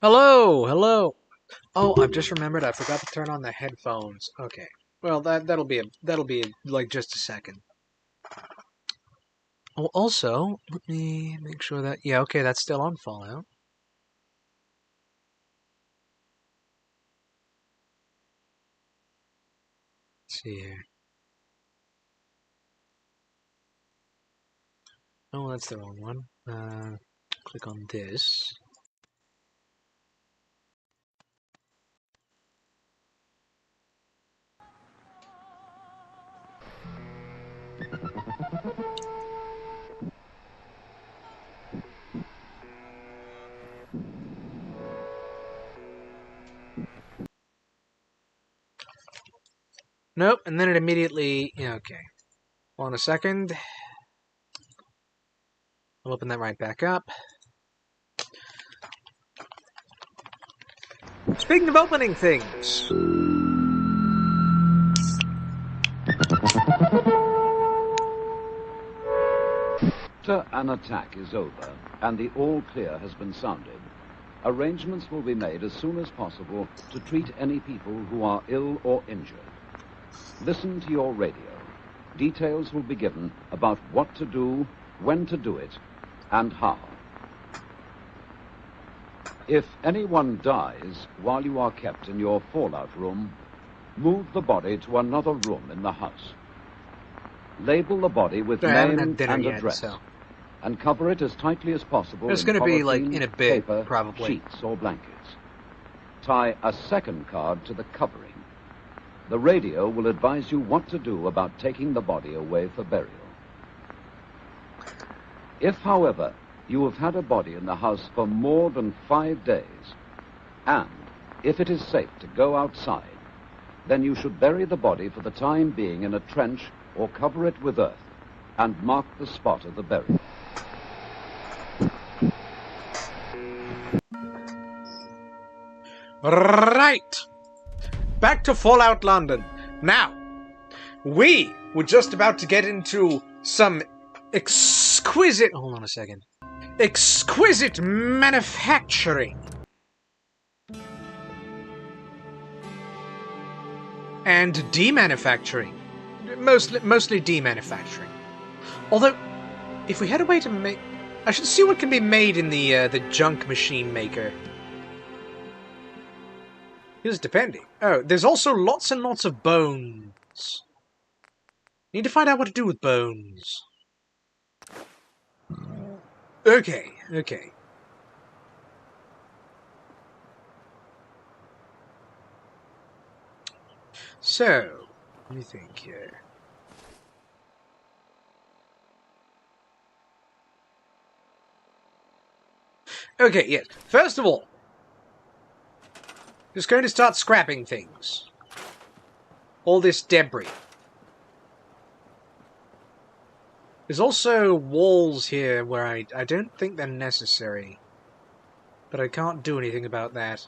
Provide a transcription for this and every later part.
Hello, hello. Oh, I've just remembered I forgot to turn on the headphones. Okay. Well, that'll be like just a second. Oh, also, let me make sure that yeah, okay, that's still on Fallout. Let's see here. Oh, that's the wrong one. Click on this. Nope, and then it immediately yeah, okay. Hold on a second. I'll open that right back up. Speaking of opening things. After an attack is over and the all clear has been sounded, arrangements will be made as soon as possible to treat any people who are ill or injured. Listen to your radio. Details will be given about what to do, when to do it, and how. If anyone dies while you are kept in your fallout room, move the body to another room in the house. Label the body with I haven't name had dinner and yet, address, so and cover it as tightly as possible it's in gonna be like polythene, in a bit, paper, probably. sheets, or blankets. Tie a second card to the covering. The radio will advise you what to do about taking the body away for burial. If, however, you have had a body in the house for more than 5 days, and if it is safe to go outside, then you should bury the body for the time being in a trench or cover it with earth and mark the spot of the burial. Right! Back to Fallout London. Now, we were just about to get into some exquisite... Hold on a second. Exquisite manufacturing. And demanufacturing. Mostly demanufacturing. Although, if we had a way to make... I should see what can be made in the junk machine maker. Here's depending. Oh, there's also lots and lots of bones. Need to find out what to do with bones. Okay, okay. So, let me think here. Okay, yes. First of all, just going to start scrapping things. All this debris. There's also walls here where I don't think they're necessary. But I can't do anything about that.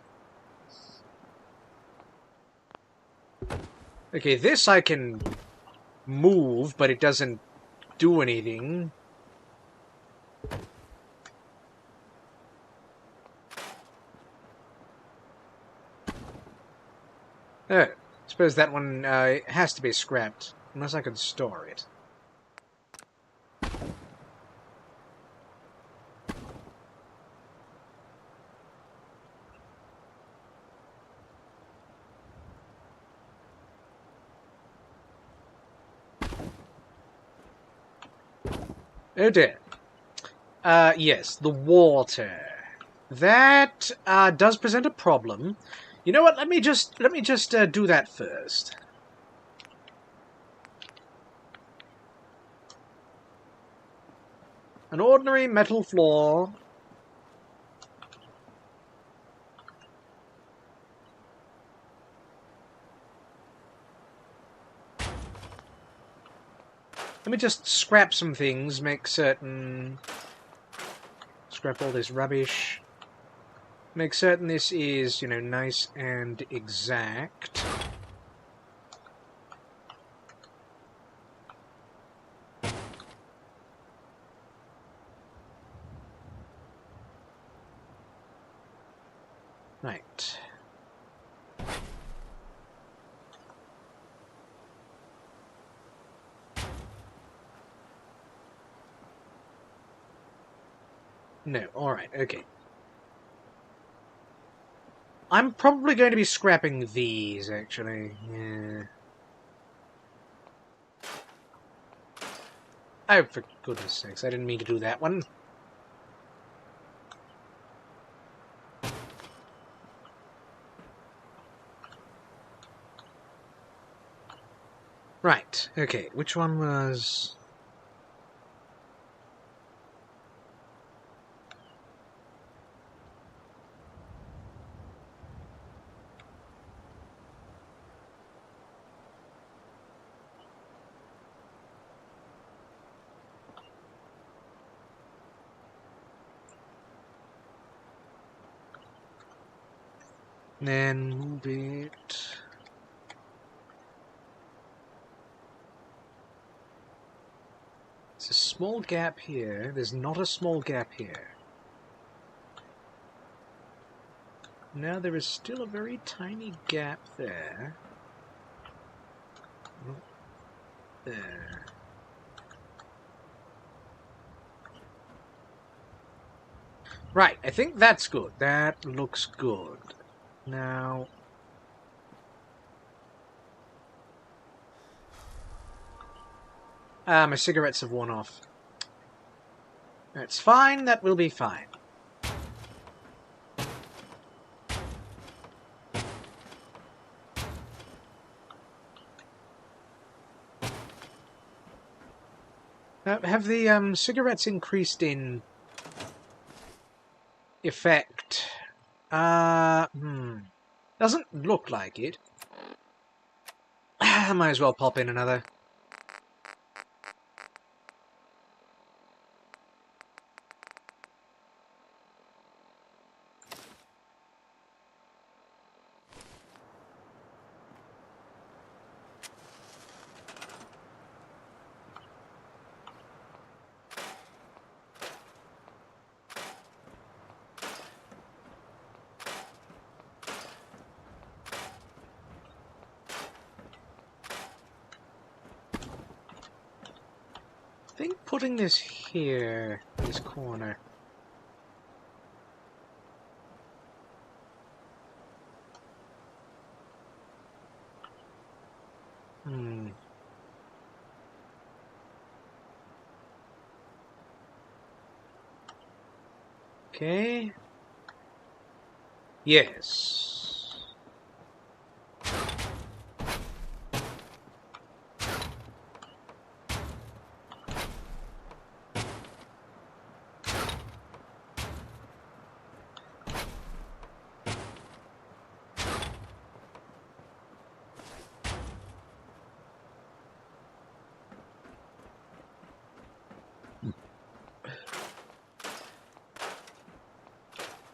Okay, this I can move, but it doesn't do anything. Oh, I suppose that one has to be scrapped, unless I could store it. Oh dear. Yes, the water. That does present a problem. You know what? Let me just do that first. An ordinary metal floor. Let me just scrap some things, make certain... Scrap all this rubbish. Make certain this is, you know, nice and exact. Right. No, alright, okay. I'm probably going to be scrapping these, actually. Yeah. Oh, for goodness sakes, I didn't mean to do that one. Right, okay, which one was... Then move it... There's a small gap here. There's not a small gap here. Now there is still a very tiny gap there. Not there. Right, I think that's good. That looks good. Now... my cigarettes have worn off. That's fine, that will be fine. Have the cigarettes increased in effect? Doesn't look like it. I might as well pop in another. I think putting this here, this corner. Okay. Yes.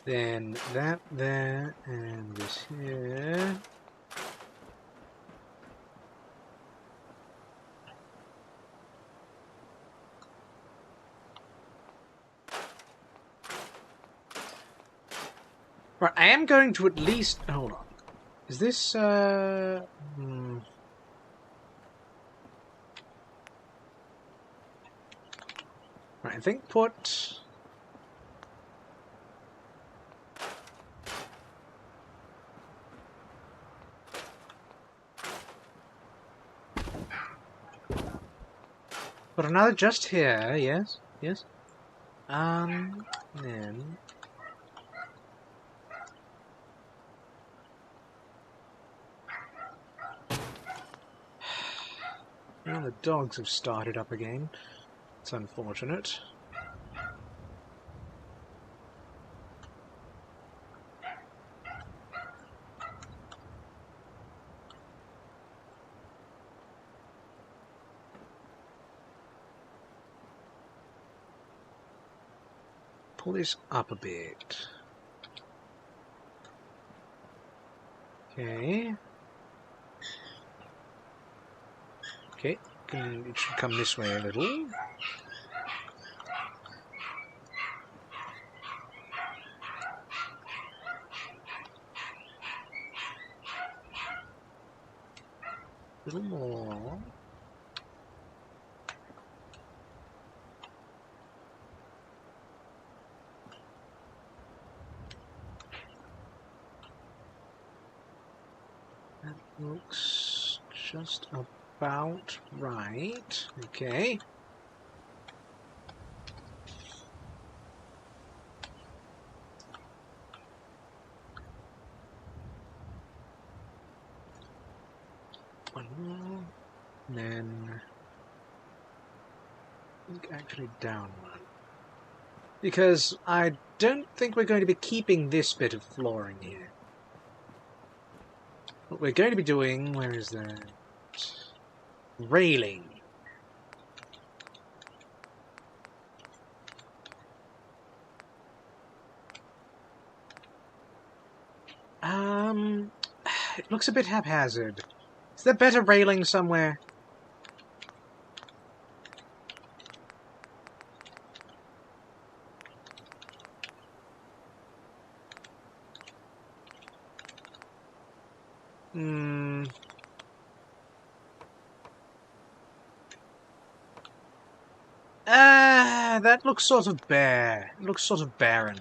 Then that there, and this here. Right, I am going to at least... Hold on. Is this, Right, I think put... Put another just here, yes, yes. Then... Well, the dogs have started up again. It's unfortunate. Pull this up a bit. Okay. Okay, it should come this way a little. A little more. That looks just about right. Okay. One more. And then I think actually down one. Because I don't think we're going to be keeping this bit of flooring here. What we're going to be doing, where is that? Railing. It looks a bit haphazard. Is there better railing somewhere? That looks sort of bare. It looks sort of barren.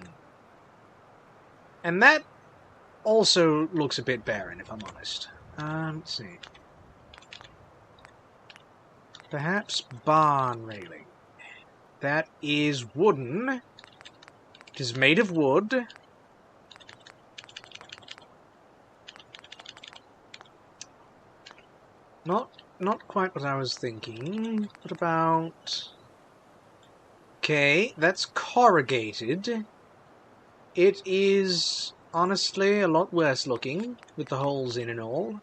And that also looks a bit barren, if I'm honest. Let's see. Perhaps barn railing. That is wooden. It is made of wood. Not quite what I was thinking. What about... Okay, that's corrugated. It is honestly a lot worse looking, with the holes in and all.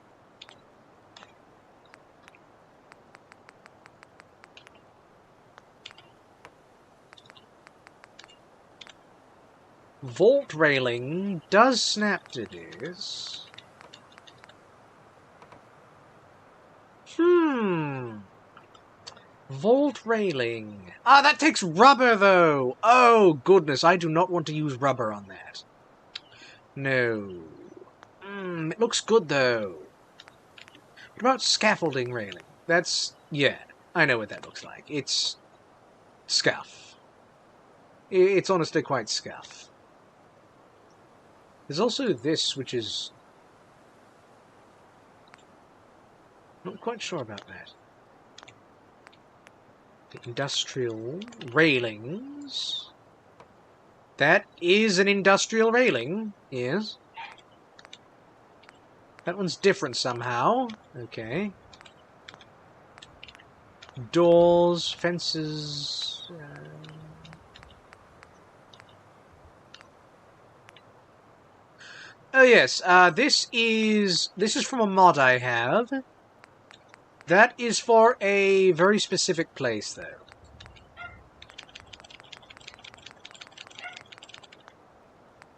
Vault railing does snap to this. Vault railing. Ah, that takes rubber, though! Oh, goodness, I do not want to use rubber on that. No. It looks good, though. What about scaffolding railing? That's... yeah, I know what that looks like. It's... scuff. It's honestly quite scuff. There's also this, which is... not quite sure about that. The industrial railings. That is an industrial railing, yes. That one's different somehow. Okay. Doors, fences... Oh yes, this is from a mod I have. That is for a very specific place, though.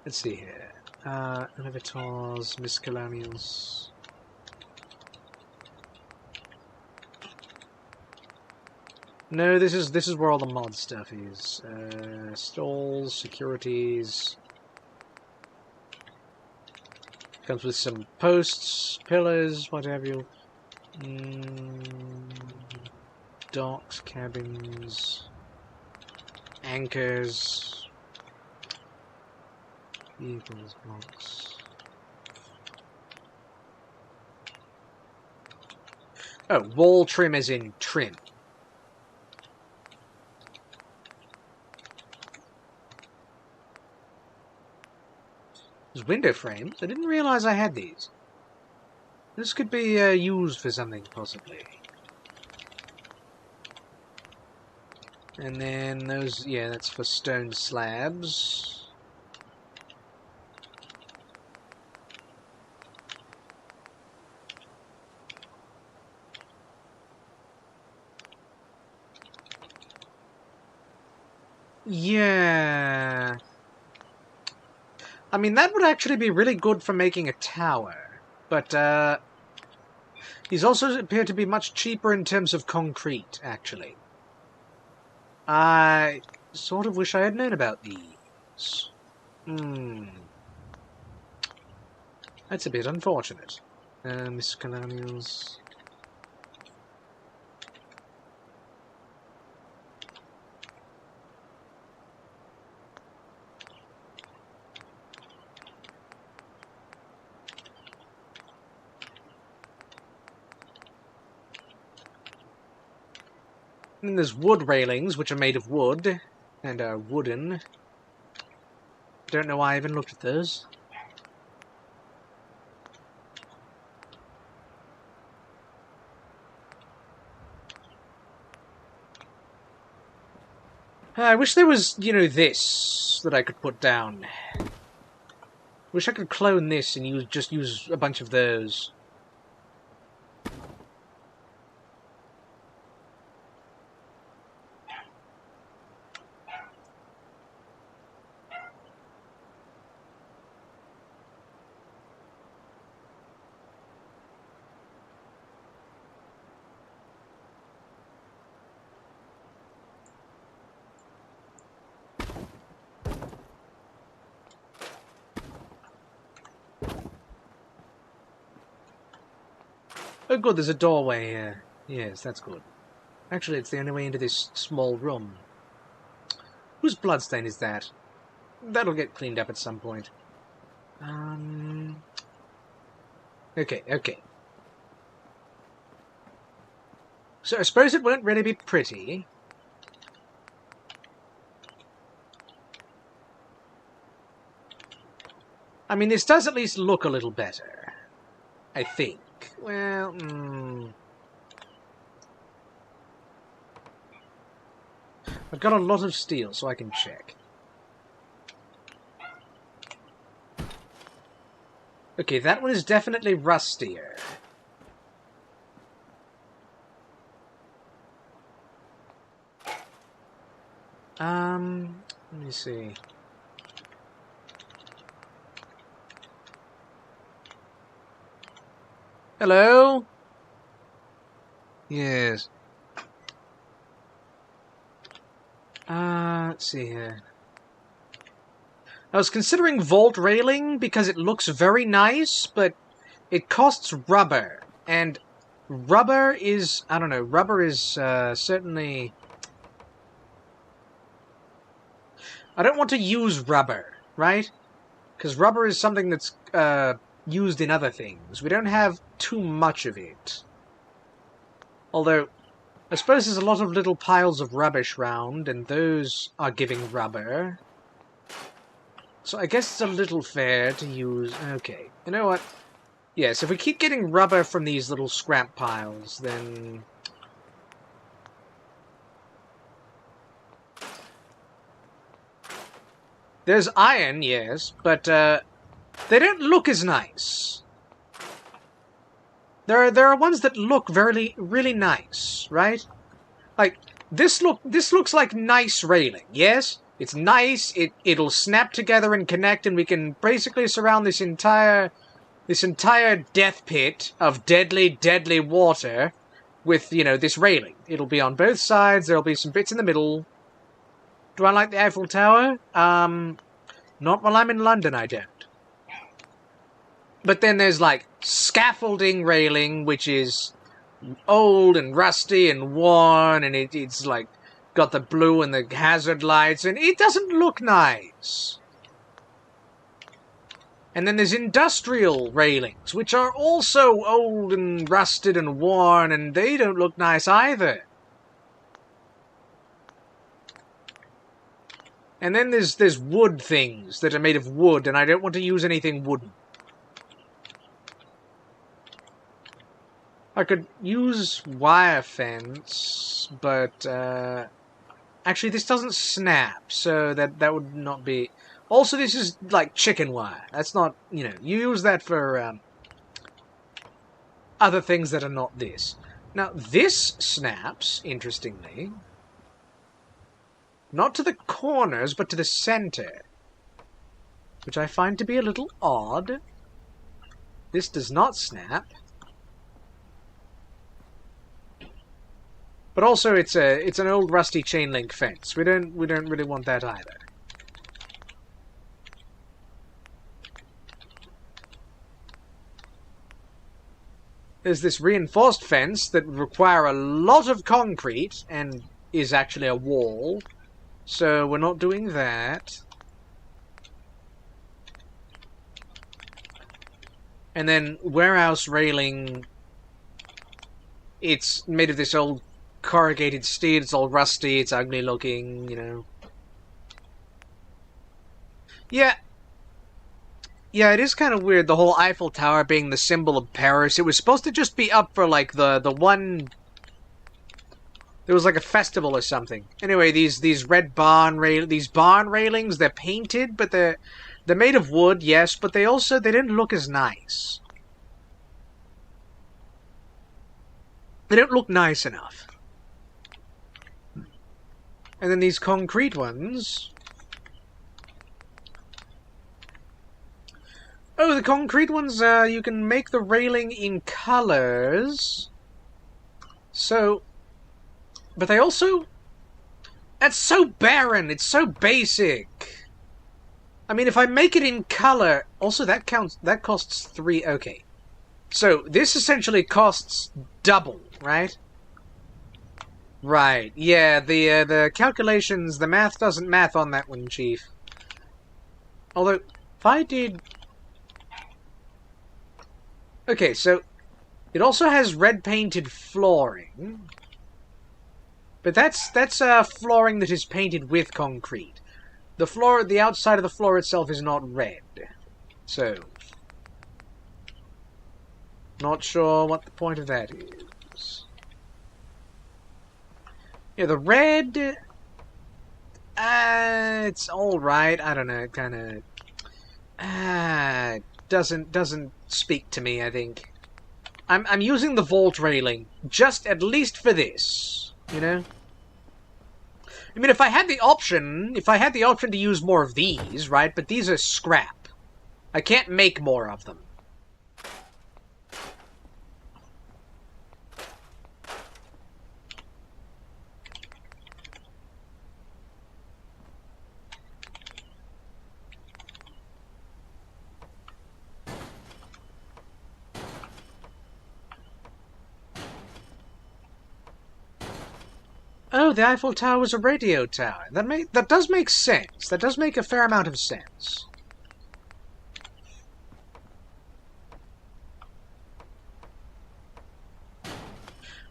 Let's see here. Elevators, miscellaneous. No, this is where all the mod stuff is. Stalls, securities. Comes with some posts, pillars, what have you. Docks, cabins, anchors, vehicles, blocks. Oh, wall trim as in trim. There's window frames. I didn't realize I had these. This could be used for something, possibly. And then those, yeah, that's for stone slabs. Yeah. I mean, that would actually be really good for making a tower. But, these also appear to be much cheaper in terms of concrete, actually. I sort of wish I had known about these. That's a bit unfortunate. Miscellaneous. And there's wood railings, which are made of wood, and are wooden. Don't know why I even looked at those. I wish there was, you know, this that I could put down. Wish I could clone this and just use a bunch of those. Oh good, there's a doorway here. Yes, that's good. Actually, it's the only way into this small room. Whose bloodstain is that? That'll get cleaned up at some point. Okay. So I suppose it won't really be pretty. I mean, this does at least look a little better. I think. Well, I've got a lot of steel, so I can check. Okay, that one is definitely rustier. Let me see. Hello? Yes. Let's see here. I was considering vault railing because it looks very nice, but it costs rubber. And rubber is, I don't know, rubber is certainly... I don't want to use rubber, right? Because rubber is something that's used in other things. We don't have too much of it. Although, I suppose there's a lot of little piles of rubbish round, and those are giving rubber. So I guess it's a little fair to use... Okay, you know what? Yes, if we keep getting rubber from these little scrap piles, then... There's iron, yes, but they don't look as nice. There are ones that look really nice, right? Like this looks like nice railing, yes? It's nice. It'll snap together and connect, and we can basically surround this entire death pit of deadly water with, you know, this railing. It'll be on both sides. There'll be some bits in the middle. Do I like the Eiffel Tower? Not while I'm in London, I don't. But then there's, like, scaffolding railing, which is old and rusty and worn, and it's, like, got the blue and the hazard lights, and it doesn't look nice. And then there's industrial railings, which are also old and rusted and worn, and they don't look nice either. And then there's wood things that are made of wood, and I don't want to use anything wooden. I could use wire fence, but actually this doesn't snap, so that would not be... Also, this is like chicken wire. That's not, you know, you use that for other things that are not this. Now, this snaps, interestingly, not to the corners, but to the center, which I find to be a little odd. This does not snap. But also, it's an old rusty chain link fence. We don't really want that either. There's this reinforced fence that would require a lot of concrete and is actually a wall. So we're not doing that. And then warehouse railing. It's made of this old corrugated steel. It's all rusty. It's ugly looking, you know. Yeah. Yeah, it is kind of weird, the whole Eiffel Tower being the symbol of Paris. It was supposed to just be up for, like, the one... There was, like, a festival or something. Anyway, these red barn railings, they're painted, but they're made of wood, yes, but they didn't look as nice. They don't look nice enough. And then these concrete ones... Oh, the concrete ones, you can make the railing in colors. So... But they also... That's so barren, it's so basic. I mean, if I make it in color... Also, that costs 3... Okay. So, this essentially costs double, right? Right, yeah, the calculations, the math doesn't math on that one, Chief. Although, if I did... Okay, so it also has red painted flooring, but that's flooring that is painted with concrete. The outside of the floor itself is not red, so not sure what the point of that is. Yeah, the red, it's all right. I don't know, it kind of doesn't speak to me, I think. I'm using the vault railing just at least for this, you know? I mean, if I had the option to use more of these, right? But these are scrap. I can't make more of them. Oh, the Eiffel Tower was a radio tower. That does make sense. That does make a fair amount of sense.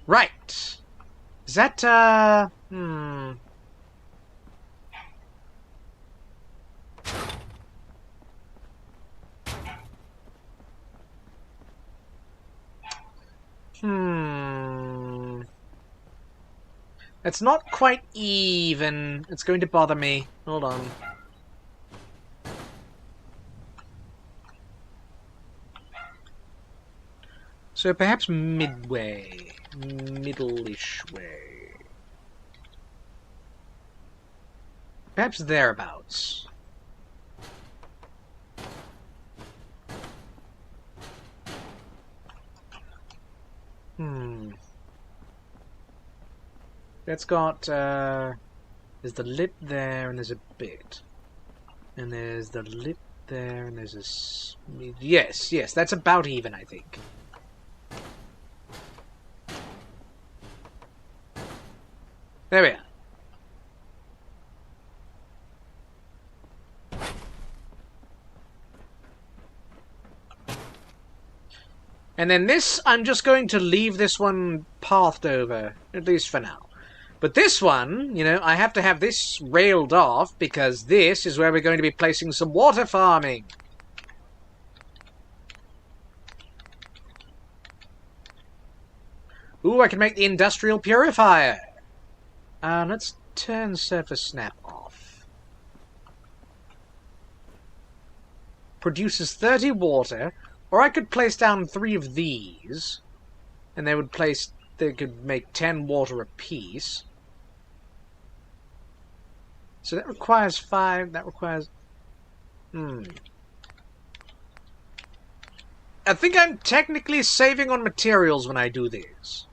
Right. Is that, It's not quite even. It's going to bother me. Hold on. So perhaps midway. Middle-ish way. Perhaps thereabouts. That's got, there's the lip there, and there's a bit. And there's the lip there, and there's a... Yes, that's about even, I think. There we are. And then this, I'm just going to leave this one pathed over, at least for now. But this one, you know, I have to have this railed off, because this is where we're going to be placing some water farming. Ooh, I can make the industrial purifier. Let's turn surface snap off. Produces 30 water, or I could place down 3 of these, and they could make 10 water apiece. So that requires 5, that requires... I think I'm technically saving on materials when I do this.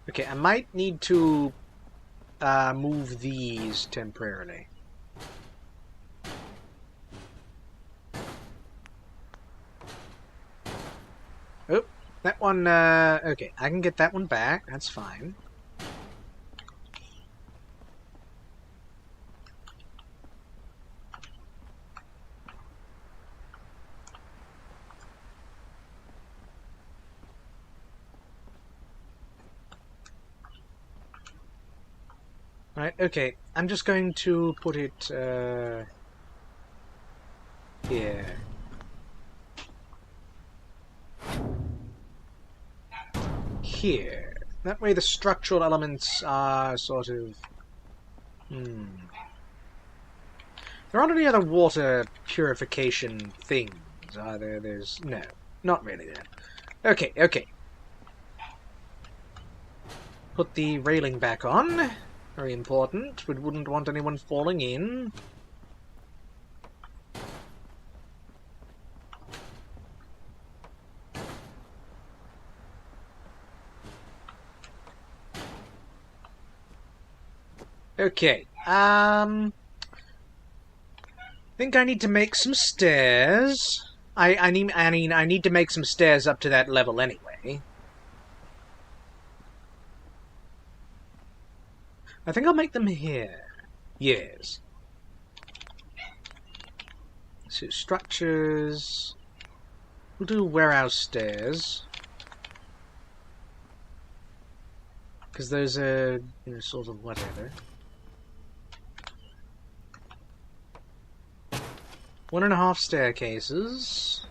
Okay, I might need to move these temporarily. Oh, that one, okay, I can get that one back, that's fine. Right, okay. I'm just going to put it, here. Here. That way the structural elements are sort of... There aren't any other water purification things, are there? There's... No. Not really, there. Okay, okay. Put the railing back on. Very important. We wouldn't want anyone falling in. Okay. I think I need to make some stairs. I need to make some stairs up to that level anyway. I think I'll make them here. Yes. So structures. We'll do warehouse stairs. Because those are, you know, sort of whatever. 1.5 staircases.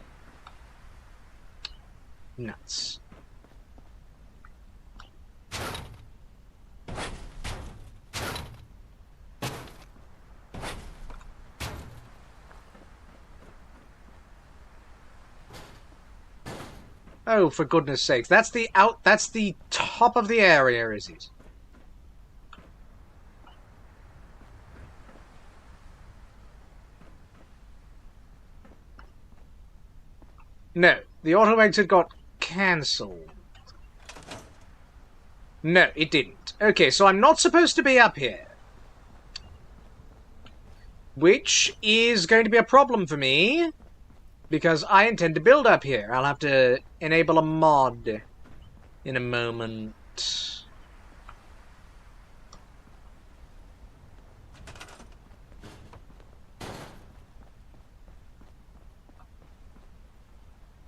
Nuts. Oh, for goodness sakes. That's the top of the area, is it? No, the auto exit got cancelled. No, it didn't. Okay, so I'm not supposed to be up here. Which is going to be a problem for me, because I intend to build up here. I'll have to enable a mod in a moment.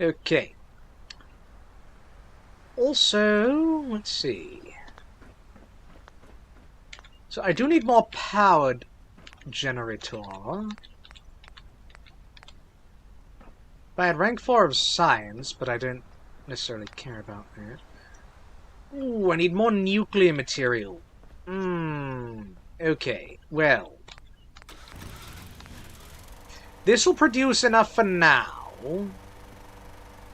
Okay. Also, let's see. So I do need more powered generator. I had rank 4 of science, but I don't necessarily care about that. Ooh, I need more nuclear material. Okay, well. This will produce enough for now.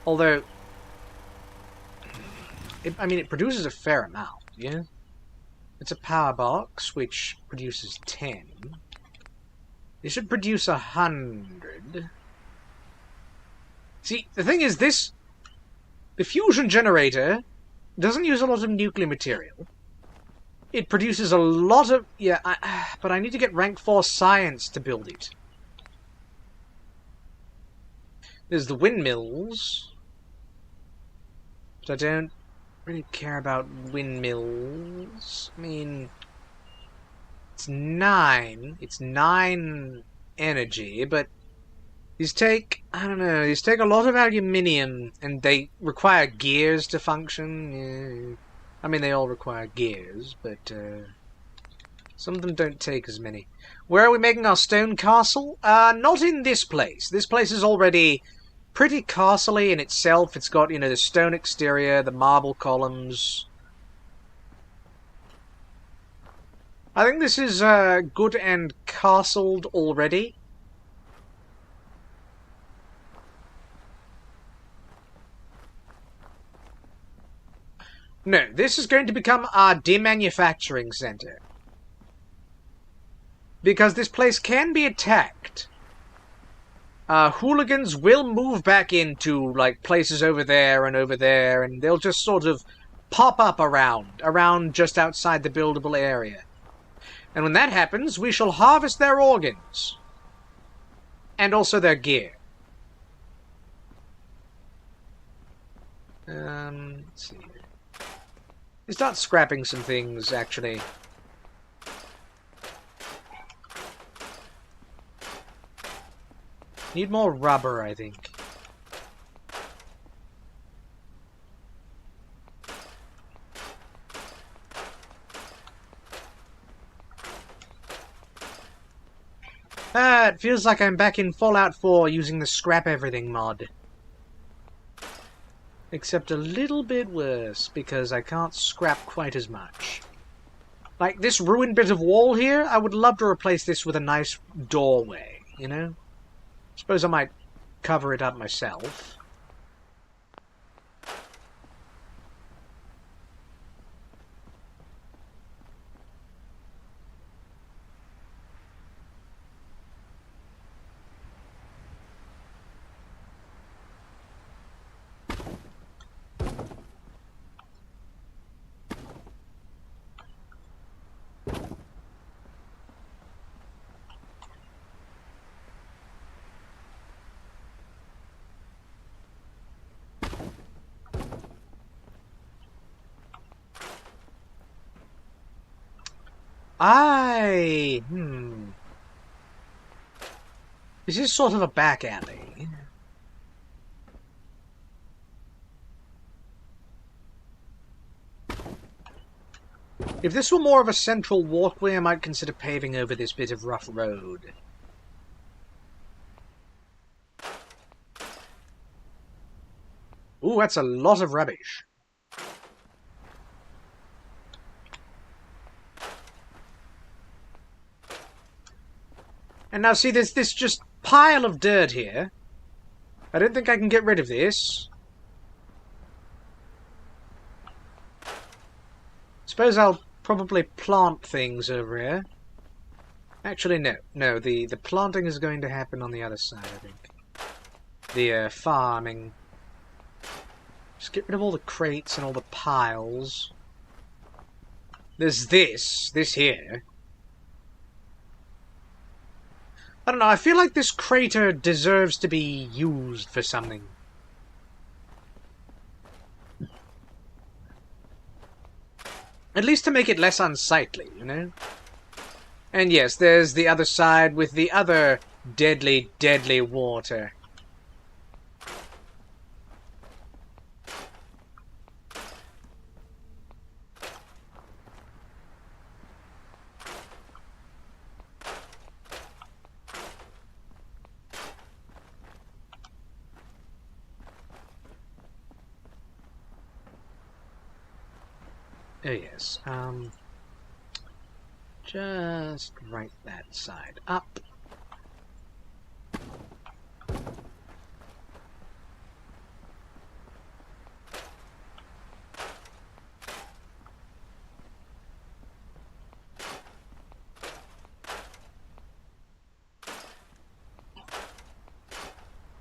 Although, it produces a fair amount, yeah? It's a power box, which produces 10. It should produce 100. See, the thing is, the fusion generator doesn't use a lot of nuclear material. It produces a lot of... Yeah, but I need to get rank 4 science to build it. There's the windmills. But I don't really care about windmills. I mean... It's 9. It's 9 energy, but... These take, I don't know, these take a lot of aluminium, and they require gears to function. Yeah. I mean, they all require gears, but some of them don't take as many. Where are we making our stone castle? Not in this place. This place is already pretty castle-y in itself. It's got, you know, the stone exterior, the marble columns. I think this is good and castled already. No, this is going to become our demanufacturing center. Because this place can be attacked. Hooligans will move back into, like, places over there, and they'll just sort of pop up around just outside the buildable area. And when that happens, we shall harvest their organs. And also their gear. Let's see. We start scrapping some things, actually. Need more rubber, I think. It feels like I'm back in Fallout 4 using the scrap everything mod. Except a little bit worse, because I can't scrap quite as much. Like, this ruined bit of wall here, I would love to replace this with a nice doorway, you know? Suppose I might cover it up myself. This is sort of a back alley. If this were more of a central walkway, I might consider paving over this bit of rough road. Ooh, that's a lot of rubbish. And now see, there's this just pile of dirt here. I don't think I can get rid of this. Suppose I'll probably plant things over here. Actually, no. No, the planting is going to happen on the other side, I think. The farming. Just get rid of all the crates and all the piles. There's this here. I don't know, I feel like this crater deserves to be used for something. At least to make it less unsightly, you know? And yes, there's the other side with the other deadly, deadly water. Oh yes, just right that side up.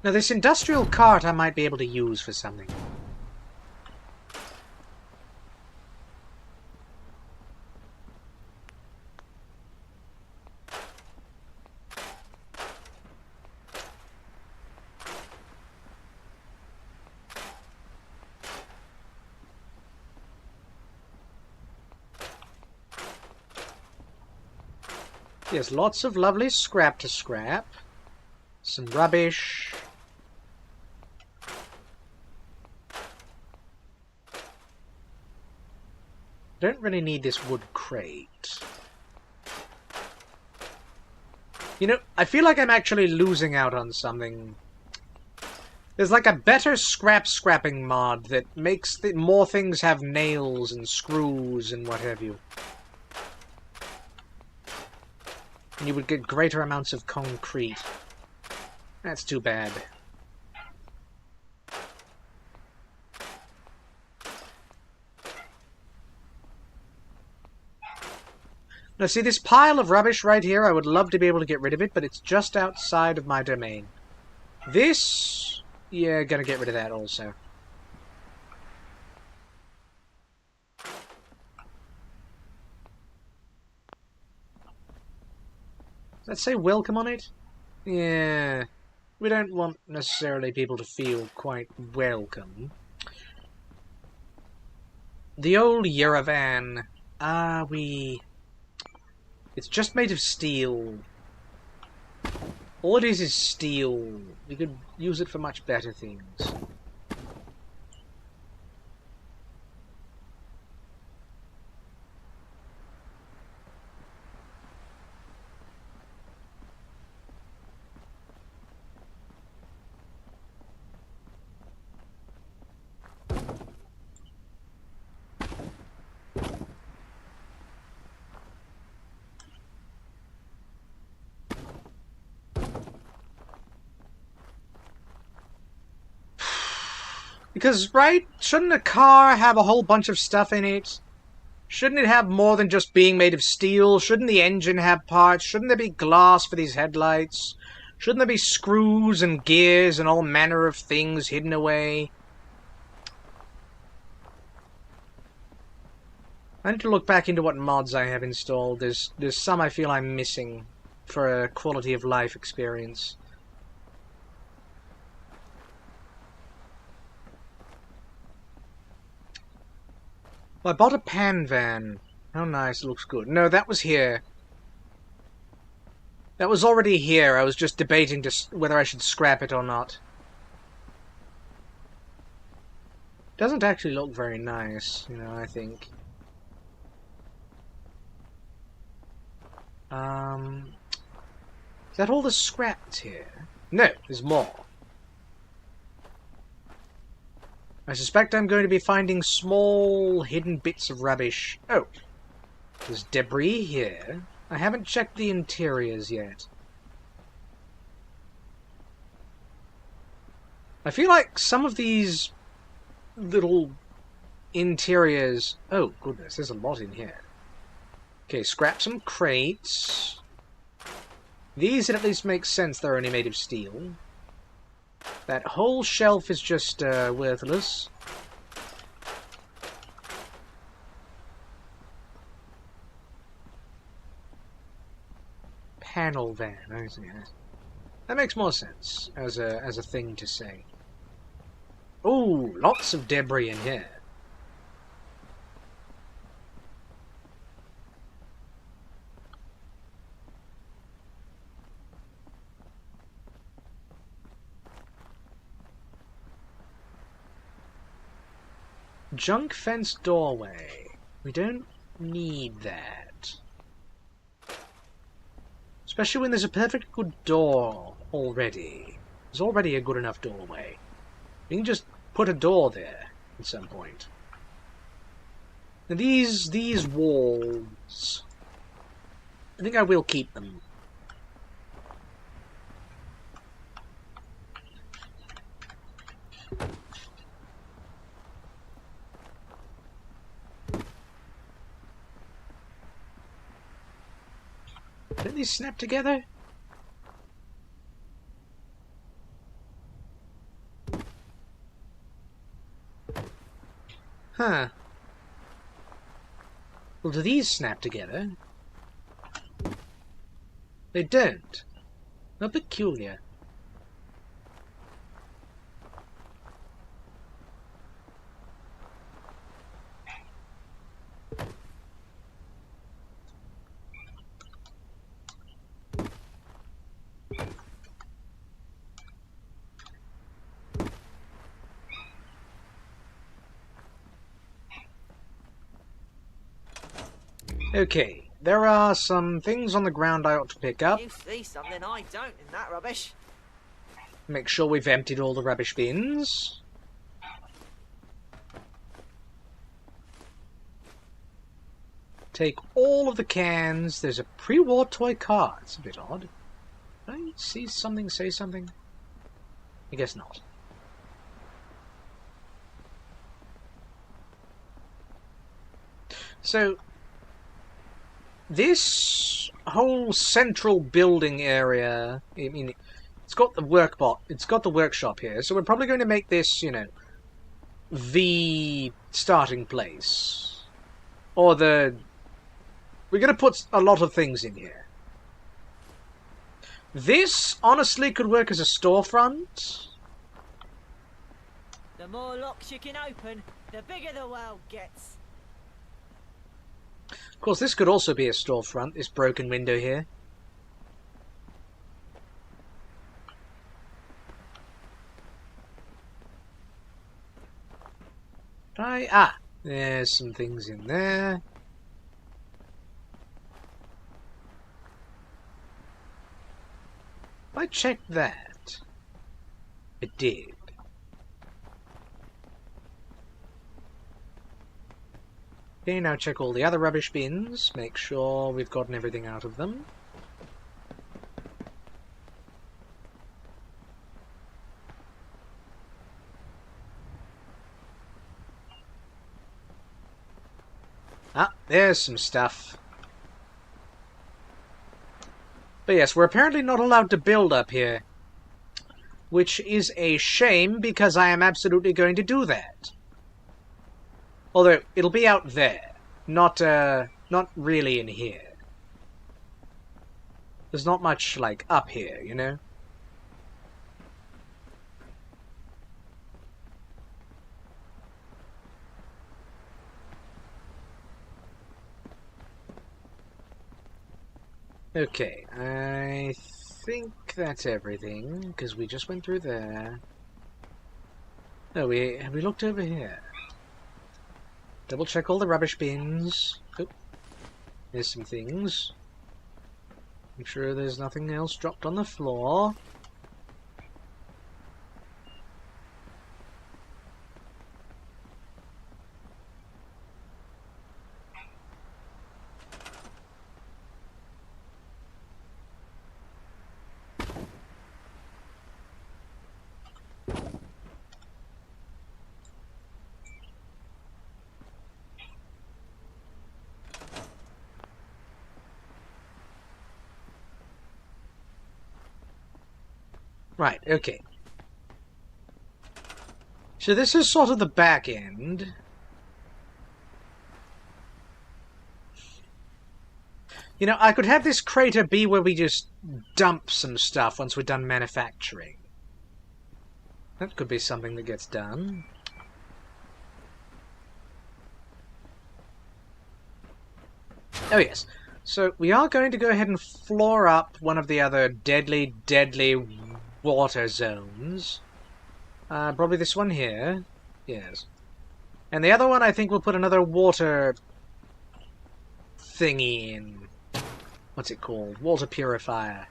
Now this industrial cart I might be able to use for something. Yes, lots of lovely scrap to scrap. Some rubbish. Don't really need this wood crate. You know, I feel like I'm actually losing out on something. There's like a better scrapping mod that makes more things have nails and screws and what have you. And you would get greater amounts of concrete. That's too bad. Now see, this pile of rubbish right here, I would love to be able to get rid of it, but it's just outside of my domain. This... yeah, gotta get rid of that also. Does that say welcome on it? Yeah. We don't want necessarily people to feel quite welcome. The old Yerevan. It's just made of steel. All it is steel. We could use it for much better things. Because, right, shouldn't a car have a whole bunch of stuff in it? Shouldn't it have more than just being made of steel? Shouldn't the engine have parts? Shouldn't there be glass for these headlights? Shouldn't there be screws and gears and all manner of things hidden away? I need to look back into what mods I have installed. There's some I feel I'm missing for a quality of life experience. Well, I bought a pan van. How nice, it looks good. No, that was here. That was already here. I was just debating whether I should scrap it or not. Doesn't actually look very nice, you know, I think. Is that all the scraps here? No, there's more. I suspect I'm going to be finding small, hidden bits of rubbish. Oh, there's debris here. I haven't checked the interiors yet. I feel like some of these little interiors... Oh, goodness, there's a lot in here. Okay, scrap some crates. These, it at least makes sense they're only made of steel. That whole shelf is just worthless. Panel van, I see. That makes more sense as a thing to say. Oh, lots of debris in here. Junk fence doorway. We don't need that. Especially when there's a perfect good door already. There's already a good enough doorway. You can just put a door there at some point. Now these walls, I think I will keep them. Don't these snap together? Huh. Well, do these snap together? They don't. How peculiar. Okay, there are some things on the ground I ought to pick up. You see something I don't in that rubbish. Make sure we've emptied all the rubbish bins. Take all of the cans. There's a pre-war toy car. It's a bit odd. Did I see something say something? I guess not. So, this whole central building area, I mean, it's got the workshop here, so we're probably going to make this, you know, the starting place. Or we're going to put a lot of things in here. This, honestly, could work as a storefront. The more locks you can open, the bigger the world gets. Of course, this could also be a storefront, this broken window here. There's some things in there. I checked that. It did. Okay, now check all the other rubbish bins. Make sure we've gotten everything out of them. There's some stuff. But yes, we're apparently not allowed to build up here. Which is a shame, because I am absolutely going to do that. Although, it'll be out there. Not really in here. There's not much, like, up here, you know? Okay, I think that's everything, because we just went through there. No, have we looked over here? Double check all the rubbish bins. Oh, there's some things. Make sure there's nothing else dropped on the floor. Right, okay. So this is sort of the back end. You know, I could have this crater be where we just dump some stuff once we're done manufacturing. That could be something that gets done. Oh yes. So we are going to go ahead and floor up one of the other deadly water zones. Probably this one here. Yes. And the other one, I think we'll put another water thingy in. What's it called? Water purifier.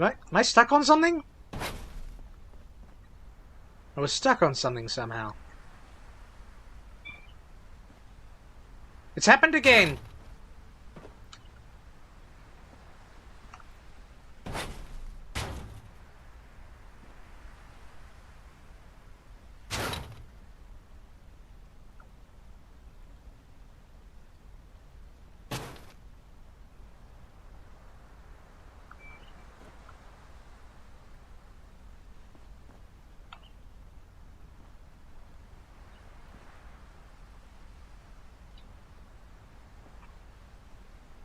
Right? Am I stuck on something? I was stuck on something somehow. It's happened again!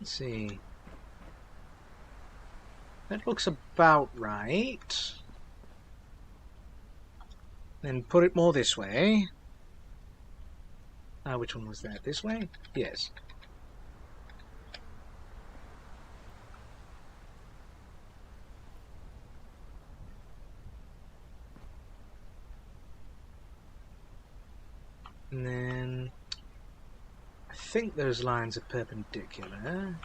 Let's see. That looks about right. Then put it more this way. Which one was that? This way? Yes. And then I think those lines are perpendicular.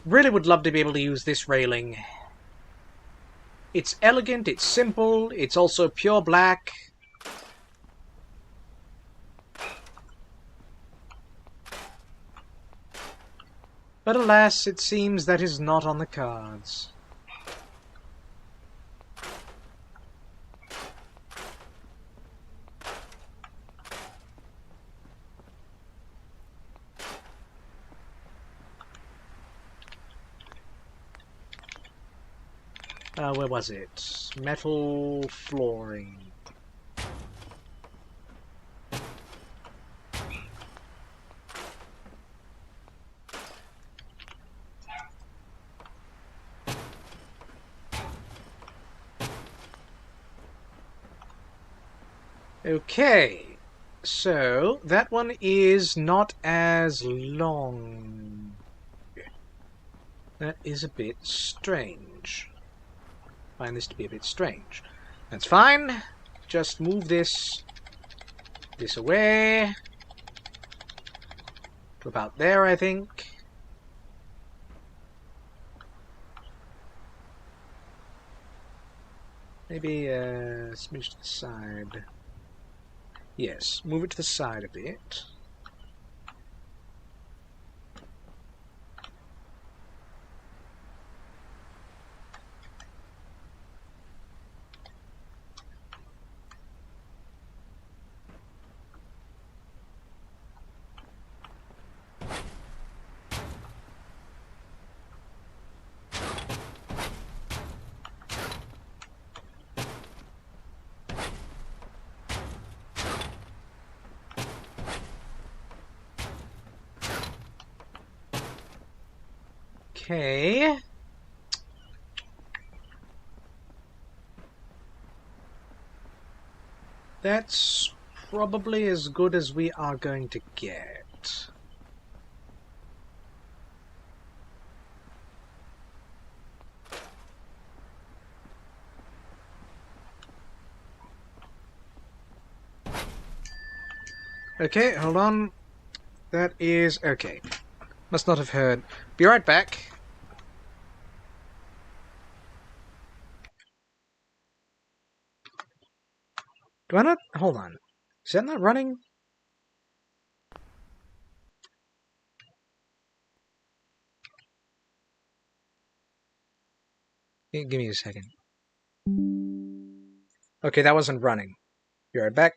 Really would love to be able to use this railing. It's elegant, it's simple, it's also pure black. But alas, it seems that is not on the cards. Where was it? Metal flooring. Okay, so that one is not as long. That is a bit strange. I find this to be a bit strange. That's fine. Just move this away to about there, I think. Maybe smoosh to the side. Yes, move it to the side a bit. Okay. That's probably as good as we are going to get. Okay, hold on. That is okay. Must not have heard. Be right back. Do I not? Hold on. Is that not running? Give me a second. Okay, that wasn't running. Be right back.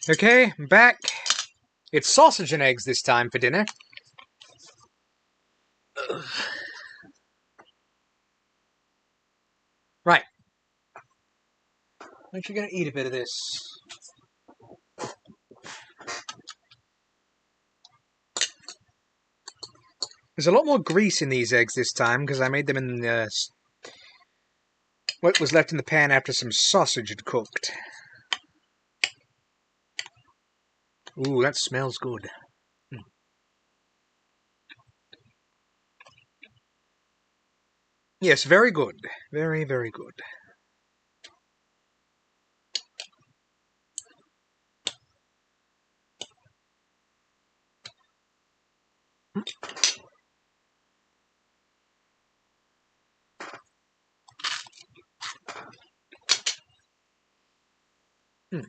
Okay, I'm back. It's sausage and eggs this time for dinner. Ugh. Right. I'm actually gonna eat a bit of this. There's a lot more grease in these eggs this time because I made them in what was left in the pan after some sausage had cooked. Ooh, that smells good. Yes, very good. Very, very good. Hmm.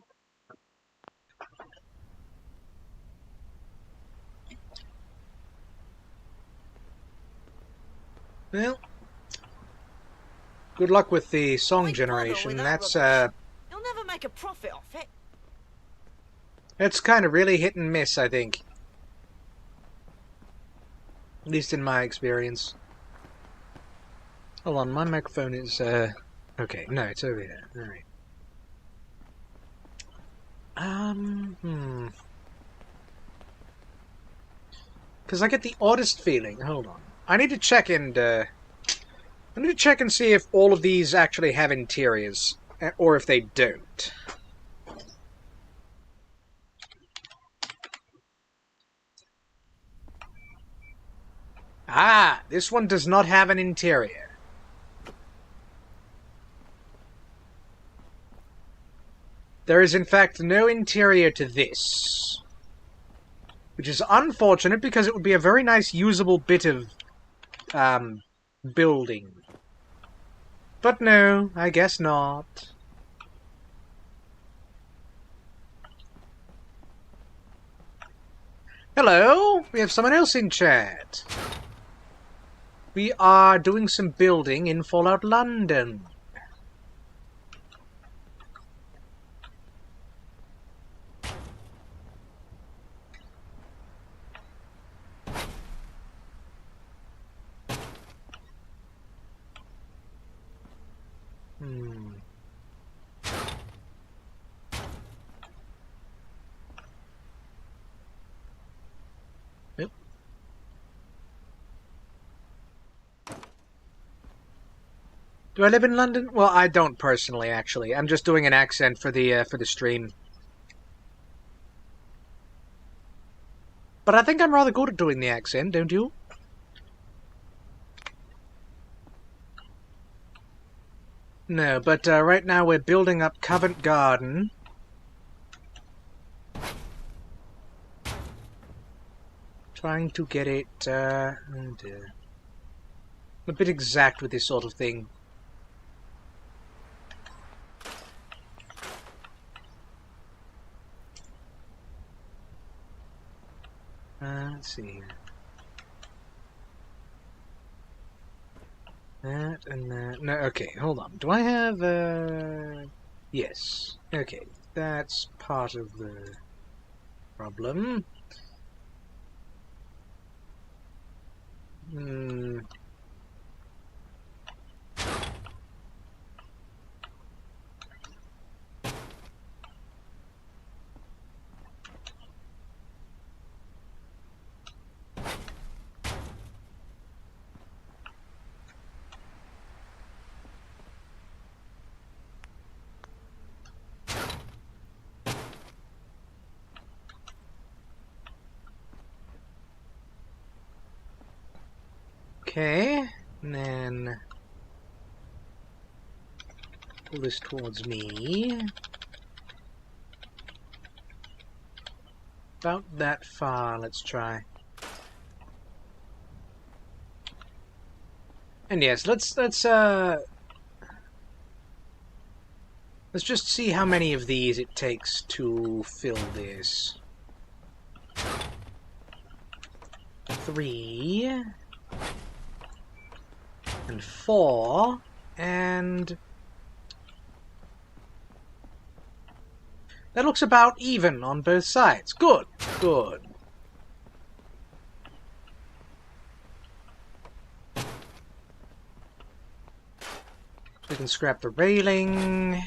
Well, good luck with the song Why bother generation. with that That's rubbish? You'll never make a profit off it. that's kind of really hit and miss, I think. At least in my experience. Hold on, my microphone is okay, no, it's over here. Alright. Because I get the oddest feeling. Hold on. I need to check and see if all of these actually have interiors, or if they don't. Ah, this one does not have an interior. There is in fact no interior to this. Which is unfortunate because it would be a very nice usable bit of building. But no, I guess not. Hello, we have someone else in chat. We are doing some building in Fallout London. Yep. Do I live in London? Well, I don't personally, actually. I'm just doing an accent for the stream. But I think I'm rather good at doing the accent, don't you? No, but right now we're building up Covent Garden. Trying to get it, oh dear. I'm a bit exact with this sort of thing. Let's see here. That and that. No, okay, hold on. Do I have, yes. Okay, that's part of the problem. Okay, and then pull this towards me. About that far, let's try. And yes, let's just see how many of these it takes to fill this. 3 and 4 and That looks about even on both sides. Good, good. We can scrap the railing.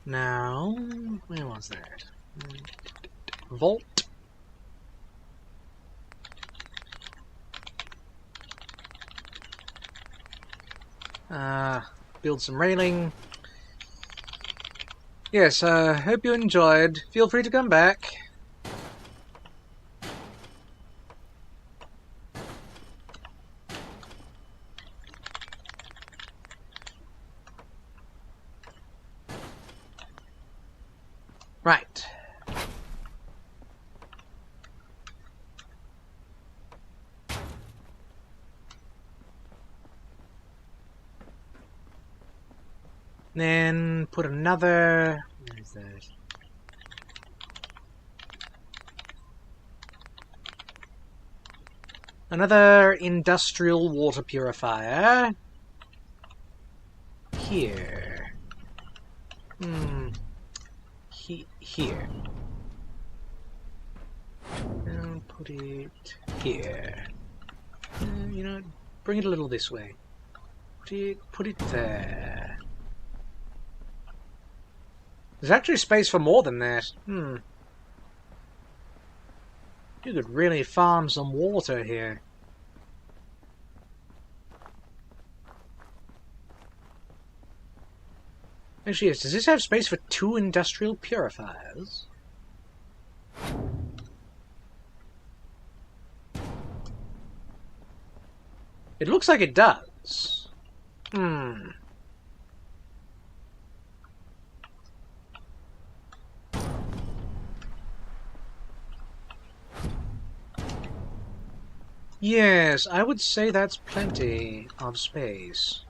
Now, where was that? Vault. Build some railing. Yes, hope you enjoyed. Feel free to come back. Right. Then put another... Where is that? Another industrial water purifier. Here. Here. And put it here. You know, bring it a little this way. Put it there. There's actually space for more than that. You could really farm some water here. Actually, yes. Does this have space for 2 industrial purifiers? It looks like it does. Yes, I would say that's plenty of space.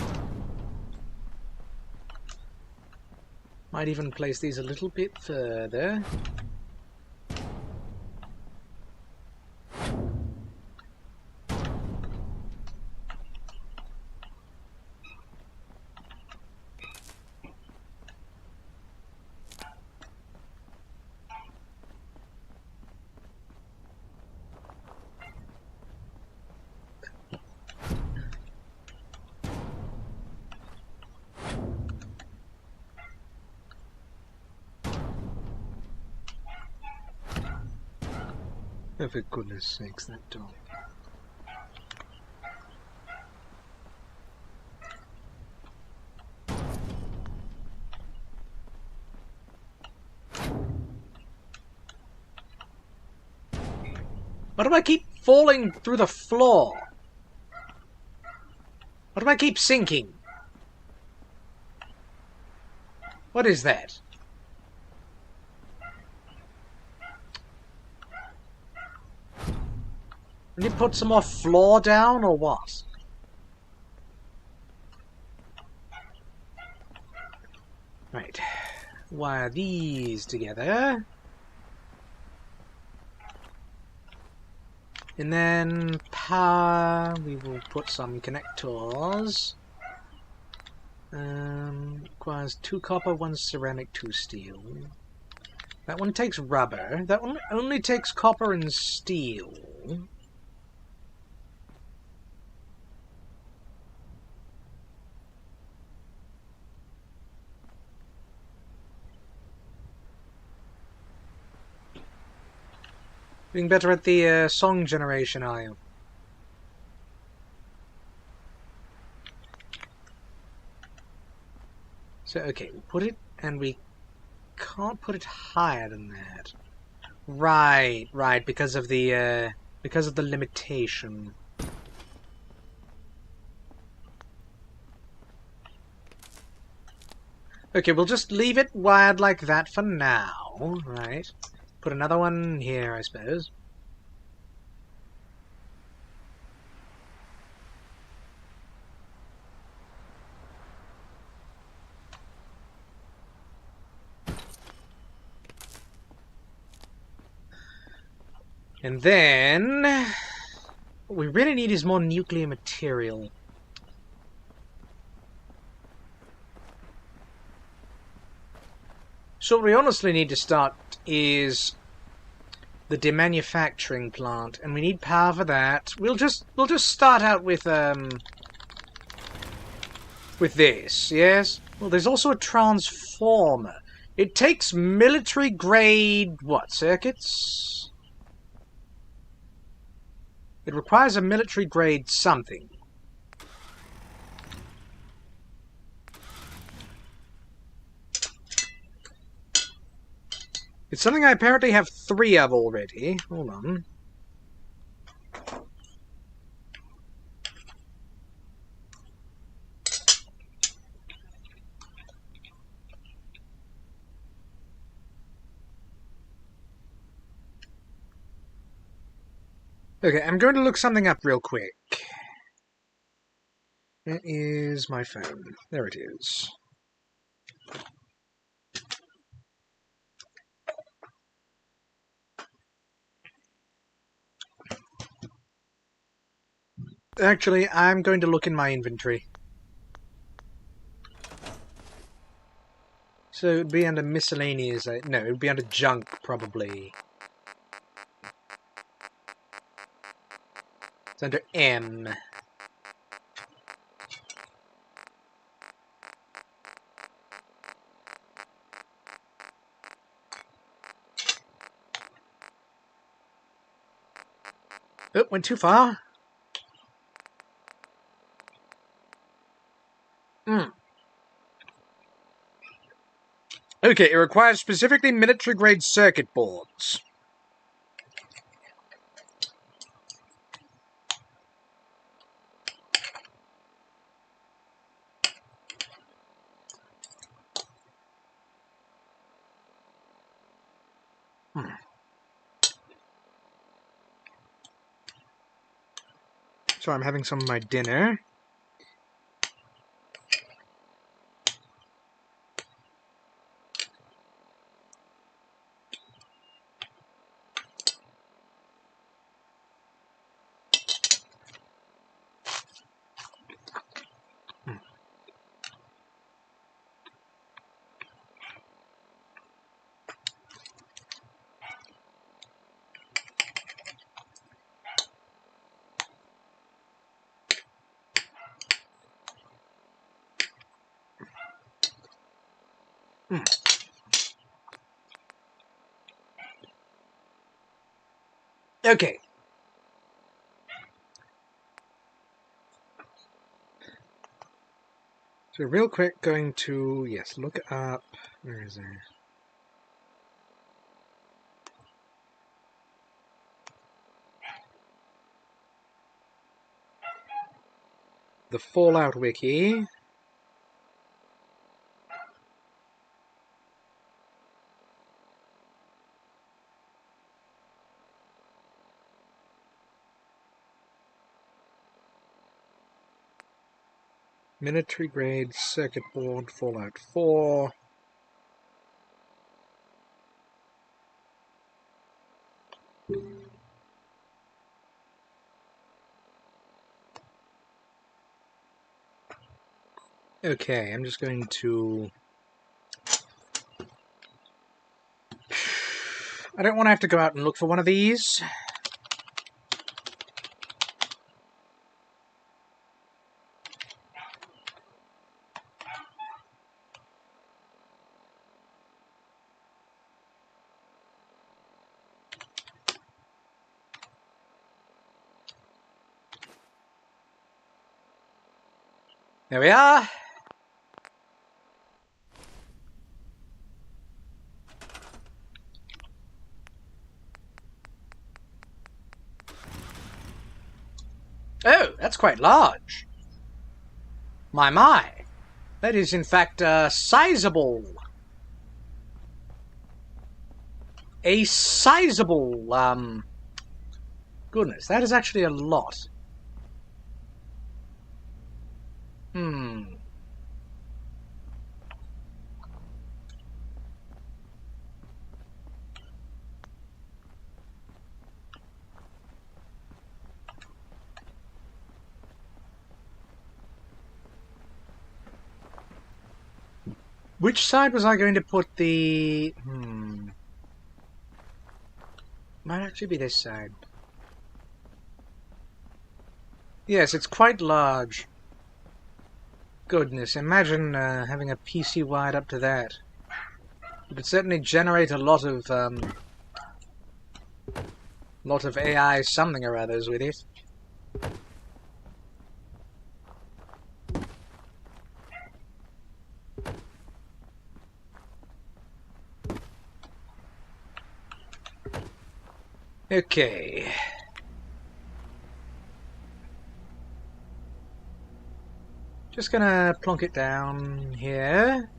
Might even place these a little bit further. Oh, for goodness sakes, that dog. Why do I keep falling through the floor? Why do I keep sinking? What is that? Did you put some more floor down, or what? Right. Wire these together. And then power, we will put some connectors. Requires 2 copper, 1 ceramic, 2 steel. That one takes rubber. That one only takes copper and steel. Doing better at the song generation, are you? So, okay, we put it, and we can't put it higher than that. Right, right, because of the limitation. Okay, we'll just leave it wired like that for now, right? Put another one here, I suppose. And then... what we really need is more nuclear material. So what we honestly need to start is the demanufacturing plant, and we need power for that. We'll just start out with this, yes? Well, there's also a transformer. It takes military grade what, circuits? It requires a military grade something. It's something I apparently have 3 of already. Hold on. Okay, I'm going to look something up real quick. Where is my phone? There it is. Actually, I'm going to look in my inventory. So it would be under miscellaneous. No, it would be under junk, probably. It's under M. Oh, went too far. Okay, it requires specifically military-grade circuit boards. So I'm having some of my dinner. Okay. So real quick, going to, yes, look up, where is it? The Fallout Wiki. Military grade circuit board, Fallout 4. Okay, I'm just going to... I don't want to have to go out and look for one of these. There we are. Oh, that's quite large. My. That is, in fact, sizable. A sizable, Goodness, that is actually a lot. Which side was I going to put the... Might actually be this side. Yes, it's quite large. Goodness, imagine having a PC wired up to that. It would certainly generate a lot of AI something or others with it. Okay. Just gonna plonk it down here.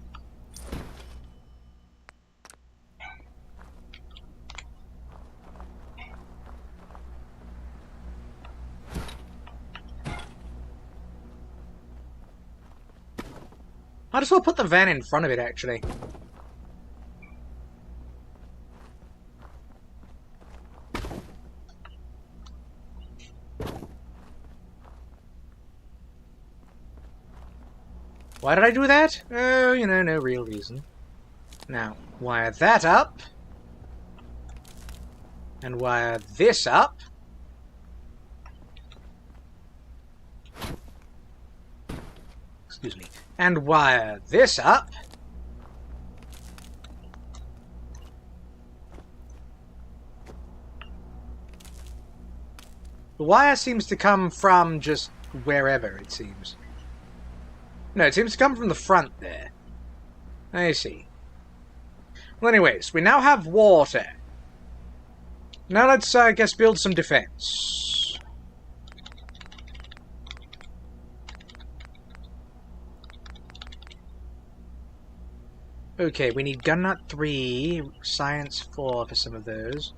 Might as well put the van in front of it, actually. Why did I do that? Oh, you know, no real reason. Now, wire that up. And wire this up. Excuse me. And wire this up. The wire seems to come from just wherever, it seems. No, it seems to come from the front there. I see. Well, anyways, we now have water. Now let's, I guess, build some defense. Okay, we need gun nut 3, science 4 for some of those.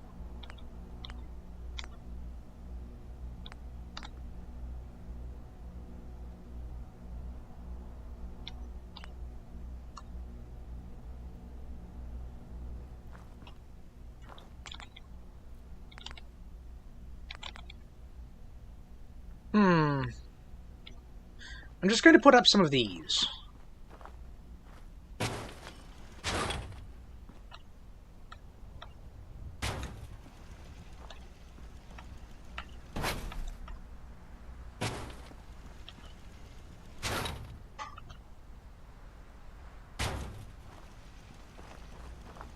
I'm just going to put up some of these.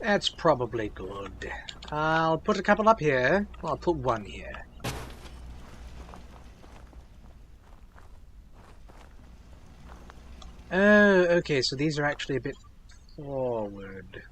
That's probably good. I'll put a couple up here. Well, I'll put one here. Oh, okay, so these are actually a bit forward.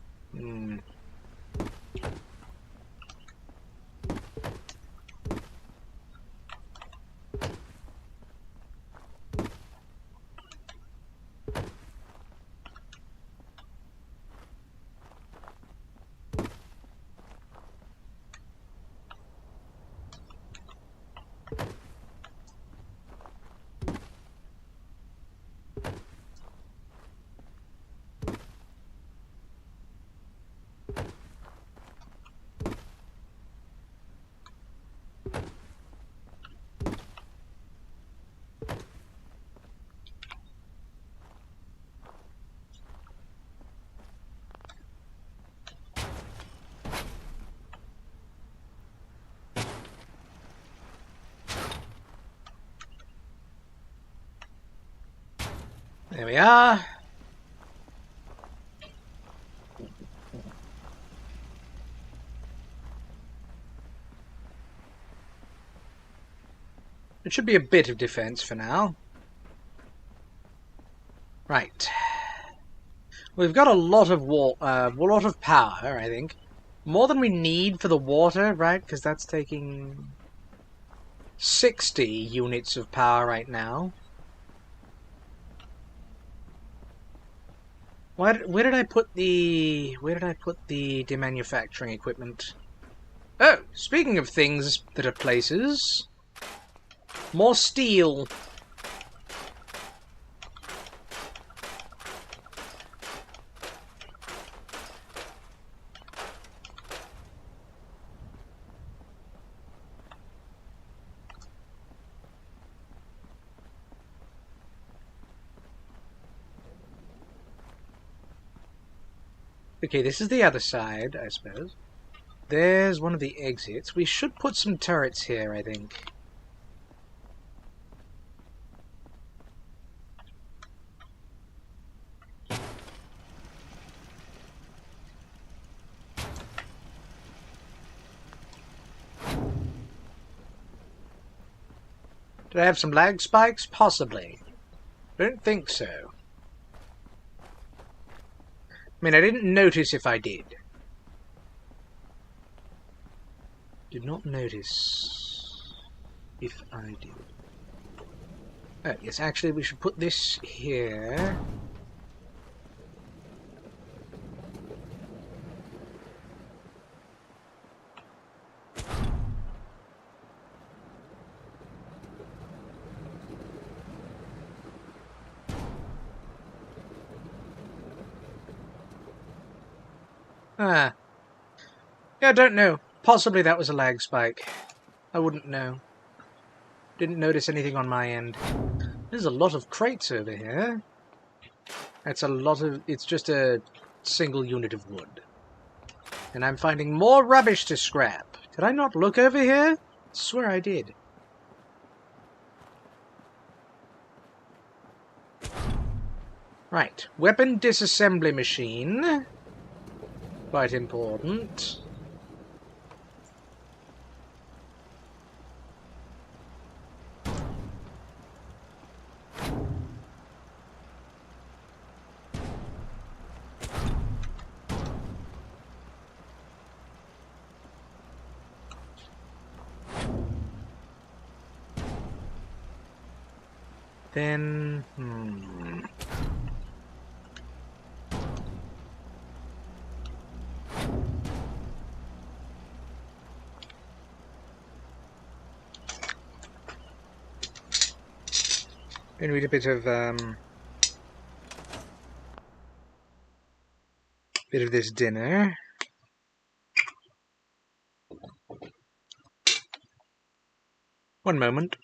There we are. It should be a bit of defense for now. Right. We've got a lot of power, I think. More than we need for the water, right? Because that's taking 60 units of power right now. Where did I put the demanufacturing equipment? Oh, speaking of things that are places, more steel. Okay, this is the other side, I suppose. There's one of the exits. We should put some turrets here, I think. Did I have some lag spikes? Possibly. Don't think so. I mean, I didn't notice if I did. Did not notice if I did. Oh, yes, actually we should put this here. Ah. Yeah, I don't know. Possibly that was a lag spike. I wouldn't know. Didn't notice anything on my end. There's a lot of crates over here. That's a lot of... It's just a single unit of wood. And I'm finding more rubbish to scrap. Did I not look over here? I swear I did. Right. Weapon disassembly machine. Quite important. Then... Gonna need a bit of this dinner. One moment.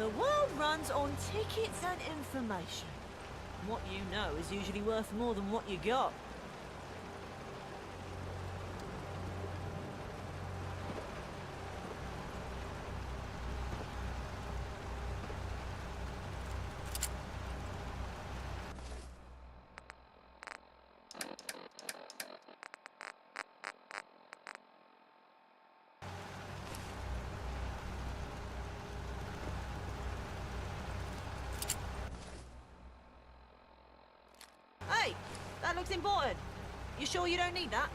The world runs on tickets and information. What you know is usually worth more than what you got. Hey, that looks important. You sure you don't need that?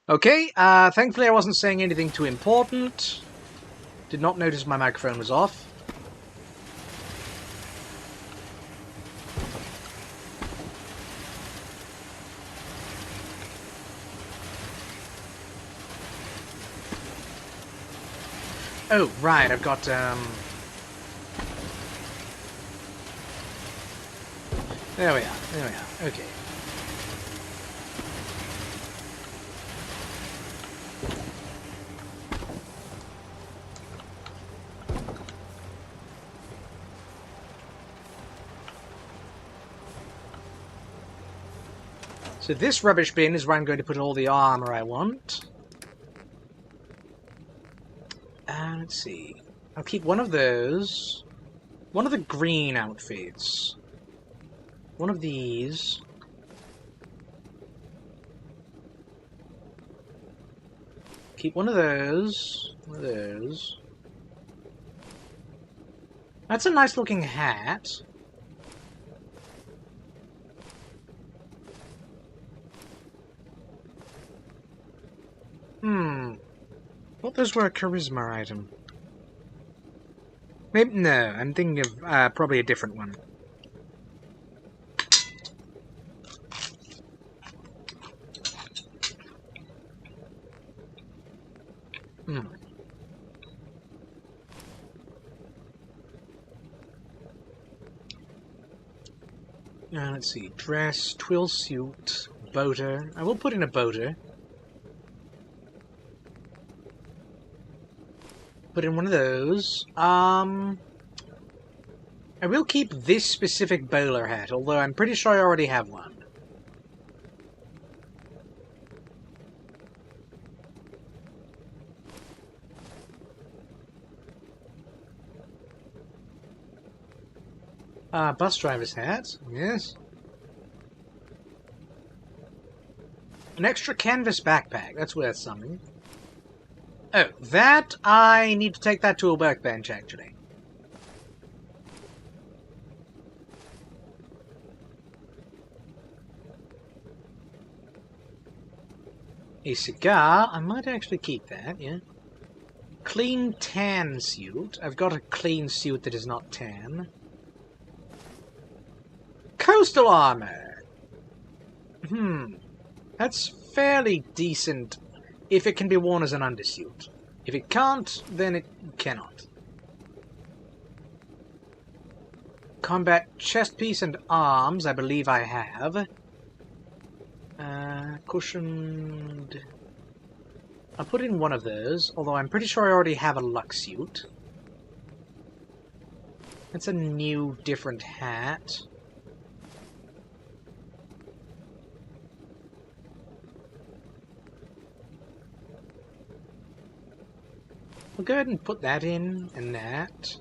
Okay, thankfully I wasn't saying anything too important. Did not notice my microphone was off. Oh, right, I've got, There we are, okay. So this rubbish bin is where I'm going to put all the armor I want. Let's see. I'll keep one of those. One of the green outfits. One of these. Keep one of those. One of those. That's a nice looking hat. Thought those were a charisma item. Maybe no, I'm thinking of probably a different one. Let's see. Dress, twill suit, boater. I will put in a boater. Put in one of those. I will keep this specific bowler hat, although I'm pretty sure I already have one. Bus driver's hat, yes. An extra canvas backpack, that's worth something. Oh, that, I need to take that to a workbench, actually. A cigar, I might actually keep that, yeah. Clean tan suit. I've got a clean suit that is not tan. Coastal armor! That's fairly decent if it can be worn as an undersuit. If it can't, then it cannot. Combat chest piece and arms, I believe I have. Cushioned... I'll put in one of those, although I'm pretty sure I already have a luck suit. That's a new, different hat. We'll go ahead and put that in, and that.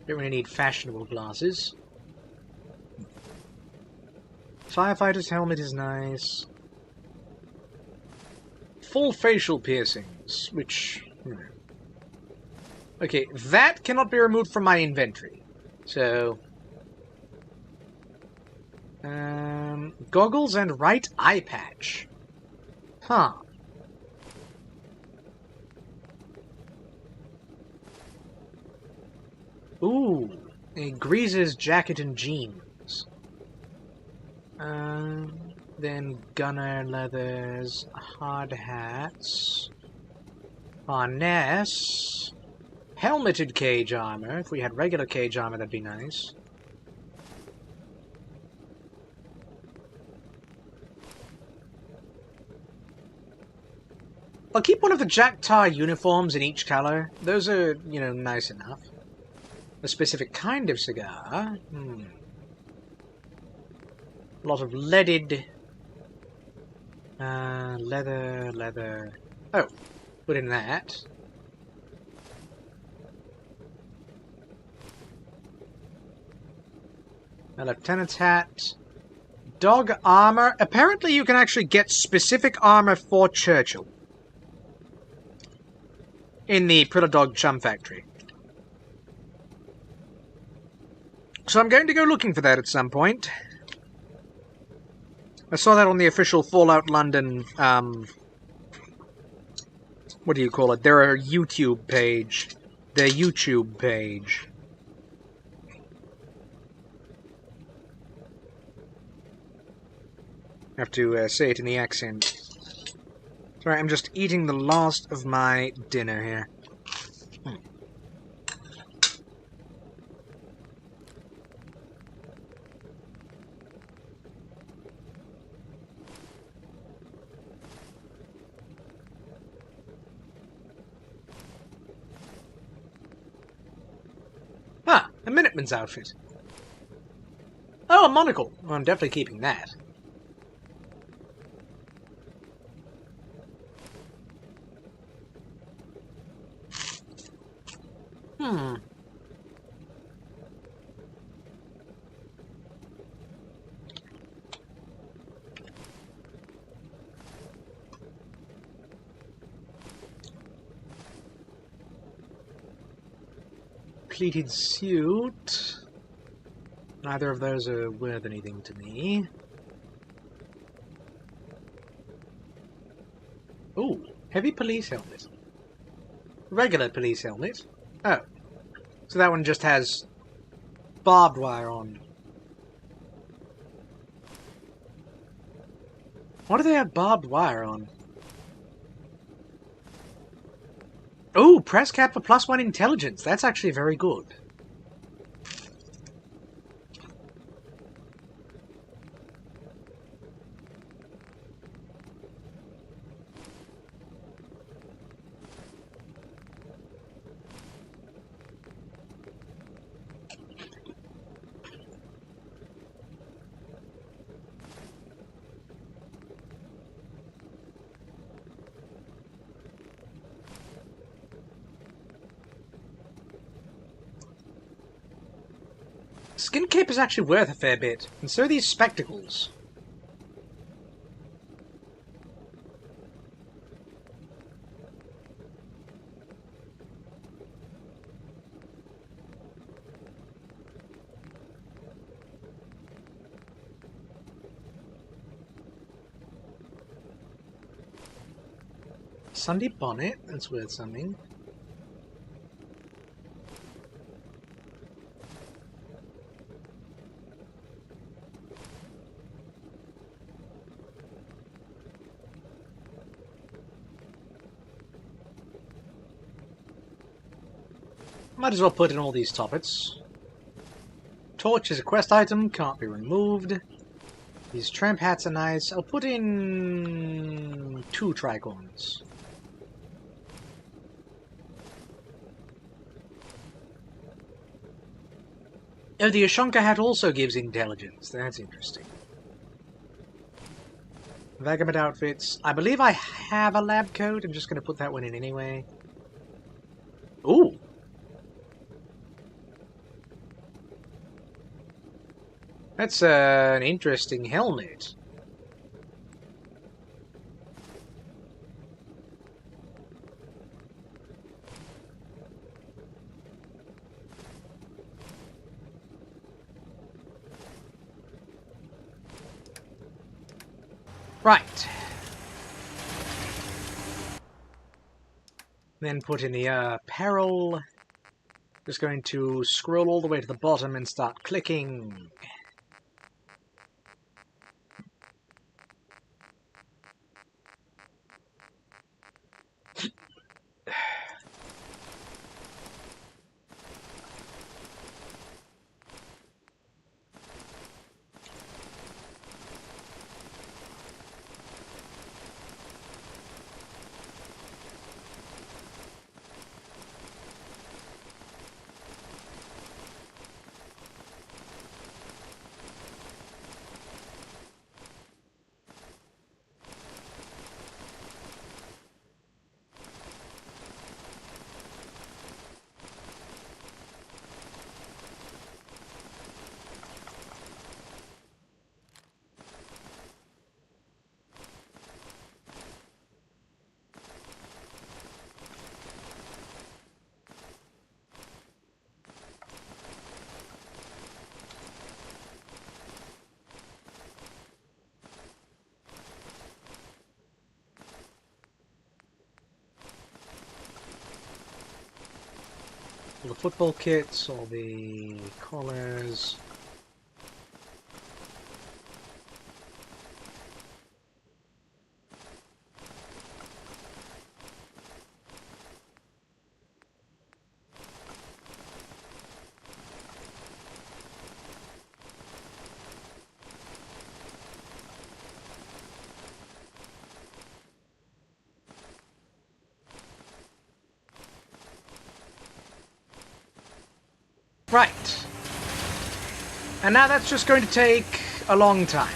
Don't really need fashionable glasses. Firefighter's helmet is nice. Full facial piercings, which... Okay, that cannot be removed from my inventory. So... goggles and right eye patch. Huh. Ooh, a greaser's jacket and jeans. Then gunner leathers, hard hats, harness, helmeted cage armor. If we had regular cage armor, that'd be nice. I'll keep one of the Jack Tar uniforms in each color. Those are, you know, nice enough. A specific kind of cigar. A lot of leaded... leather... Oh, put in that. A lieutenant's hat. Dog armor. Apparently you can actually get specific armor for Churchill. In the Prilla Dog Chum Factory. So I'm going to go looking for that at some point. I saw that on the official Fallout London, what do you call it? Their YouTube page. Their YouTube page. I have to say it in the accent. Sorry, I'm just eating the last of my dinner here. Ah, a Minuteman's outfit. Oh, a monocle. Well, I'm definitely keeping that. Hmm. Pleated suit. Neither of those are worth anything to me. Ooh, heavy police helmet. Regular police helmet. Oh. So that one just has barbed wire on. Why do they have barbed wire on? Ooh, press cap for +1 intelligence. That's actually very good. Skin cape is actually worth a fair bit, and so are these spectacles. Sunday bonnet, that's worth something. Might as well put in all these toppets. Torch is a quest item, can't be removed. These tramp hats are nice. I'll put in 2 tricorns. Oh, the Ashanka hat also gives intelligence. That's interesting. Vagabond outfits. I believe I have a lab coat. I'm just going to put that one in anyway. Ooh. That's an interesting helmet. Right. Then put in the apparel. Just going to scroll all the way to the bottom and start clicking. All the football kits, all the collars. Right. And now that's just going to take a long time.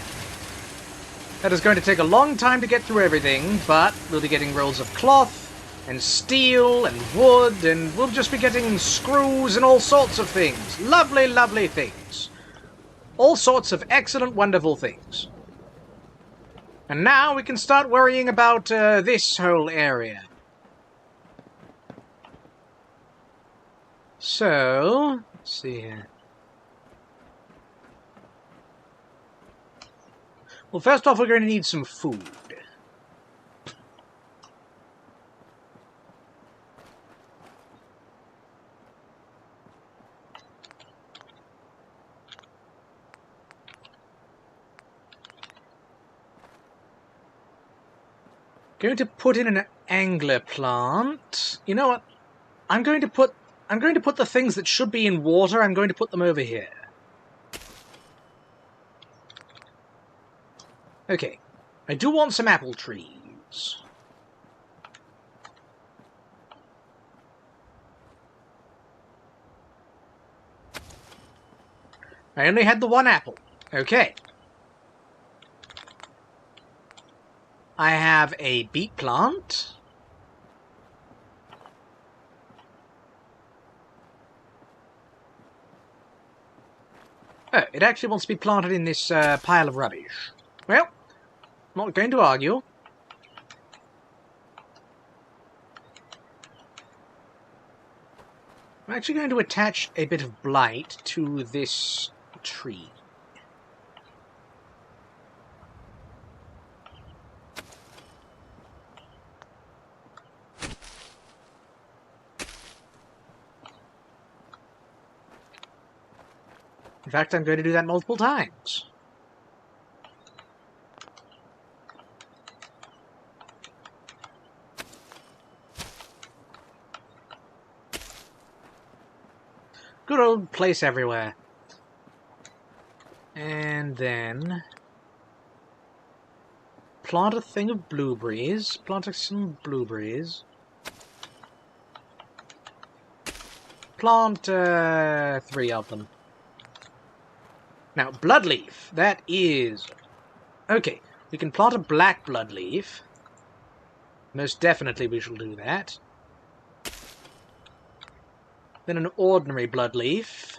That is going to take a long time to get through everything, but we'll be getting rolls of cloth, and steel, and wood, and we'll just be getting screws and all sorts of things. Lovely, lovely things. All sorts of excellent, wonderful things. And now we can start worrying about this whole area. So, let's see here. Well, first off, we're going to need some food. Going to put in an angler plant. You know what? I'm going to put the things that should be in water, I'm going to put them over here. Okay. I do want some apple trees. I only had the one apple. Okay. I have a beet plant. Oh, it actually wants to be planted in this pile of rubbish. Well, not going to argue. I'm actually going to attach a bit of blight to this tree. In fact, I'm going to do that multiple times. Good old place everywhere. And then plant a thing of blueberries. Plant some blueberries. Plant 3 of them. Now, bloodleaf. That is... Okay, we can plant a black bloodleaf. Most definitely we shall do that. Then an ordinary bloodleaf.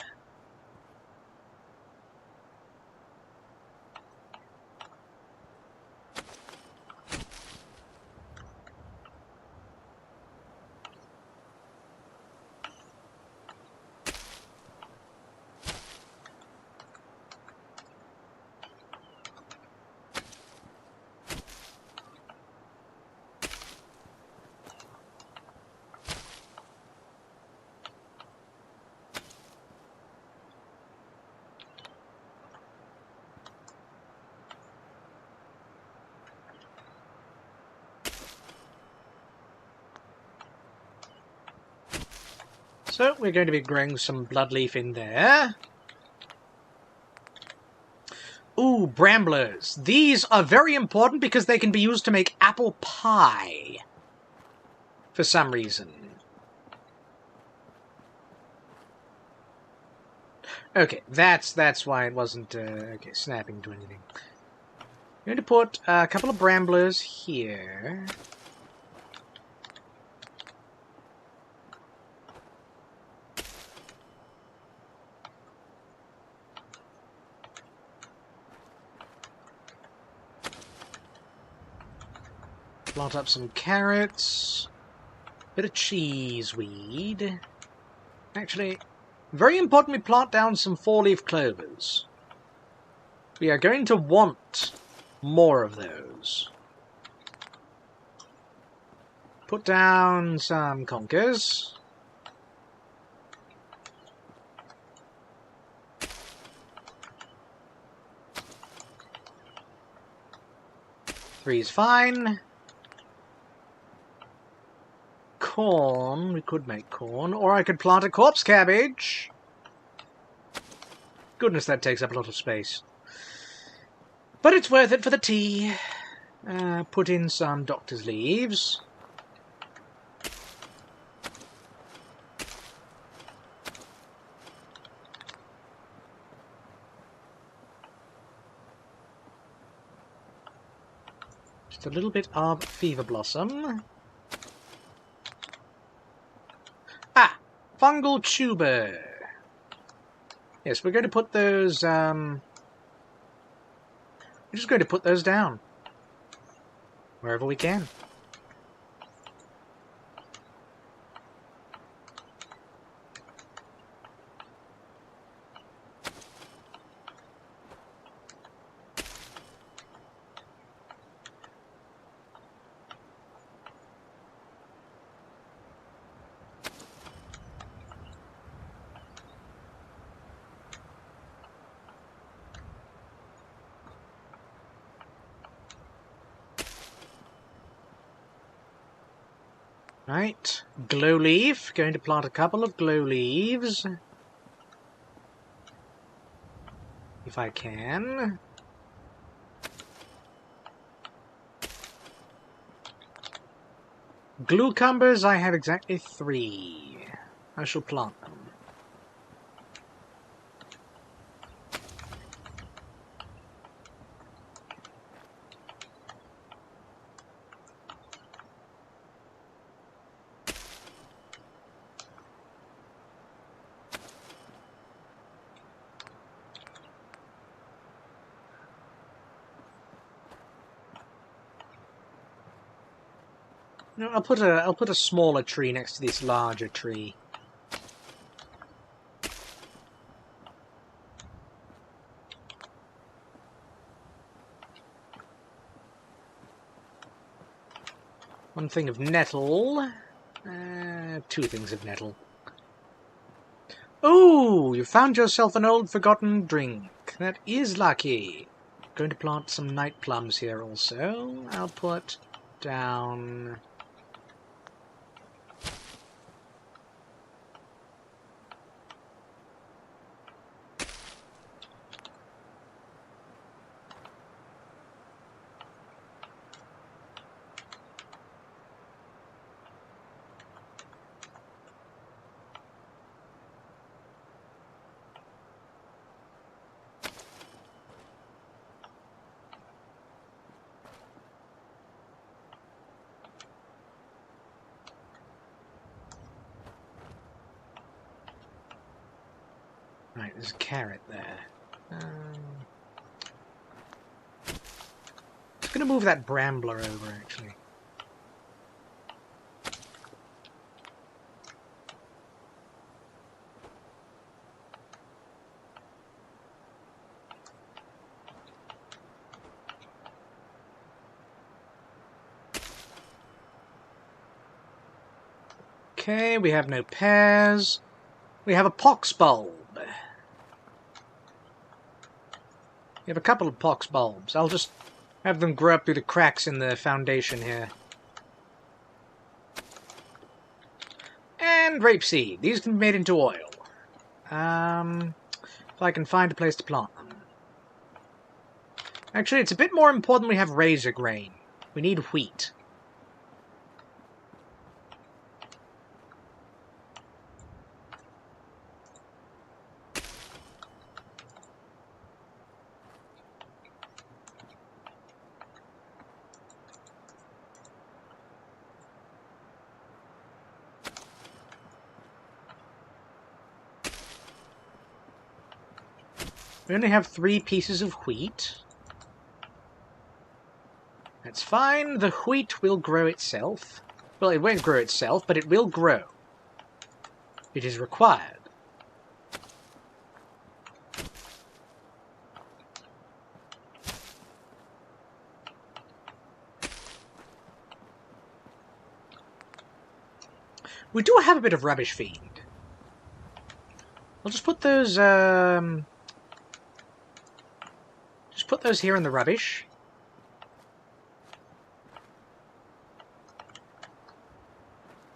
So, we're going to be growing some bloodleaf in there. Ooh, bramblers. These are very important because they can be used to make apple pie. For some reason. Okay, that's why it wasn't snapping to anything. I'm going to put a couple of bramblers here. Plant up some carrots. Bit of cheeseweed. Actually, very important we plant down some 4-leaf clovers. We are going to want more of those. Put down some conkers. 3 is fine. Corn, we could make corn, or I could plant a corpse cabbage. Goodness, that takes up a lot of space. But it's worth it for the tea. Put in some doctor's leaves. Just a little bit of fever blossom. Ah! Fungal tuber. Yes, we're going to put those, we're just going to put those down. Wherever we can. Right, glow leaf. Going to plant a couple of glow leaves. If I can. Glucumbers, I have exactly 3. I shall plant them. No, I'll put a smaller tree next to this larger tree. One thing of nettle. 2 things of nettle. Oh, you found yourself an old forgotten drink. That is lucky. Going to plant some night plums here also. I'll put down... Right, there's a carrot there. Just going to move that brambler over, actually. Okay, we have no pears. We have a pox bulb. We have a couple of pox bulbs. I'll just have them grow up through the cracks in the foundation here. And rapeseed. These can be made into oil. If I can find a place to plant them. Actually, it's a bit more important we have razor grain. We need wheat. We only have 3 pieces of wheat. That's fine. The wheat will grow itself. Well, it won't grow itself, but it will grow. It is required. We do have a bit of rubbish feed. I'll just put those, just put those here in the rubbish.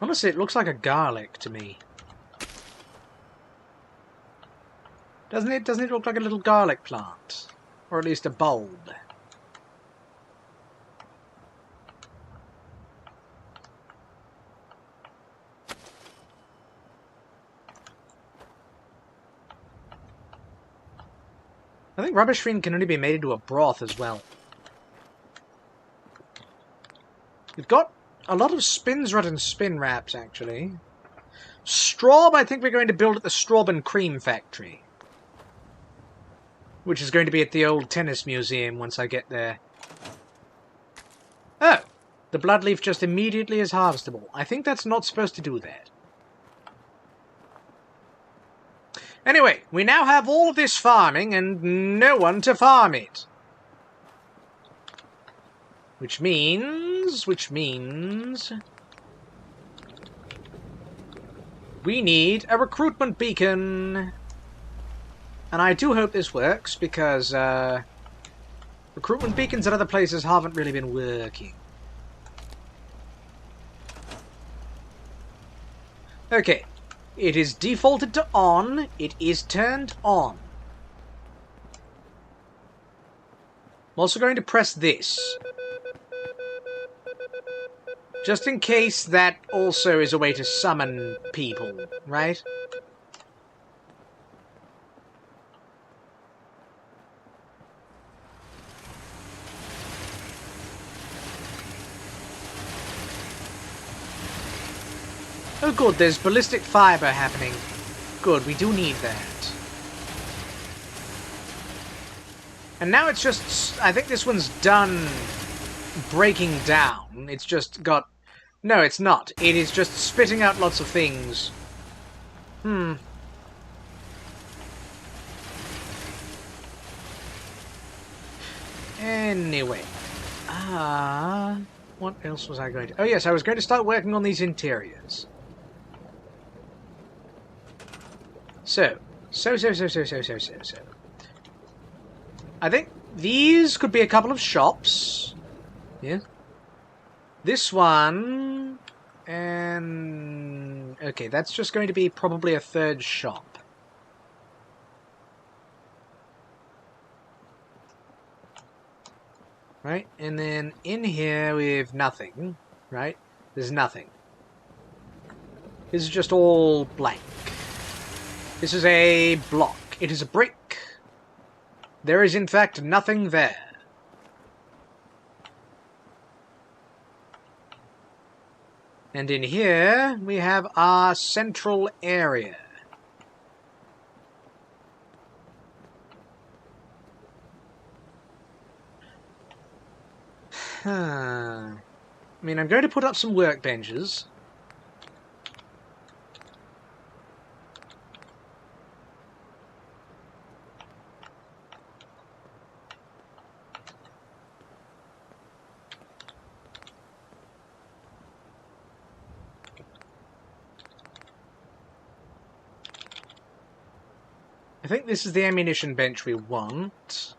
Honestly, it looks like a garlic to me. Doesn't it? Doesn't it look like a little garlic plant? Or at least a bulb? I think rubbish fiend can only be made into a broth as well. We've got a lot of spinsrod and spin wraps, actually. Straub, I think we're going to build at the Straub and Cream Factory. Which is going to be at the old tennis museum once I get there. Oh! The bloodleaf just immediately is harvestable. I think that's not supposed to do that. Anyway, we now have all of this farming and no one to farm it. Which means... we need a recruitment beacon. And I do hope this works, because recruitment beacons at other places haven't really been working. Okay. It is defaulted to on. It is turned on. I'm also going to press this. Just in case that also is a way to summon people, right? Oh good, there's ballistic fiber happening. Good, we do need that. And now it's just... I think this one's done breaking down. It's just got... No, it's not. It is just spitting out lots of things. Anyway. What else was I going to... Oh yes, I was going to start working on these interiors. So. I think these could be a couple of shops. Yeah. This one... And... Okay, that's just going to be probably a third shop. Right? And then in here we have nothing. Right? There's nothing. This is just all blank. This is a block. It is a brick. There is in fact nothing there. And in here, we have our central area. I mean, I'm going to put up some workbenches. I think this is the ammunition bench we want.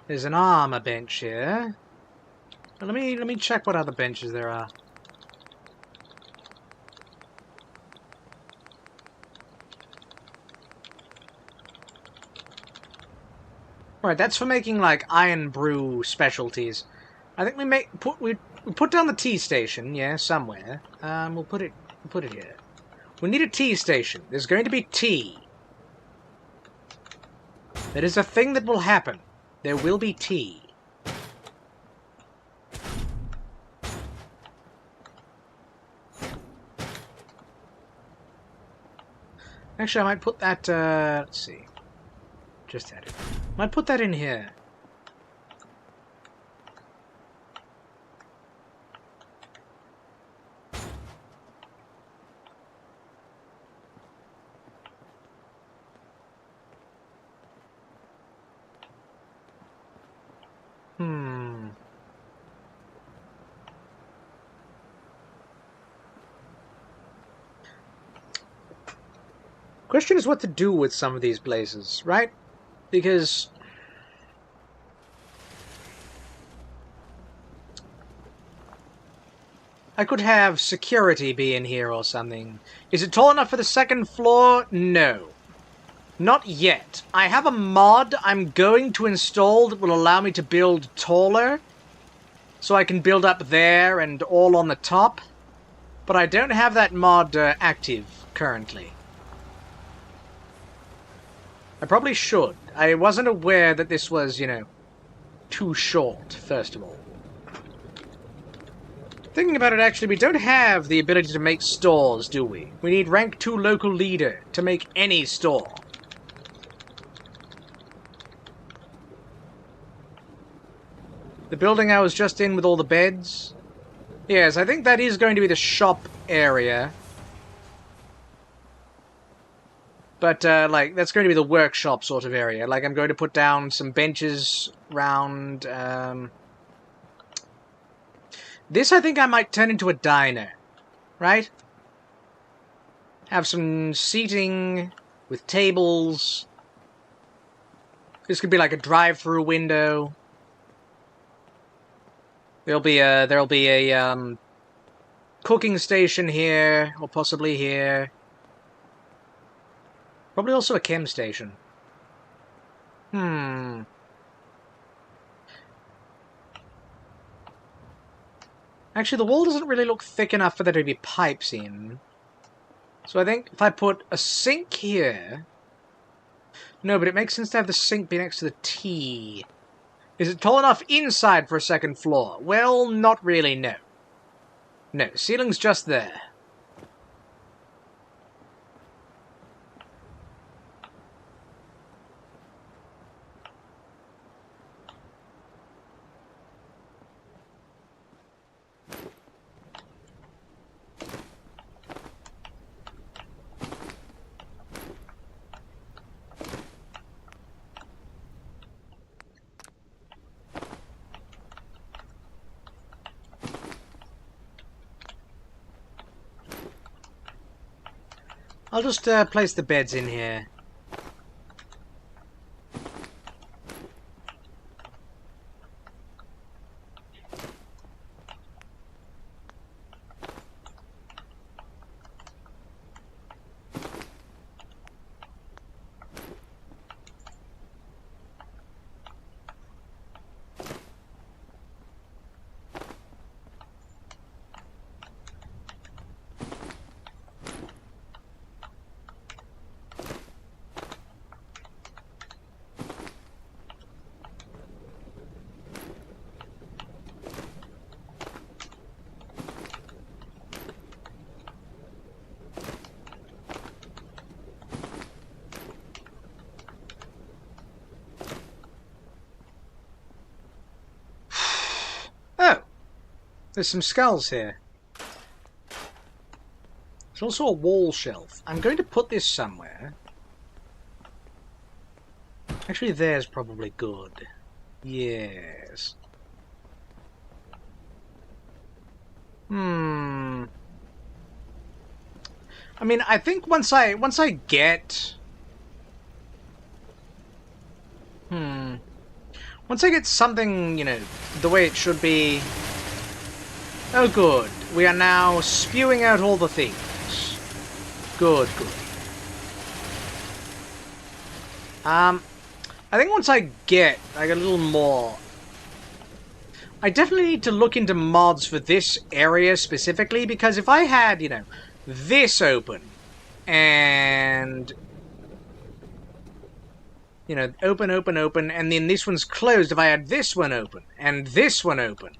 There's an armor bench here. Let me check what other benches there are. Right, that's for making like iron brew specialties. I think we put down the tea station, yeah, somewhere. We'll put it here. We need a tea station. There's going to be tea. That is a thing that will happen. There will be tea. Actually, I might put that, let's see. Just add it. Might put that in here. Question is what to do with some of these places, right? Because I could have security be in here or something. Is it tall enough for the second floor? No. Not yet. I have a mod I'm going to install that will allow me to build taller. So I can build up there and all on the top. But I don't have that mod active currently. I probably should. I wasn't aware that this was, you know, too short, first of all. Thinking about it, actually, we don't have the ability to make stores, do we? We need rank 2 local leader to make any store. The building I was just in with all the beds? Yes, I think that is going to be the shop area. But, like, that's going to be the workshop sort of area. Like, I'm going to put down some benches round, This I think I might turn into a diner, right? Have some seating with tables. This could be like a drive-through window. There'll be a cooking station here, or possibly here. Probably also a chem station. Actually, the wall doesn't really look thick enough for there to be pipes in. So I think if I put a sink here... No, but it makes sense to have the sink be next to the T. Is it tall enough inside for a second floor? Well, not really, no. No, ceiling's just there. I'll just place the beds in here. There's some skulls here. There's also a wall shelf. I'm going to put this somewhere. Actually, there's probably good. Yes. I mean, I think once I get... Once I get something, you know, the way it should be... Oh, good. We are now spewing out all the things. Good, good. I think once I get, like, a little more... I definitely need to look into mods for this area specifically, because if I had, you know, this open, and... You know, open, and then this one's closed, if I had this one open, and this one open...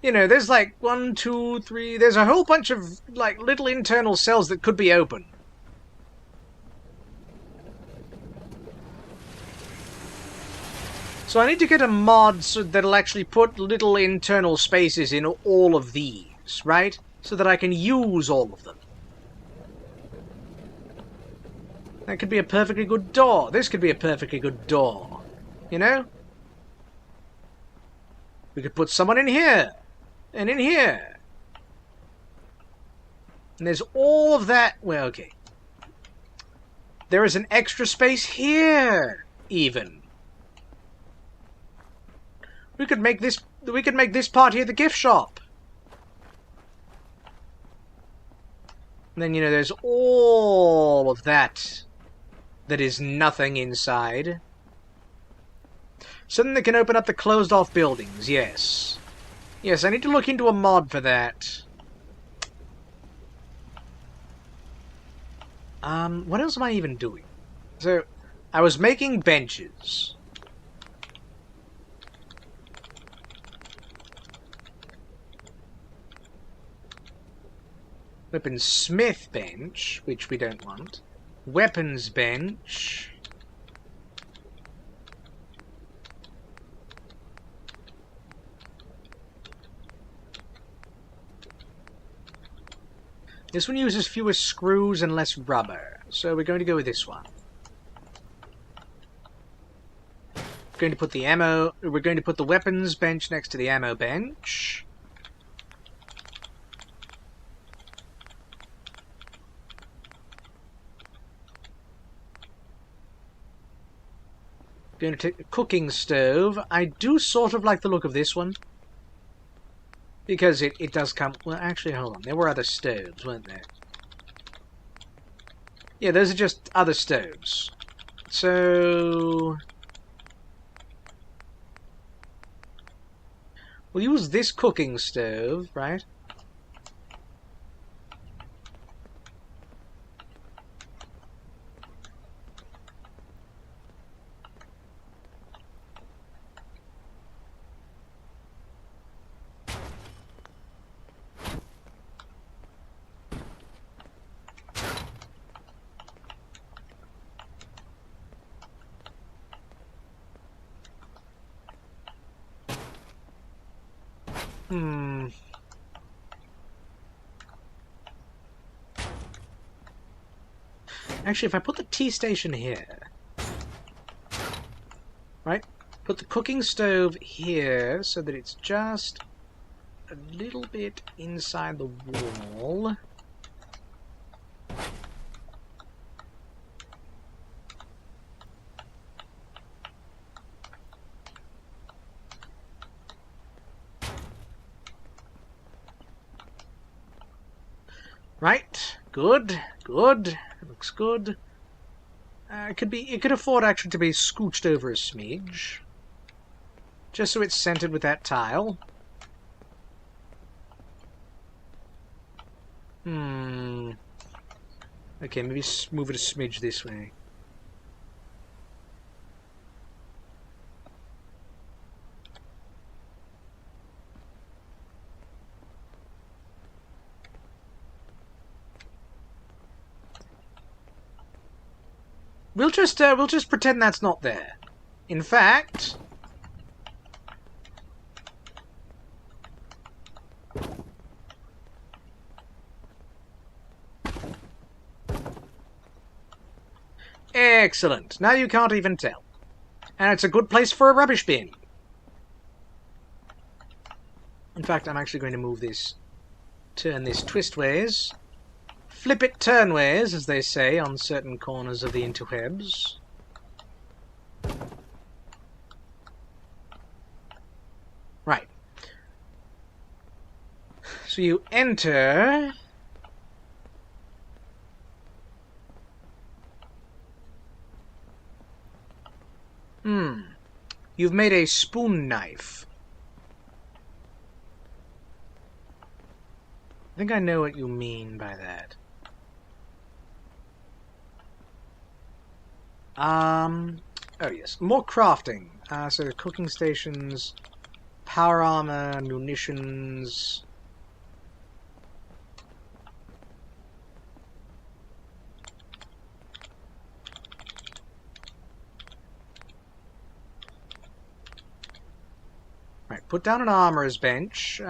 You know, there's like 1, 2, 3... There's a whole bunch of, like, little internal cells that could be open. So I need to get a mod that'll actually put little internal spaces in all of these, right? So that I can use all of them. That could be a perfectly good door. This could be a perfectly good door. You know? We could put someone in here. And in here. And there's all of that. Well, okay. There is an extra space here. even. We could make this part here the gift shop. And then, you know, there's all of that is nothing inside. Something that can open up the closed-off buildings, yes. Yes, I need to look into a mod for that. What else am I even doing? So, I was making benches. Weaponsmith bench, which we don't want. Weapons bench. This one uses fewer screws and less rubber, so we're going to go with this one. We're going to put the weapons bench next to the ammo bench. Going to take the cooking stove. I do sort of like the look of this one. Because it does come... Well, actually, hold on. There were other stoves, weren't there? Yeah, those are just other stoves. So... we'll use this cooking stove, right? Actually, if I put the tea station here... Right? Put the cooking stove here, so that it's just a little bit inside the wall. Right, good, good, looks good. It could afford actually to be scooched over a smidge. Just so it's centered with that tile. Okay, maybe move it a smidge this way. We'll just pretend that's not there. In fact... Excellent. Now you can't even tell. And it's a good place for a rubbish bin. In fact, I'm actually going to move this... turn this twistways. Flip it turnways, as they say on certain corners of the interwebs. Right. So you enter... You've made a spoon knife. I think I know what you mean by that. Oh yes, more crafting. So cooking stations, power armor, munitions. Right, put down an armorer's bench.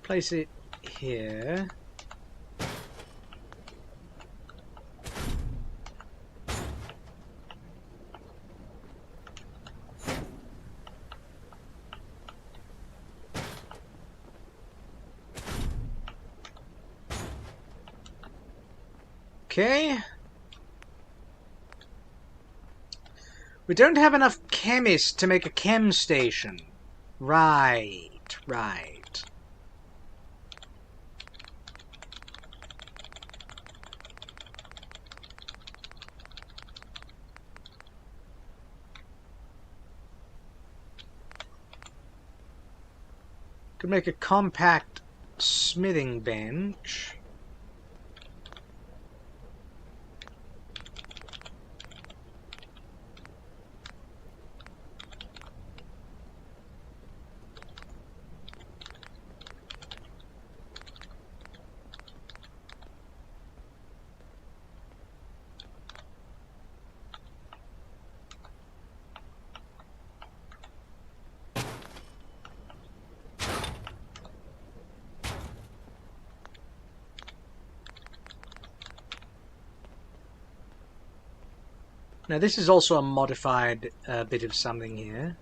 Place it here. Okay. We don't have enough chemists to make a chem station. Right, right. Could make a compact smithing bench. Now this is also a modified bit of something here.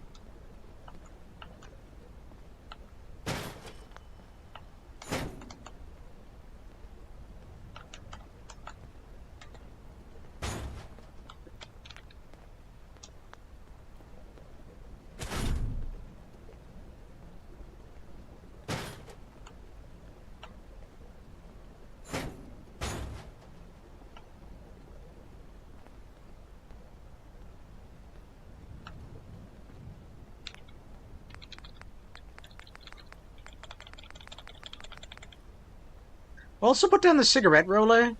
Also put down the cigarette roller.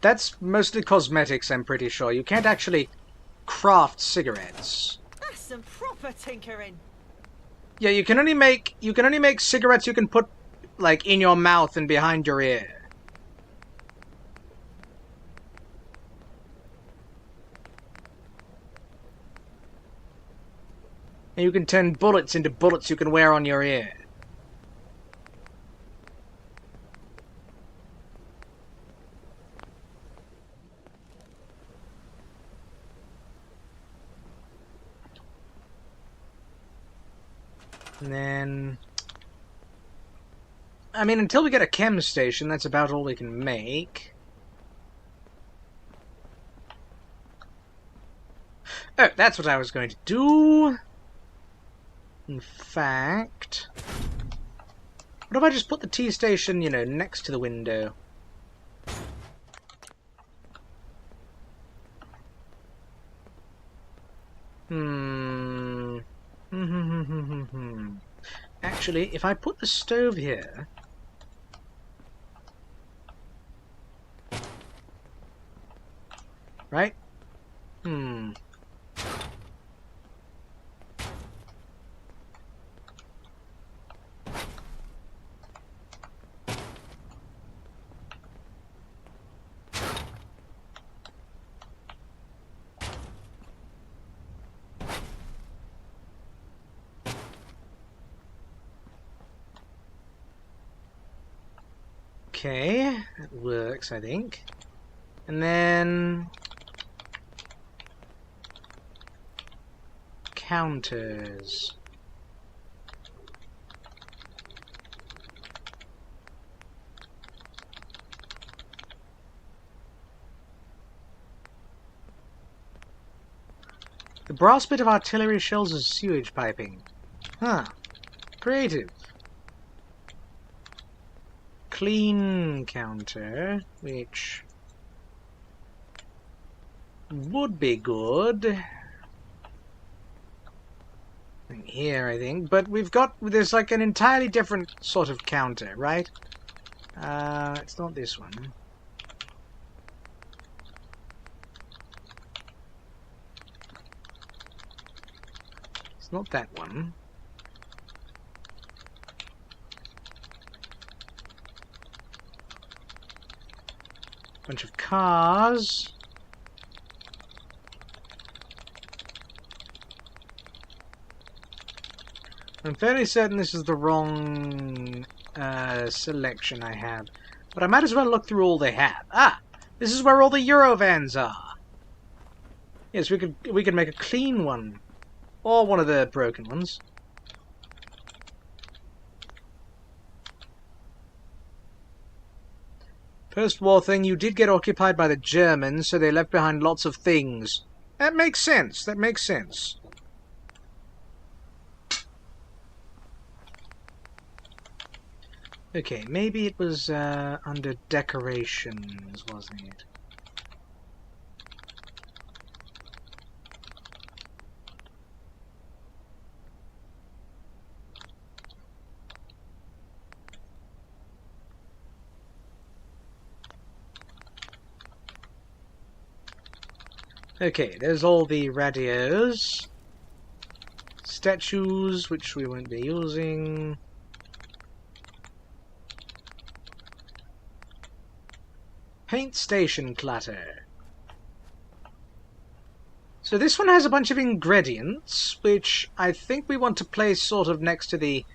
That's mostly cosmetics, I'm pretty sure. You can't actually craft cigarettes. That's some proper tinkering. Yeah, you can only make cigarettes you can put like in your mouth and behind your ear. And you can turn bullets into bullets you can wear on your ear. And then... I mean, until we get a chem station, that's about all we can make. Oh, that's what I was going to do. In fact... What if I just put the tea station, you know, next to the window? Actually, if I put the stove here... Right? Okay, that works, I think. And then... counters. The brass bit of artillery shells as sewage piping. Huh. Creative. Clean counter, which would be good. Here, I think, but there's like an entirely different sort of counter, right? It's not this one. It's not that one. Bunch of cars. I'm fairly certain this is the wrong selection I have. But I might as well look through all they have. Ah! This is where all the Eurovans are! Yes, we could make a clean one. Or one of the broken ones. First war thing, you did get occupied by the Germans, so they left behind lots of things. That makes sense. That makes sense. Okay, maybe it was under decorations, wasn't it? Okay, there's all the radios. Statues, which we won't be using. Paint station clutter. So this one has a bunch of ingredients, which I think we want to place sort of next to the...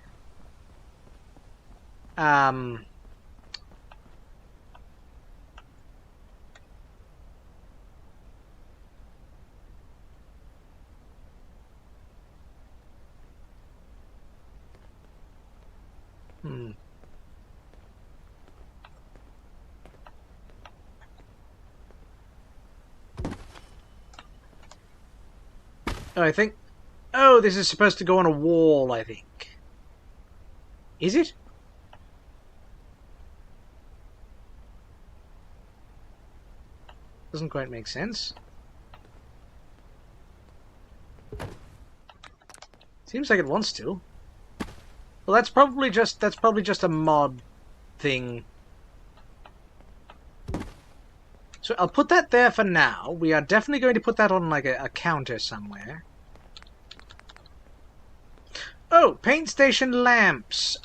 Oh, I think... Oh, this is supposed to go on a wall, I think. Is it? Doesn't quite make sense. Seems like it wants to. Well, that's probably just a mod thing. So I'll put that there for now. We are definitely going to put that on like a counter somewhere. Oh, paint station lamps.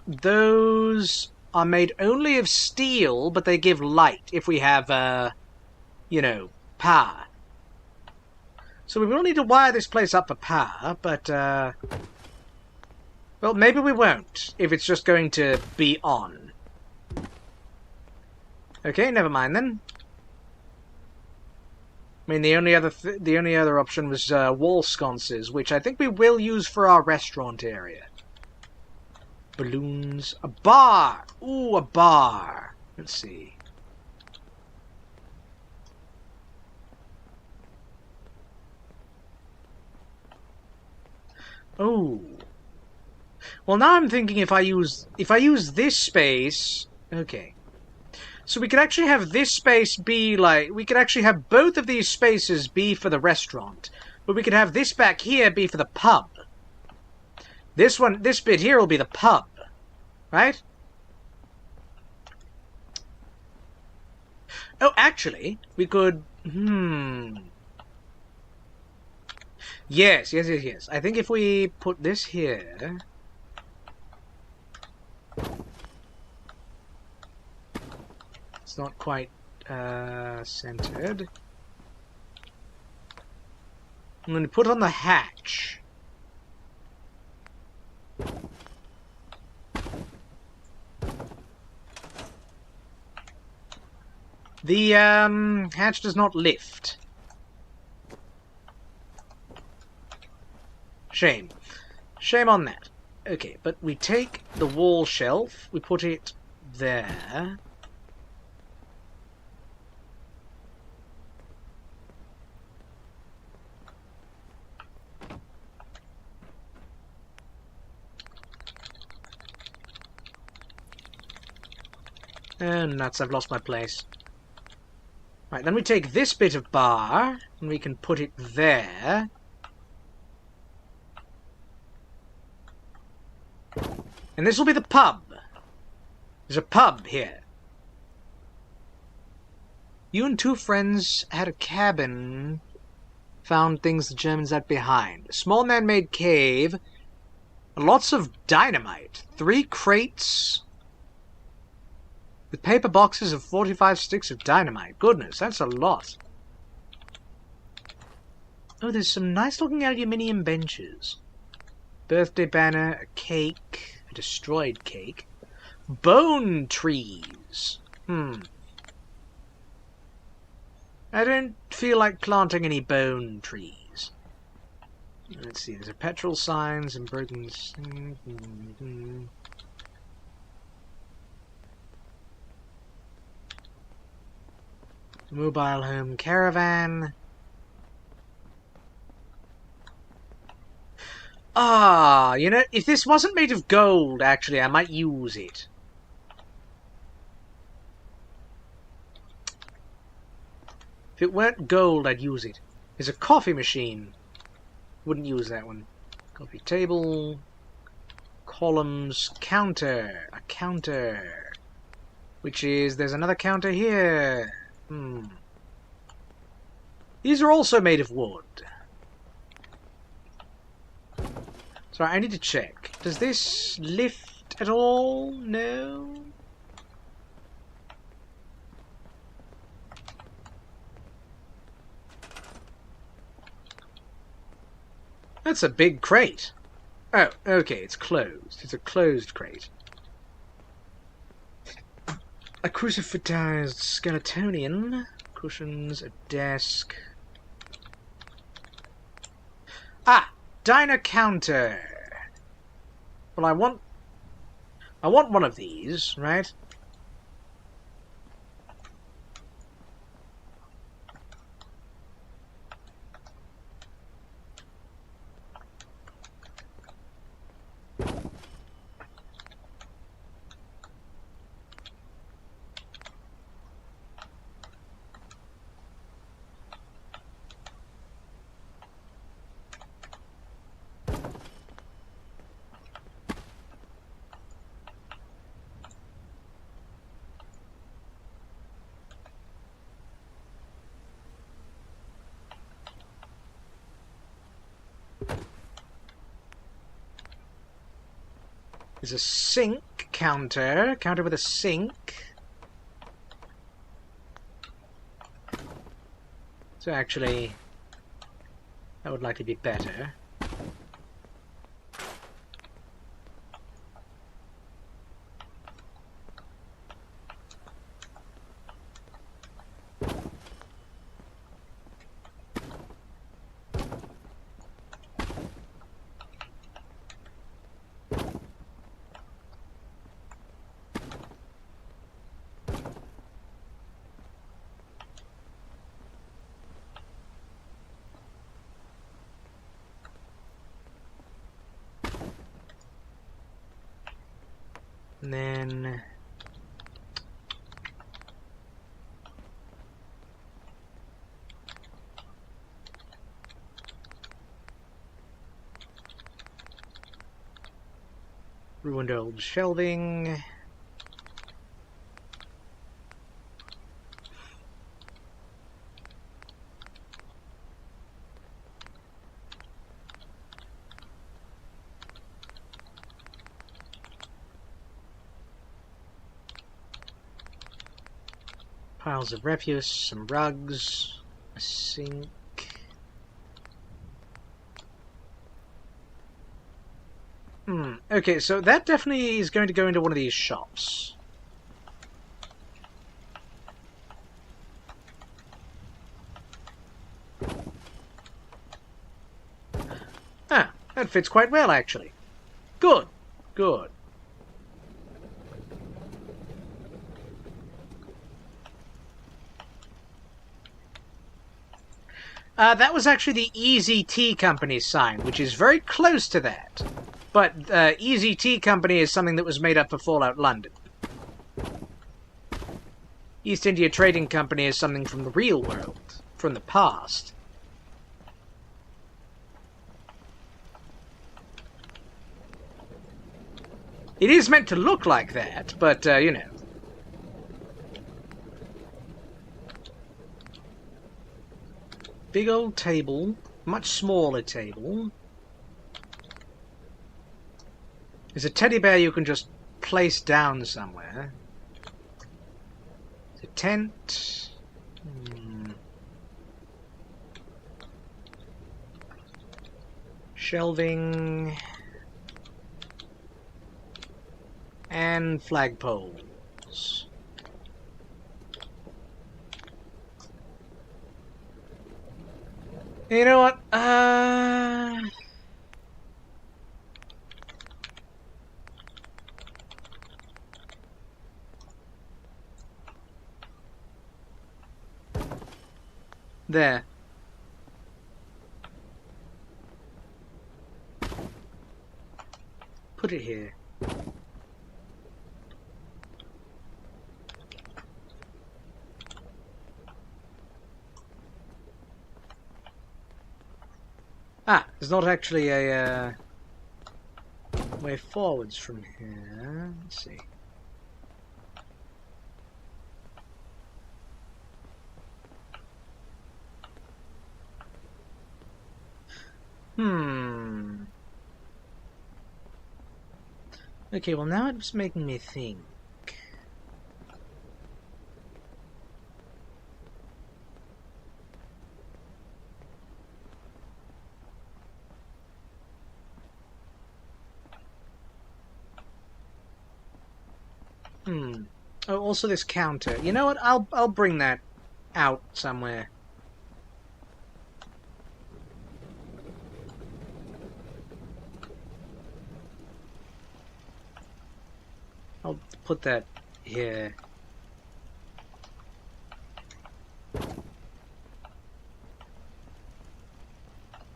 Those are made only of steel, but they give light if we have, you know, power. So we will need to wire this place up for power, but, well, maybe we won't, if it's just going to be on. Okay, never mind then. I mean, the only other option was wall sconces, which I think we will use for our restaurant area. Balloons, a bar. Ooh, a bar. Let's see. Oh. Well, now I'm thinking if I use this space, okay. So we could actually have this space be like... We could actually have both of these spaces be for the restaurant. But we could have this back here be for the pub. This bit here will be the pub. Right? Oh, actually, we could... Yes. I think if we put this here... It's not quite centered. I'm going to put on the hatch. The hatch does not lift. Shame. Shame on that. Okay, but we take the wall shelf, we put it there. Oh, nuts, I've lost my place. Right, then we take this bit of bar, and we can put it there. And this will be the pub. There's a pub here. You and two friends had a cabin, found things the Germans left behind. A small man-made cave, lots of dynamite, 3 crates... with paper boxes of 45 sticks of dynamite. Goodness, that's a lot. Oh, there's some nice-looking aluminium benches. Birthday banner, a cake, a destroyed cake. Bone trees. I don't feel like planting any bone trees. Let's see, there's a petrol signs and broken... Mobile home caravan. Ah, you know, if this wasn't made of gold, actually, I might use it. If it weren't gold, I'd use it. There's a coffee machine. Wouldn't use that one. Coffee table. Columns. Counter. A counter. Which is... There's another counter here. These are also made of wood. Sorry, I need to check. Does this lift at all? No? That's a big crate. Oh, okay, it's closed. It's a closed crate. A crucifixized skeletonian. Cushions, a desk. Ah! Diner counter! Well, I want one of these, right? There's a sink counter. Counter with a sink. So actually, that would likely be better. And then... ruined old shelving. Piles of refuse, some rugs, a sink. Okay, so that definitely is going to go into one of these shops. Ah, that fits quite well, actually. Good, good. That was actually the Easy Tea Company's sign, which is very close to that. But Easy Tea Company is something that was made up for Fallout London. East India Trading Company is something from the real world, from the past. It is meant to look like that, but, you know. Big old table, much smaller table. There's a teddy bear you can just place down somewhere. There's a tent. Shelving. And flagpoles. You know what? There. put it here. Ah, there's not actually a way forwards from here. Let's see. Okay, well now it's making me think. Oh, also this counter. You know what? I'll bring that out somewhere. I'll put that here.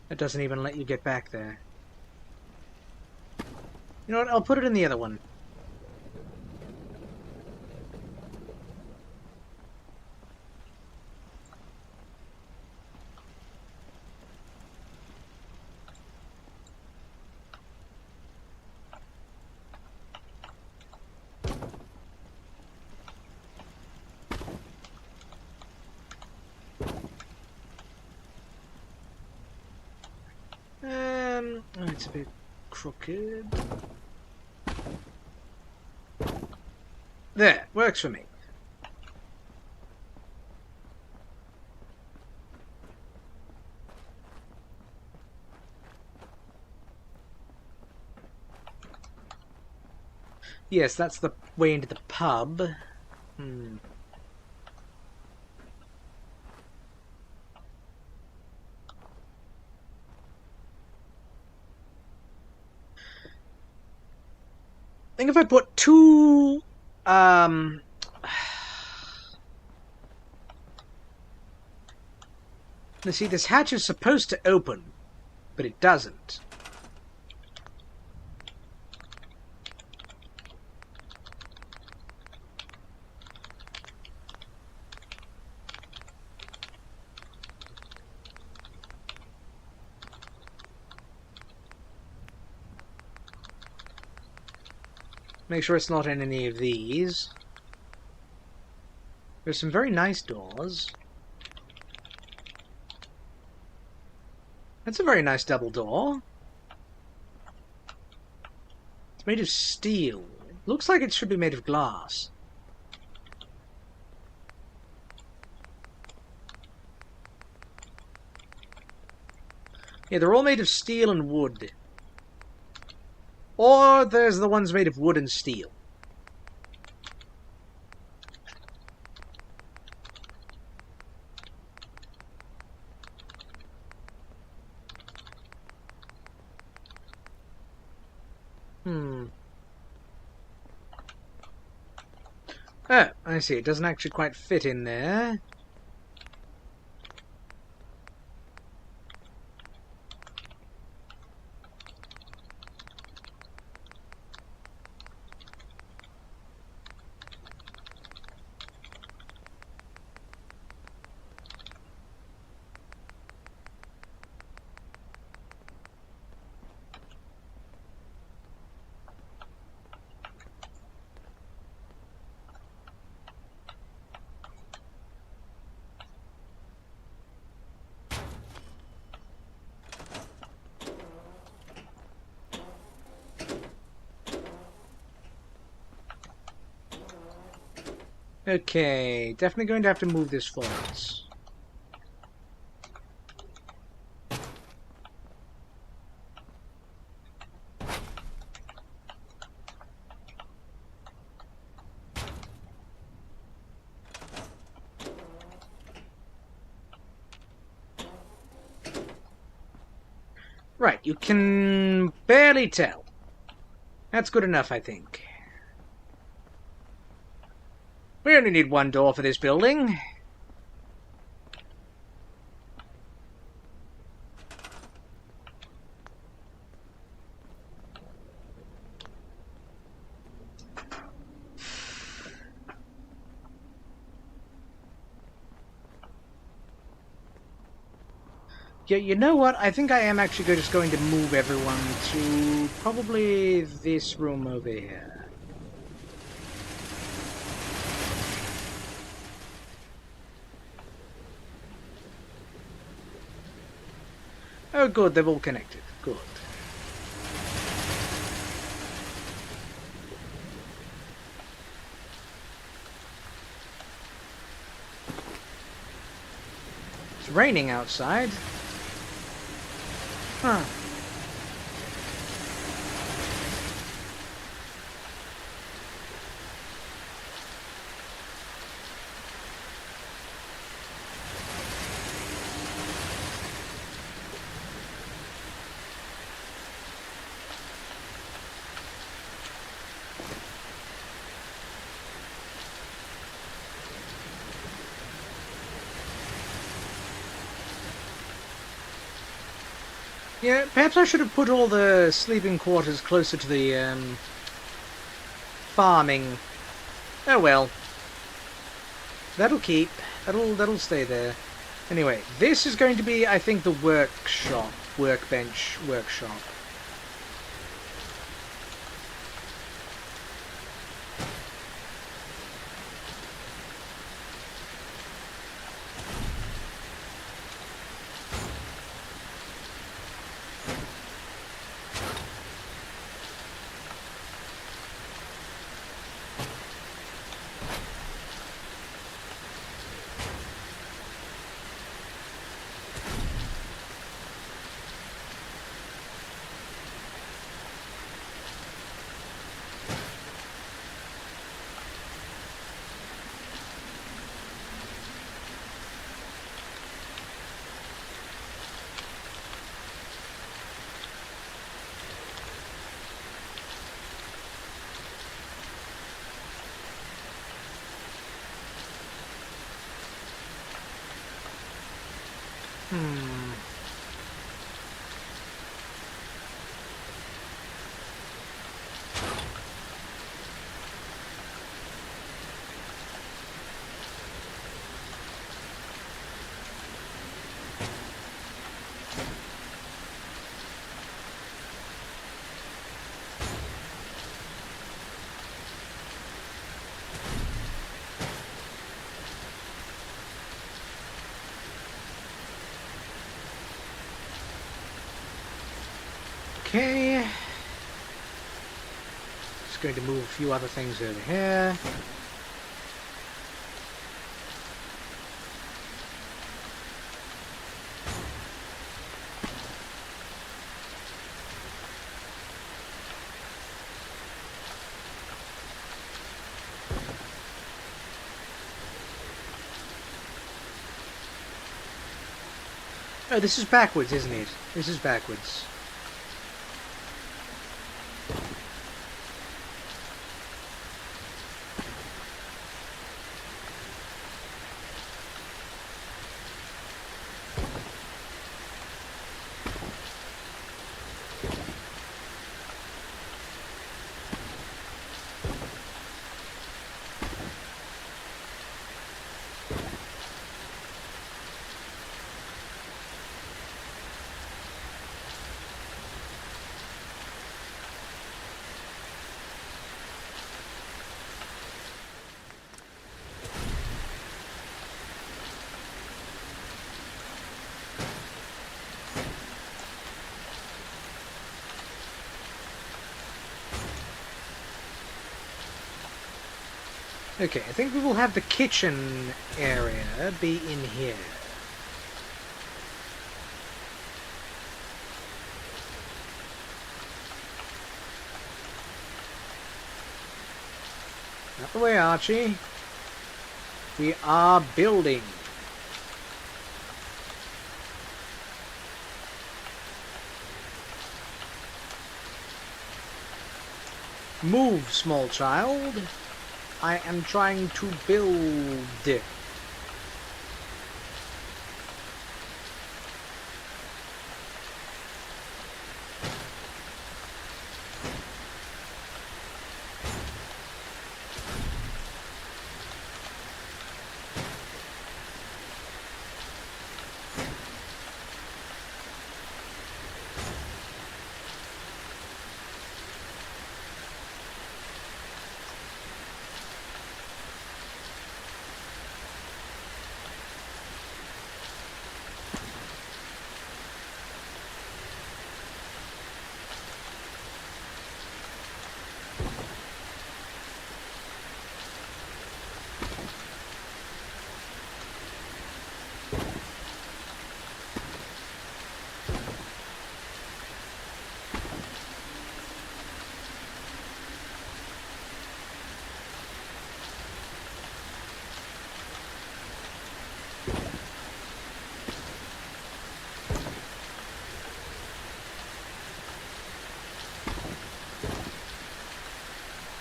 It doesn't even let you get back there. You know what? I'll put it in the other one. Oh, it's a bit crooked. There, works for me. Yes, that's the way into the pub. I think if I put two, now see, this hatch is supposed to open, but it doesn't. Make sure it's not in any of these. There's some very nice doors. That's a very nice double door. It's made of steel. It looks like it should be made of glass. Yeah, they're all made of steel and wood. Or there's the ones made of wood and steel. Oh, I see. It doesn't actually quite fit in there. Okay, definitely going to have to move this forwards. Right, you can barely tell. That's good enough, I think. We only need one door for this building. Yeah, you know what? I think I am actually just going to move everyone to probably this room over here. Oh, good, they're all connected. Good. It's raining outside. Huh. Yeah, perhaps I should have put all the sleeping quarters closer to the, farming. Oh well. That'll keep. That'll stay there. Anyway, this is going to be, I think, the workshop. Workbench workshop. Okay. Just going to move a few other things over here. Oh, this is backwards, isn't it? This is backwards. Okay, I think we will have the kitchen area be in here. Out the way, Archie. We are building. Move, small child. I am trying to build.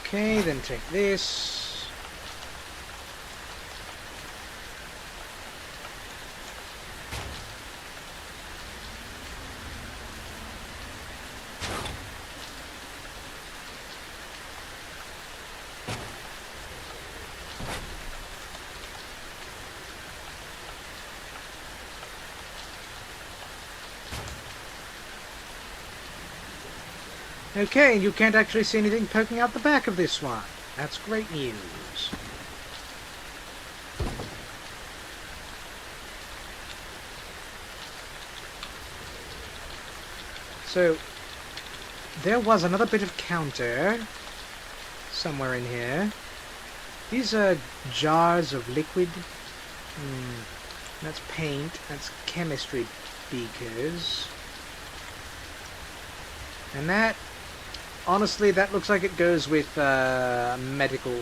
Okay, then take this. Okay, you can't actually see anything poking out the back of this one. That's great news. So, there was another bit of counter somewhere in here. These are jars of liquid. That's paint. That's chemistry beakers. And that, honestly, that looks like it goes with medical.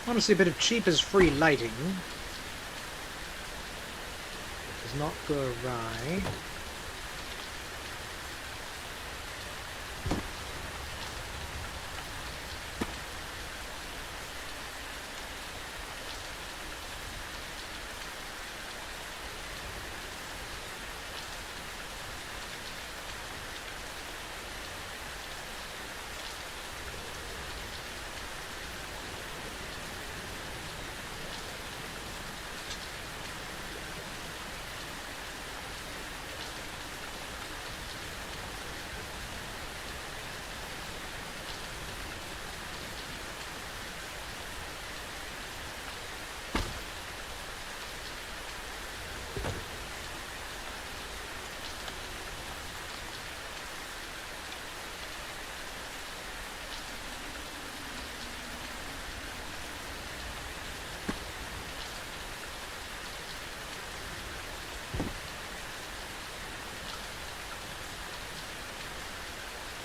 Honestly, a bit of cheap as free lighting does not go awry.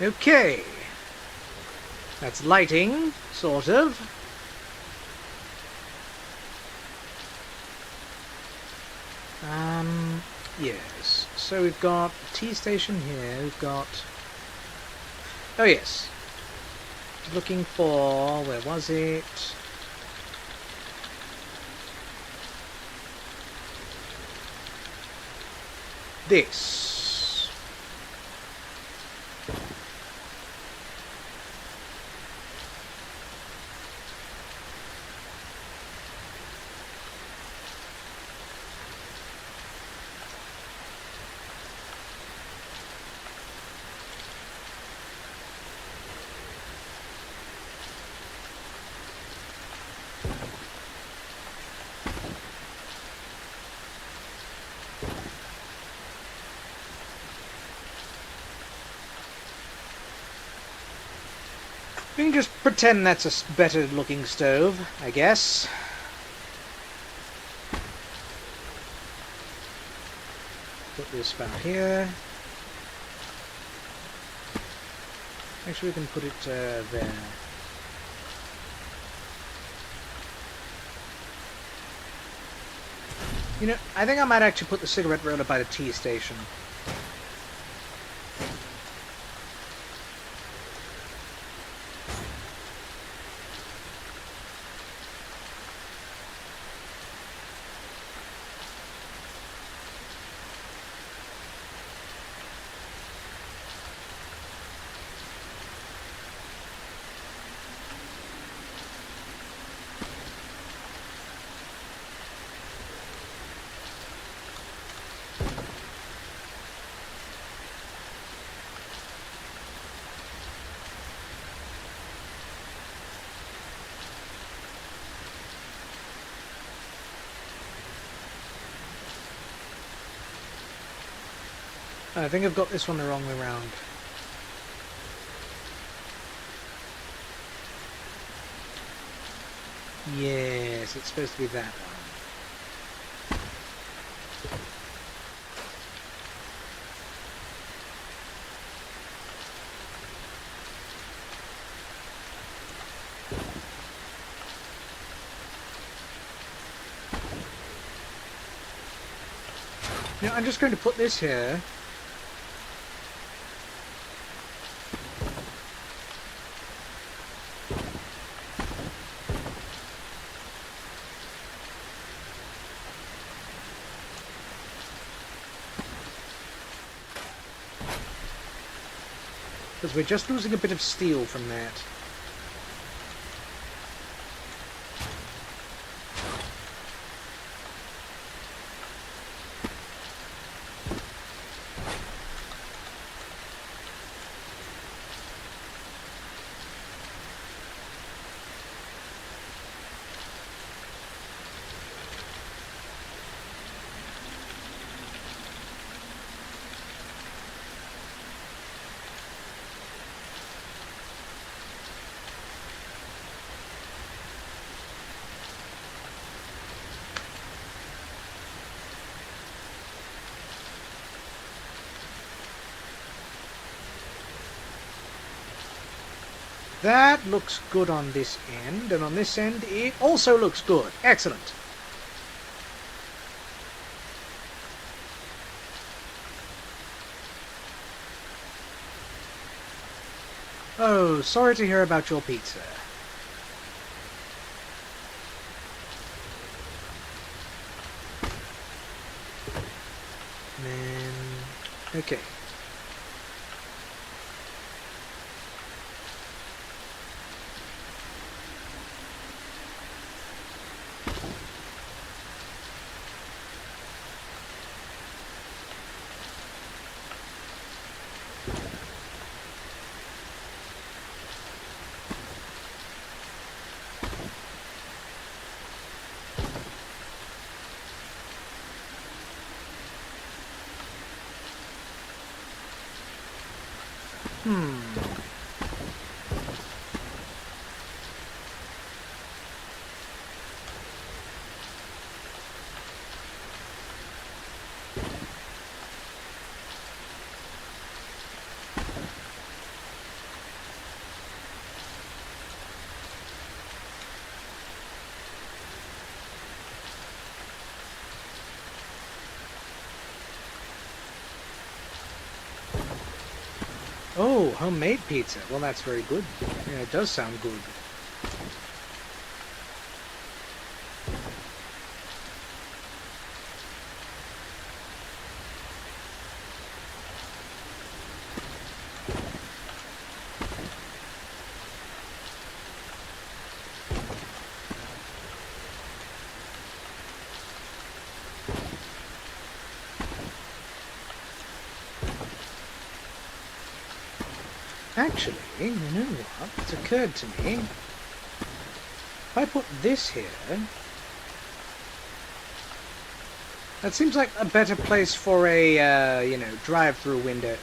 Okay. That's lighting, sort of. Yes. So we've got a T station here. We've got... Oh, yes. Looking for... Where was it? This. We can just pretend that's a better looking stove, I guess. Put this about here. Actually, we can put it there. You know, I think I might actually put the cigarette roller by the tea station. I think I've got this one the wrong way round. Yes, it's supposed to be that one. Now I'm just going to put this here. Because we're just losing a bit of steel from that. That looks good on this end, and on this end it also looks good. Excellent. Oh, sorry to hear about your pizza. Man, okay. Oh, homemade pizza. Well, that's very good. Yeah, it does sound good. Actually, you know what? It's occurred to me. If I put this here, that seems like a better place for a, you know, drive-through window.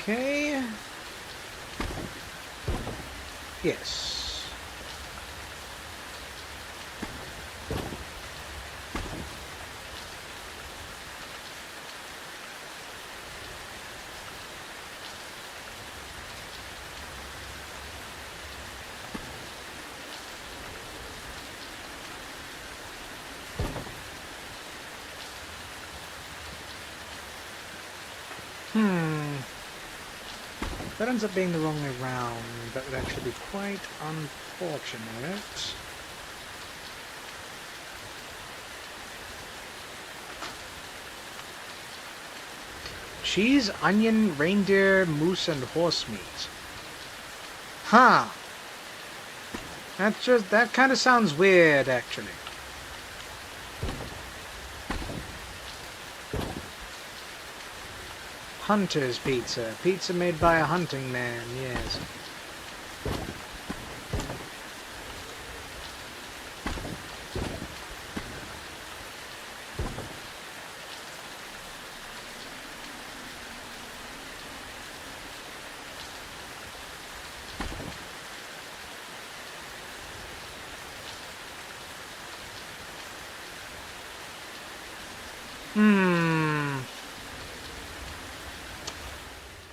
Okay. Yes. If that ends up being the wrong way round, that would actually be quite unfortunate. Cheese, onion, reindeer, moose, and horse meat. Huh. That kind of sounds weird, actually. Hunter's pizza. Pizza made by a hunting man, yes.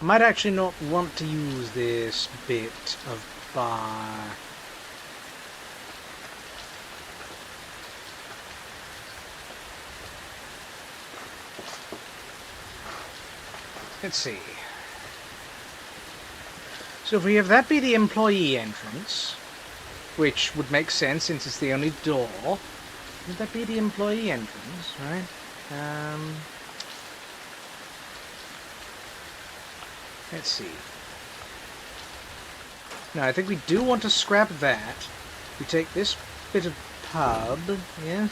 I might actually not want to use this bit of bar. Let's see. So if we have that be the employee entrance, which would make sense since it's the only door, would that be the employee entrance, right? Let's see. No, I think we do want to scrap that. We take this bit of pub, yeah?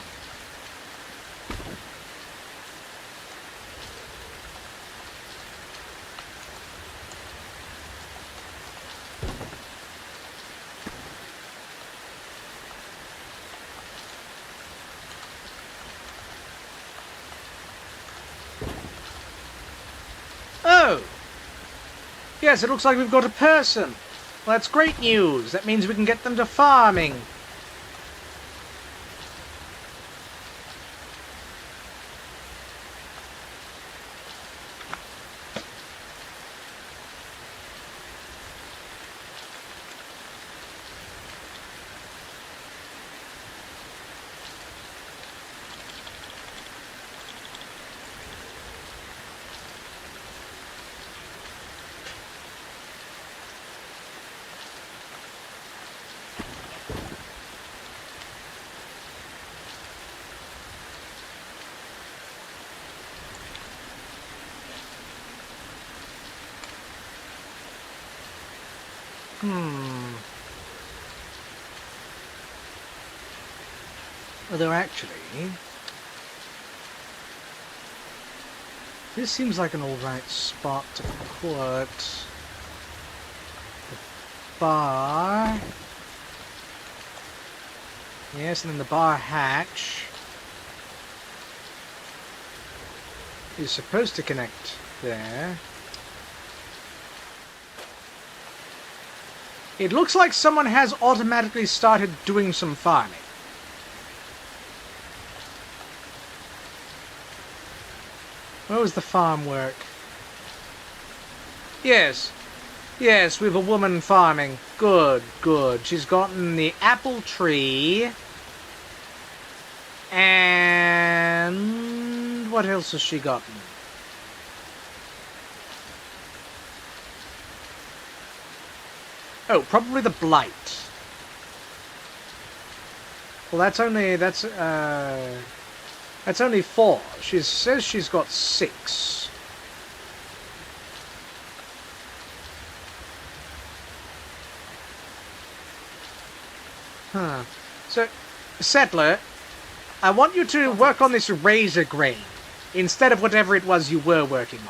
Oh! Yes, it looks like we've got a person. Well, that's great news. That means we can get them to farming. Although actually, this seems like an alright spot to put the bar. Yes, and then the bar hatch is supposed to connect there. It looks like someone has automatically started doing some farming. Where was the farm work? Yes. Yes, we have a woman farming. Good, good. She's gotten the apple tree. And what else has she gotten? Oh, probably the blight. Well, that's only 4. She says she's got 6. Huh. So, Settler, I want you to work on this razor grain instead of whatever it was you were working on.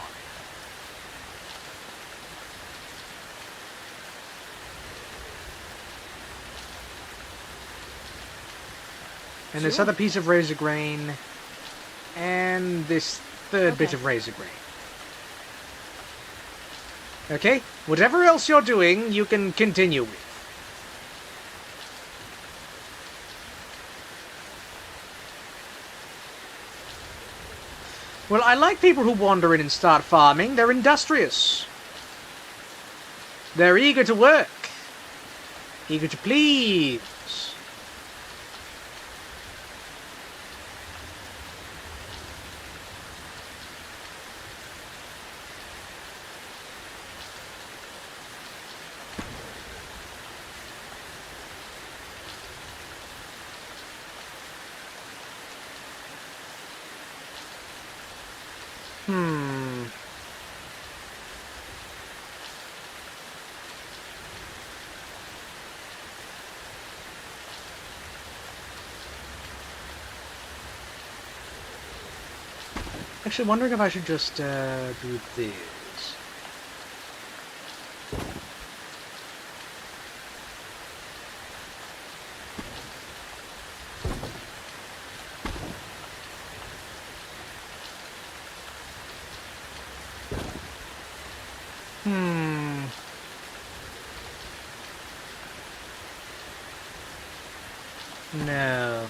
And this other piece of razor grain, and this third bit of razor grain. Okay? Whatever else you're doing, you can continue with. Well, I like people who wander in and start farming. They're industrious. They're eager to work. Eager to please. Hmm. Actually, wondering if I should just do this. Hmm. No.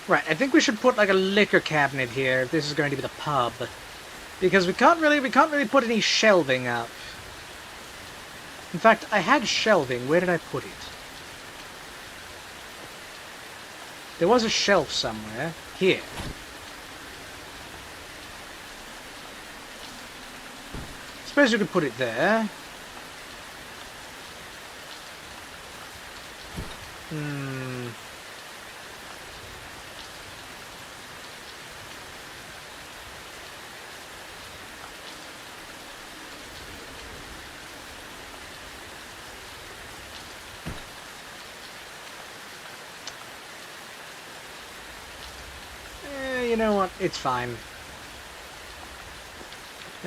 Right, I think we should put like a liquor cabinet here if this is going to be the pub. Because we can't really put any shelving up. In fact, I had shelving. Where did I put it? There was a shelf somewhere. Here. Suppose you could put it there. Hmm. You know what? It's fine.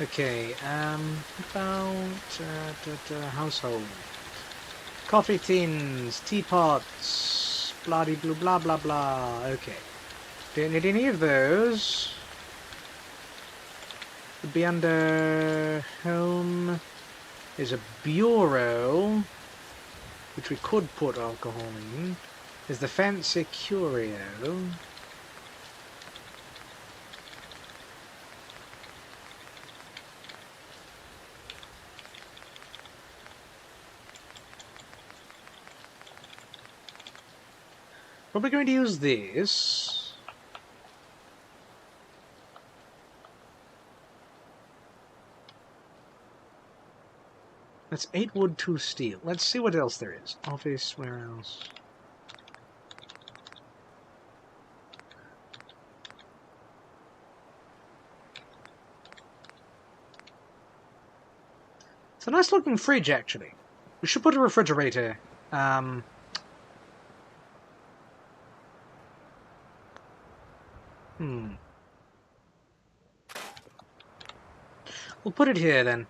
Okay, about household. Coffee tins, teapots, blah-de-blue, blah blah blah. Okay. Don't need any of those. Would be under home. There's a bureau, which we could put alcohol in. There's the fancy curio. Probably going to use this. That's 8 wood, 2 steel. Let's see what else there is. Office, where else? It's a nice looking fridge, actually. We should put a refrigerator. We'll put it here, then.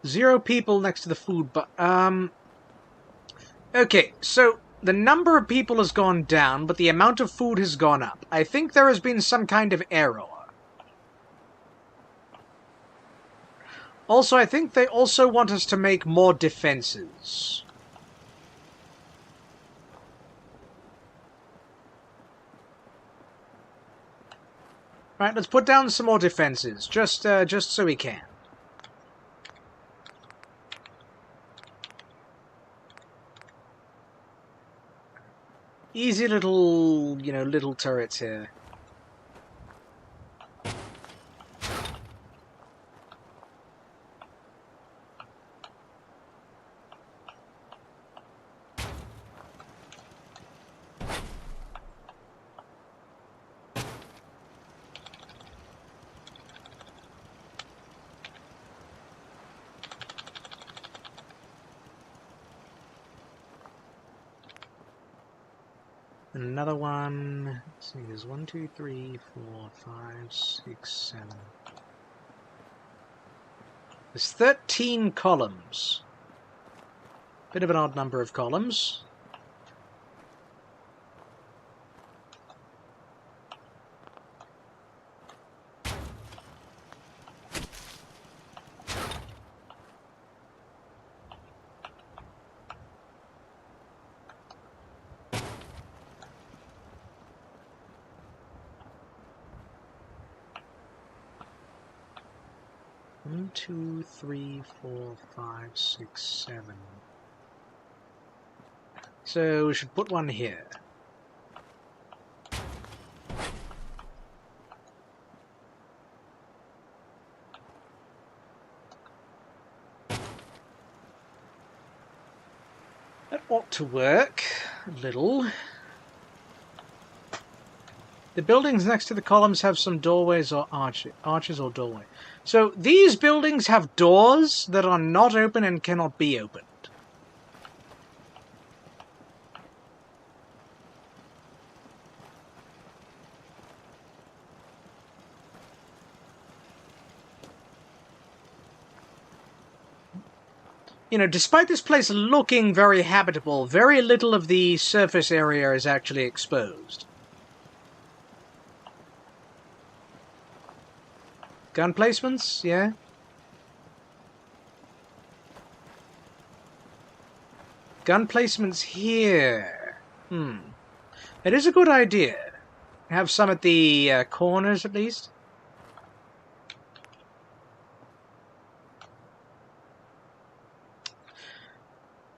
Zero people next to the food, but, okay, so the number of people has gone down, but the amount of food has gone up. I think there has been some kind of error. Also, I think they also want us to make more defenses. Right, let's put down some more defenses, just so we can. Easy little, little turrets here. Another one. Let's see, there's 1, 2, 3, 4, 5, 6, 7. There's 13 columns. Bit of an odd number of columns. 1, 2, 3, 4, 5, 6, 7. So we should put one here. That ought to work a little. The buildings next to the columns have some doorways or arches or doorway. So these buildings have doors that are not open and cannot be opened. You know, despite this place looking very habitable, very little of the surface area is actually exposed. Gun placements, yeah. Gun placements here. It is a good idea. Have some at the corners, at least.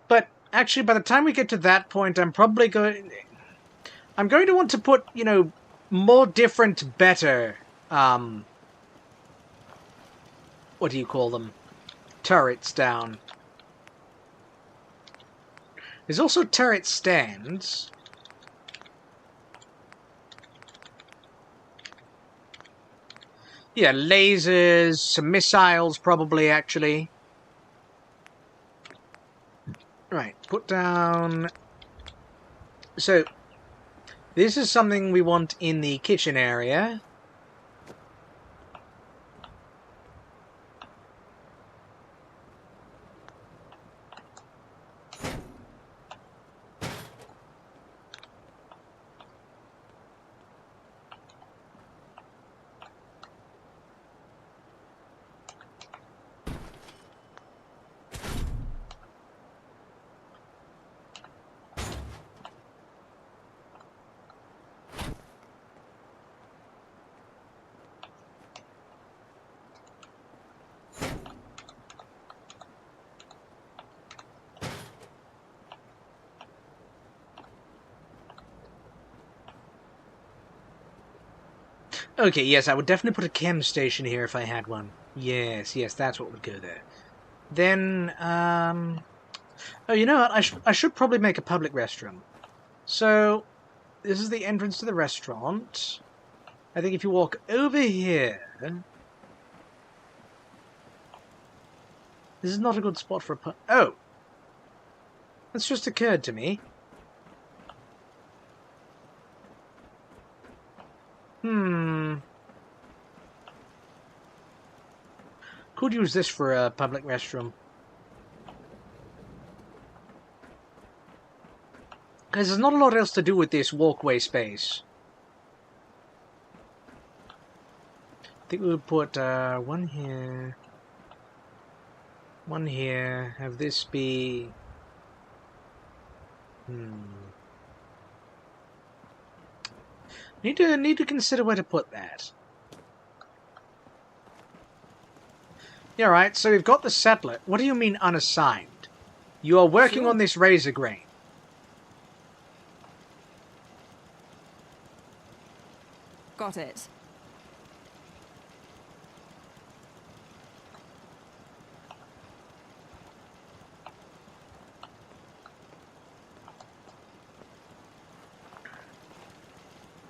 But actually, by the time we get to that point, I'm going to want to put, you know, more different, better, what do you call them? Turrets down. There's also turret stands. Yeah, lasers, some missiles probably, actually. Right, put down... So, this is something we want in the kitchen area. Okay, yes, I would definitely put a chem station here if I had one. Yes, that's what would go there. Then, oh, you know what? I should probably make a public restroom. So, this is the entrance to the restaurant. I think if you walk over here... This is not a good spot for a Oh! That's just occurred to me. Could use this for a public restroom. Because there's not a lot else to do with this walkway space. I think we would put one here. One here. Have this be... Need to consider where to put that. Yeah, right, so we've got the settler. What do you mean unassigned? You are working on this razor grain. Got it.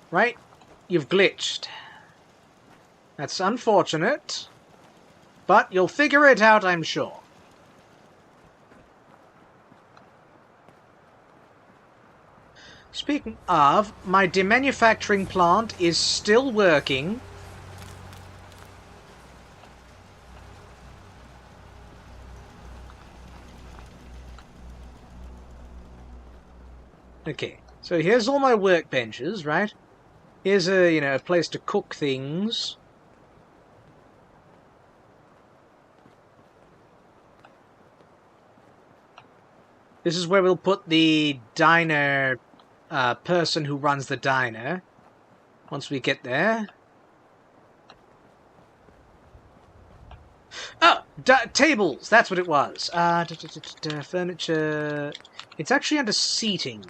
Right? You've glitched. That's unfortunate. But you'll figure it out, I'm sure. Speaking of, my demanufacturing plant is still working. Okay, so here's all my workbenches, right? Here's a, a place to cook things. This is where we'll put the diner person who runs the diner once we get there. Tables, that's what it was. Furniture... It's actually under seating.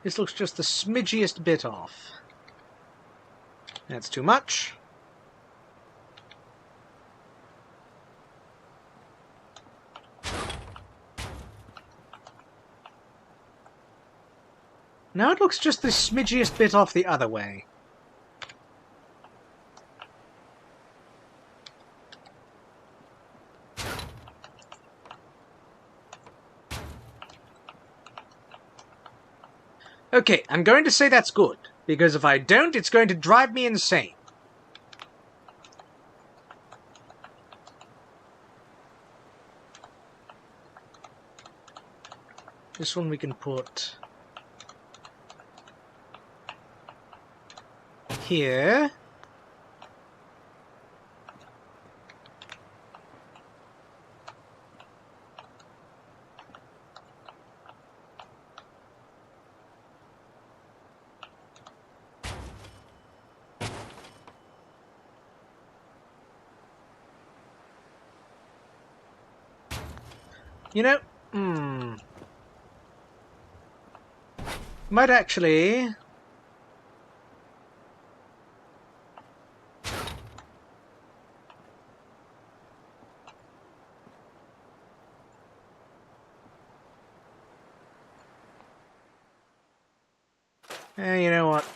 This looks just the smidgiest bit off. That's too much. Now it looks just the smidgiest bit off the other way. Okay, I'm going to say that's good, because if I don't, it's going to drive me insane. This one we can put here. You know, might actually... you know what?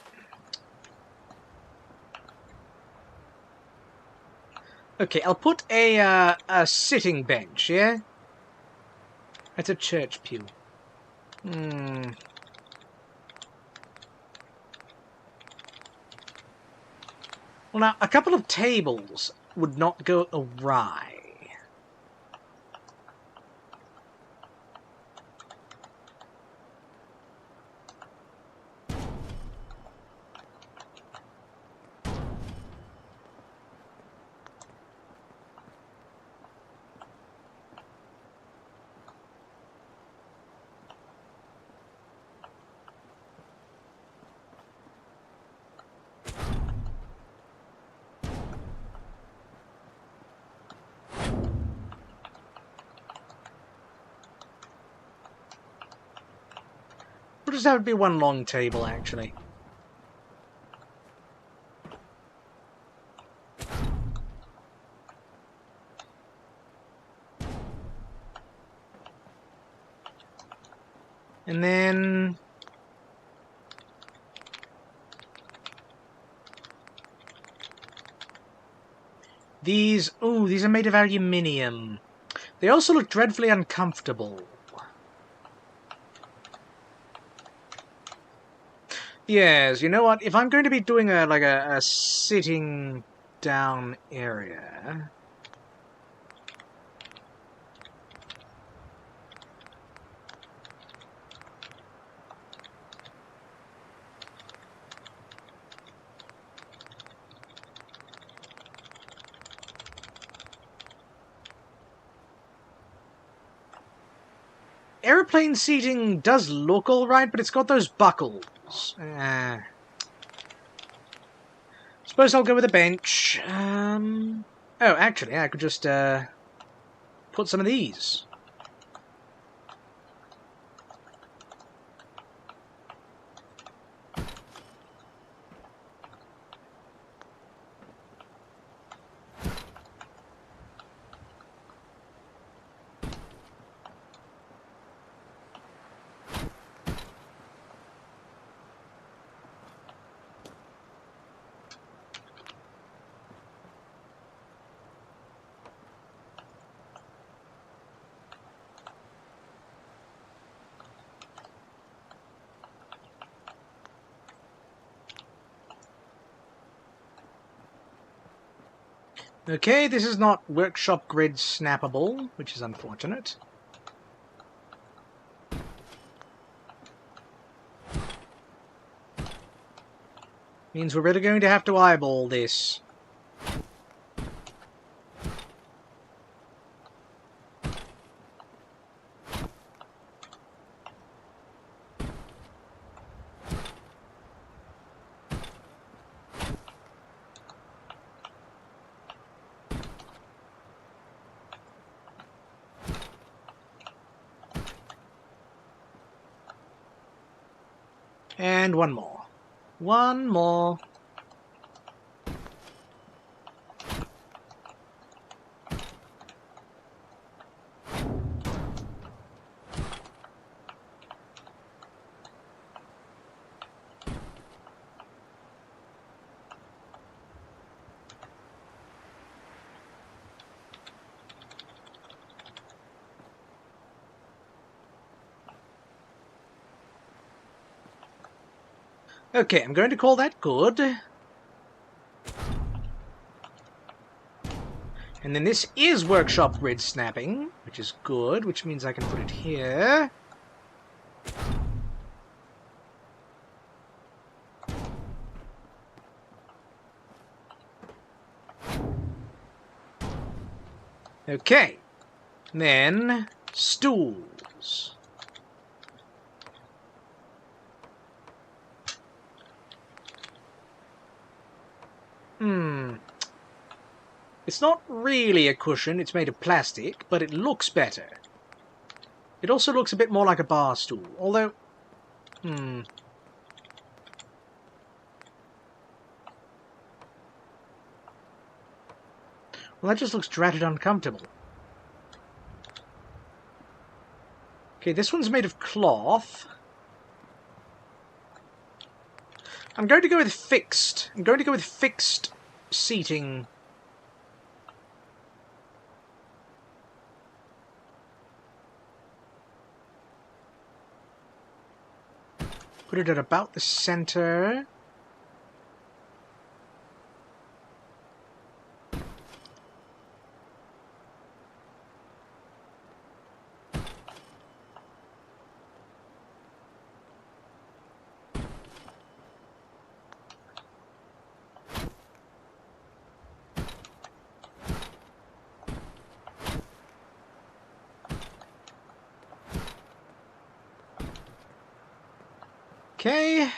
Okay, I'll put a sitting bench, yeah? That's a church pew. Well, now, a couple of tables would not go awry. What does that would be one long table, actually? And then... these... ooh, these are made of aluminium. They also look dreadfully uncomfortable. Yes, you know what? If I'm going to be doing a sitting down area... Airplane seating does look alright, but it's got those buckles. Suppose I'll go with a bench. Oh, actually, I could just put some of these. Okay, this is not workshop grid snappable, which is unfortunate. Means we're really going to have to eyeball this. And one more. One more. Okay, I'm going to call that good. And then this is workshop grid snapping, which is good, which means I can put it here. Okay. Then, stools. It's not really a cushion, it's made of plastic, but it looks better. It also looks a bit more like a bar stool, although... Well, that just looks dratted uncomfortable. Okay, this one's made of cloth. I'm going to go with fixed. I'm going to go with fixed seating. Put it at about the center. Okay.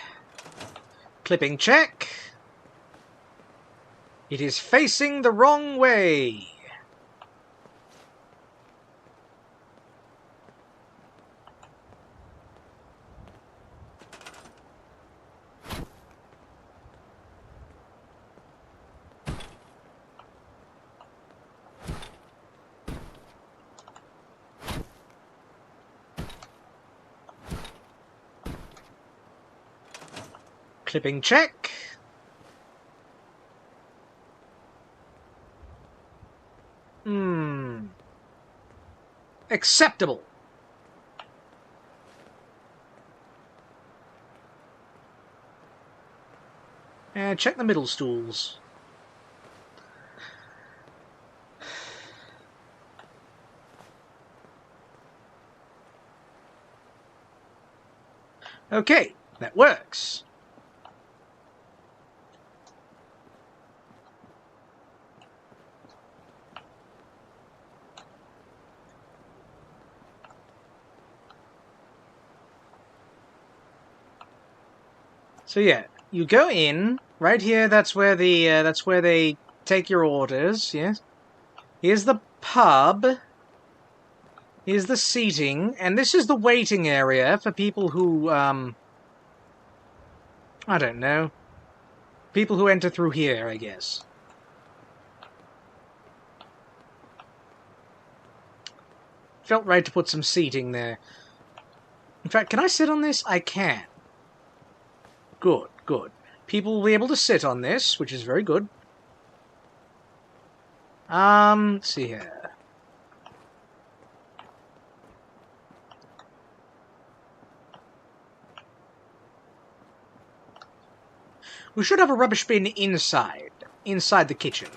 Clipping check. It is facing the wrong way. Clipping check. Acceptable. And check the middle stools. Okay, that works. So yeah, you go in right here. That's where they take your orders. Yes. Here's the pub. Here's the seating, and this is the waiting area for people who I don't know, people who enter through here, I guess. Felt right to put some seating there. In fact, can I sit on this? I can. Good, good. People will be able to sit on this, which is very good. Let's see here. We should have a rubbish bin inside the kitchen.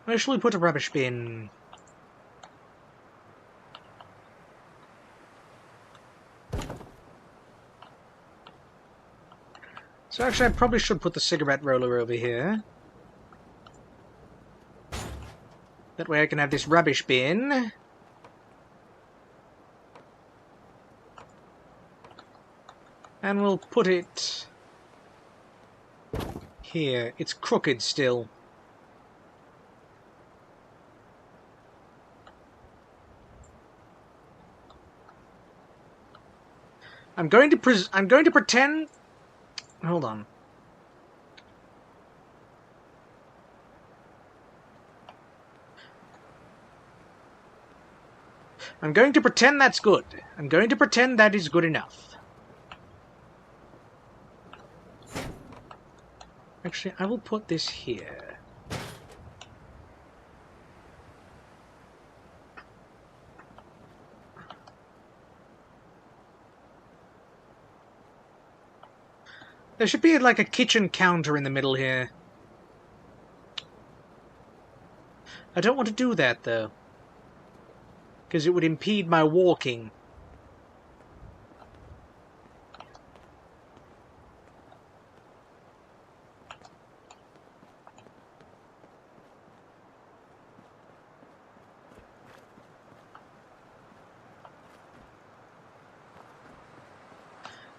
Where shall we put a rubbish bin? So actually I probably should put the cigarette roller over here. That way I can have this rubbish bin. And we'll put it here. It's crooked still. I'm going to pretend. Hold on. I'm going to pretend that's good. I'm going to pretend that is good enough. Actually, I will put this here. There should be like a kitchen counter in the middle here. I don't want to do that though, because it would impede my walking.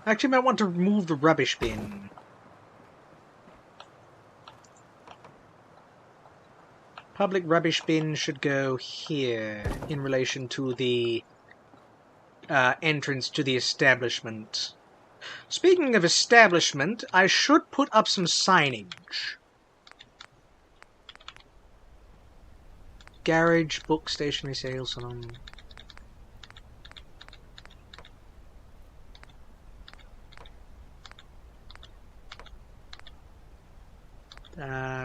I actually might want to remove the rubbish bin. Public rubbish bin should go here in relation to the entrance to the establishment. Speaking of establishment, I should put up some signage. Garage, book, stationery, sales salon.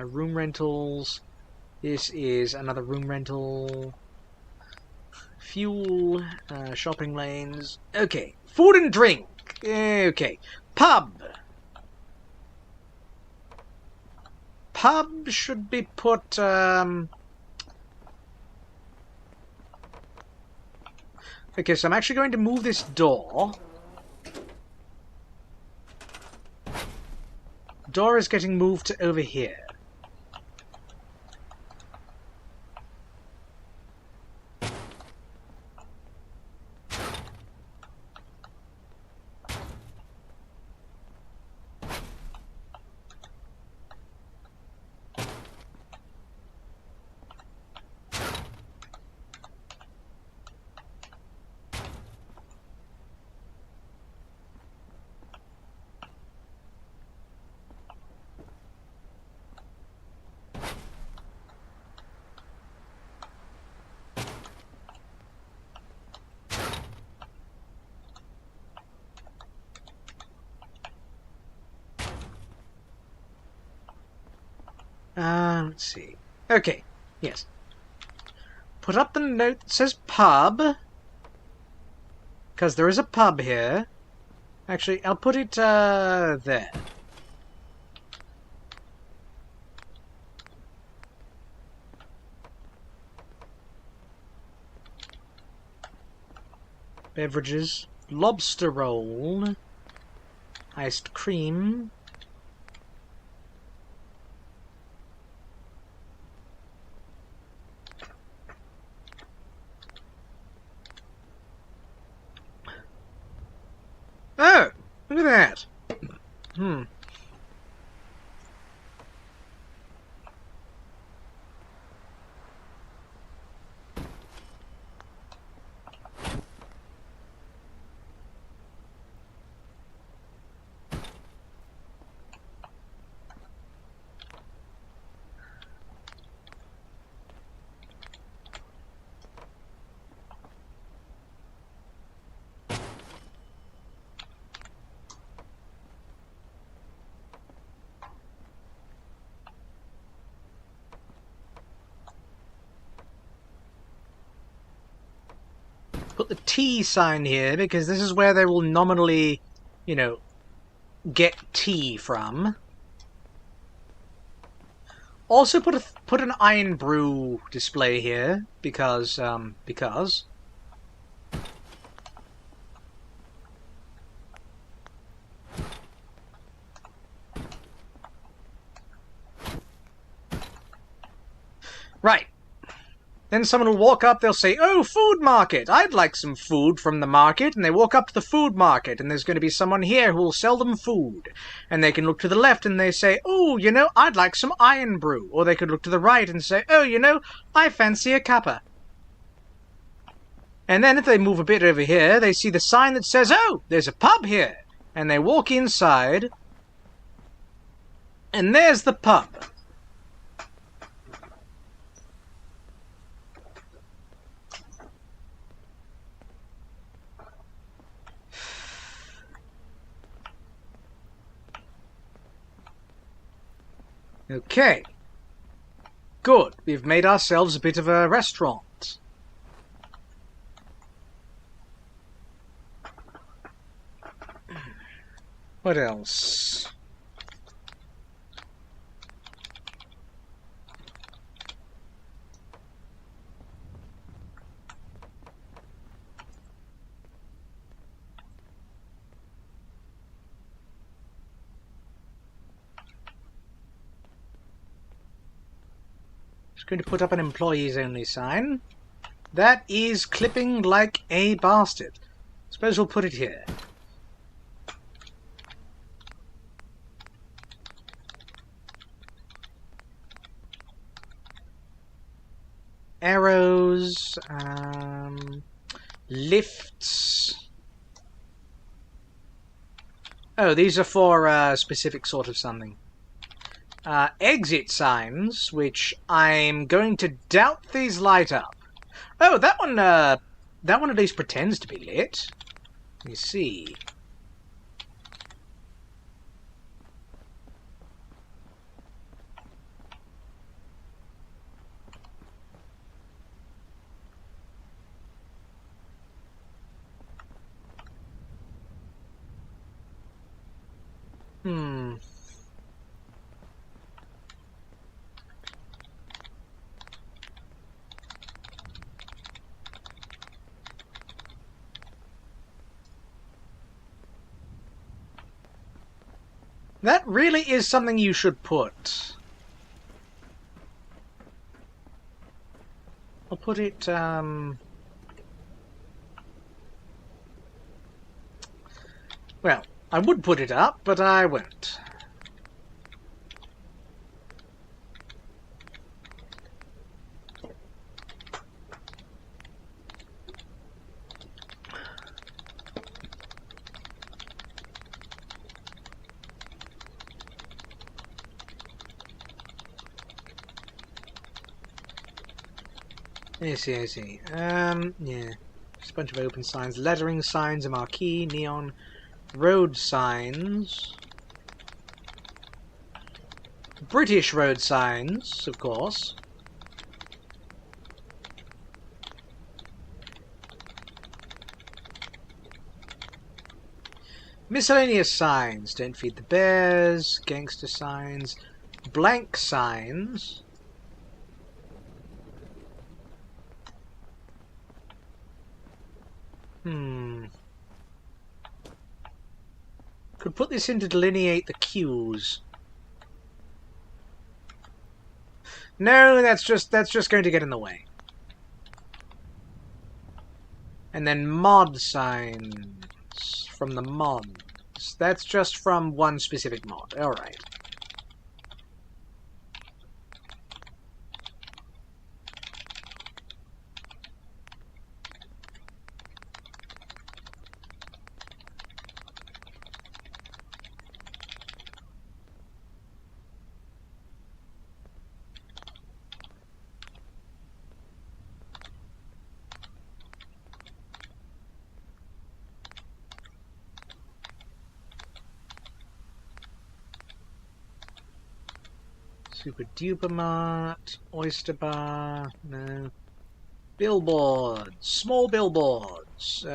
Room rentals. This is another room rental. Fuel. Shopping lanes. Okay. Food and drink. Okay. Pub. Pub should be put, Okay, so I'm actually going to move this door. Door is getting moved to over here. Let's see. Okay, yes. Put up the note that says pub. Because there is a pub here. Actually, I'll put it, there. Beverages. Lobster roll. Iced cream. Oh! Look at that! Put the tea sign here, because this is where they will nominally, you know, get tea from. Also put an iron brew display here, because. Right. Then someone will walk up, they'll say, "Oh, food market! I'd like some food from the market." And they walk up to the food market, and there's going to be someone here who will sell them food. And they can look to the left and they say, "Oh, you know, I'd like some iron brew." Or they could look to the right and say, "Oh, you know, I fancy a cuppa." And then if they move a bit over here, they see the sign that says, "Oh, there's a pub here." And they walk inside, and there's the pub. Okay. Good. We've made ourselves a bit of a restaurant. What else? Just going to put up an employees only sign. That is clipping like a bastard. Suppose we'll put it here. Arrows, lifts. Oh, these are for a specific sort of something. Exit signs, which I'm going to doubt these light up. Oh, that one at least pretends to be lit. Let me see. That really is something you should put. I'll put it, well, I would put it up, but I won't. I see. Yeah. Just a bunch of open signs. Lettering signs, a marquee, neon, road signs. British road signs, of course. Miscellaneous signs. Don't feed the bears. Gangster signs. Blank signs. Could put this in to delineate the queues. No, that's just going to get in the way. And then mod signs from the mods. That's just from one specific mod. Alright. Super Duper Mart, Oyster Bar, no. Billboards, small billboards.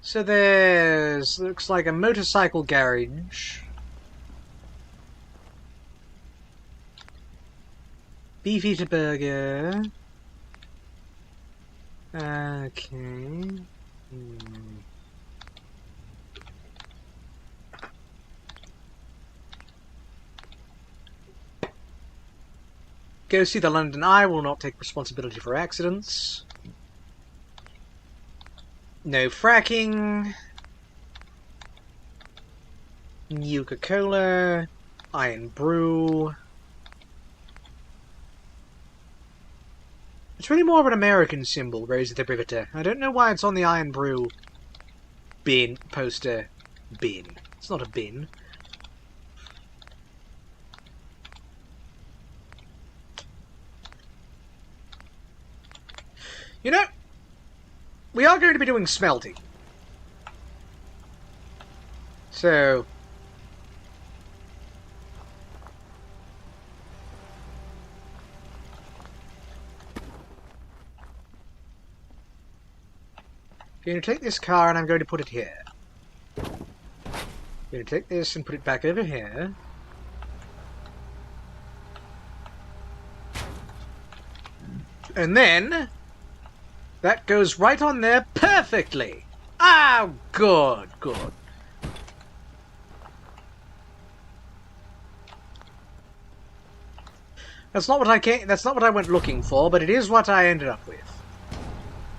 So there's... looks like a motorcycle garage. Beef eater burger. Okay. Go see the London Eye. Will not take responsibility for accidents. No fracking. Nuka-Cola. Iron Brew. It's really more of an American symbol, Rose of the Riveter. I don't know why it's on the Iron Brew bin poster. Bin. It's not a bin. You know, we are going to be doing smelting. So... I'm going to take this car and I'm going to put it here. I'm going to take this and put it back over here. And then... that goes right on there perfectly! Ah, good, good. That's not what I went looking for, but it is what I ended up with.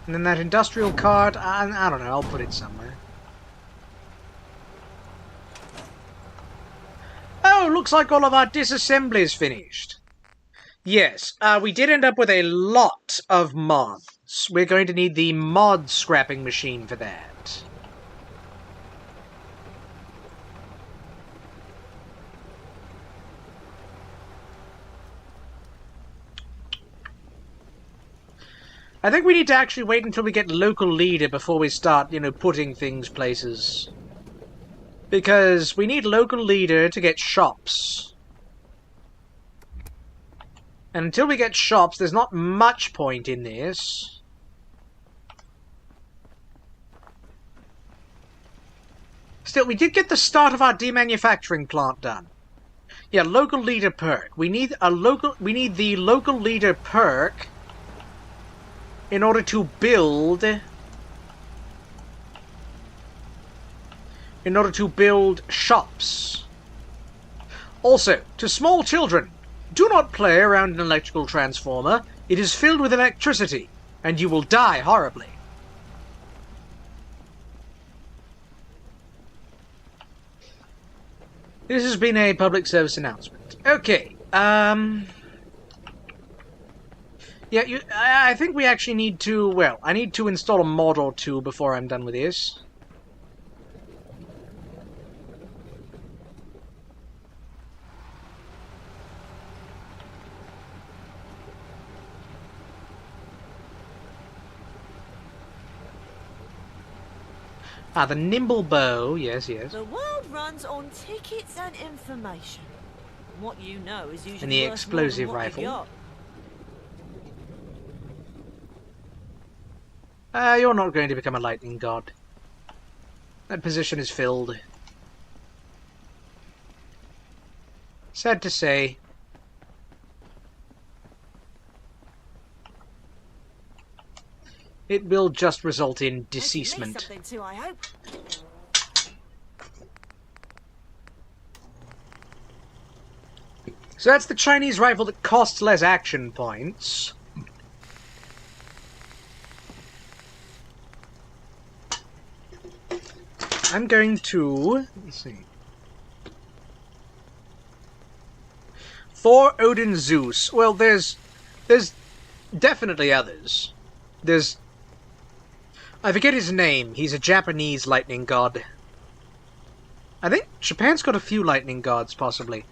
And then that industrial cart, I don't know, I'll put it somewhere. Oh, looks like all of our disassembly is finished. Yes, we did end up with a lot of mods. We're going to need the mod scrapping machine for that. I think we need to actually wait until we get local leader before we start, you know, putting things places. Because we need local leader to get shops. And until we get shops, there's not much point in this. Still, we did get the start of our demanufacturing plant done. Yeah, local leader perk. We need the local leader perk in order to build shops. Also, to small children, do not play around an electrical transformer. It is filled with electricity, and you will die horribly. This has been a public service announcement. Okay, yeah, I think we actually need to, well, I need to install a mod or two before I'm done with this. Ah, the nimble bow, yes, yes. The world runs on tickets and information. What you know is usually And the worth explosive more than what you rifle. got. You're not going to become a lightning god. That position is filled. Sad to say. It will just result in deceasement. Something too, I hope. So that's the Chinese rifle that costs less action points. I'm going to... let's see. Thor, Odin, Zeus. Well, there's definitely others. There's... I forget his name. He's a Japanese lightning god. I think Japan's got a few lightning gods, possibly.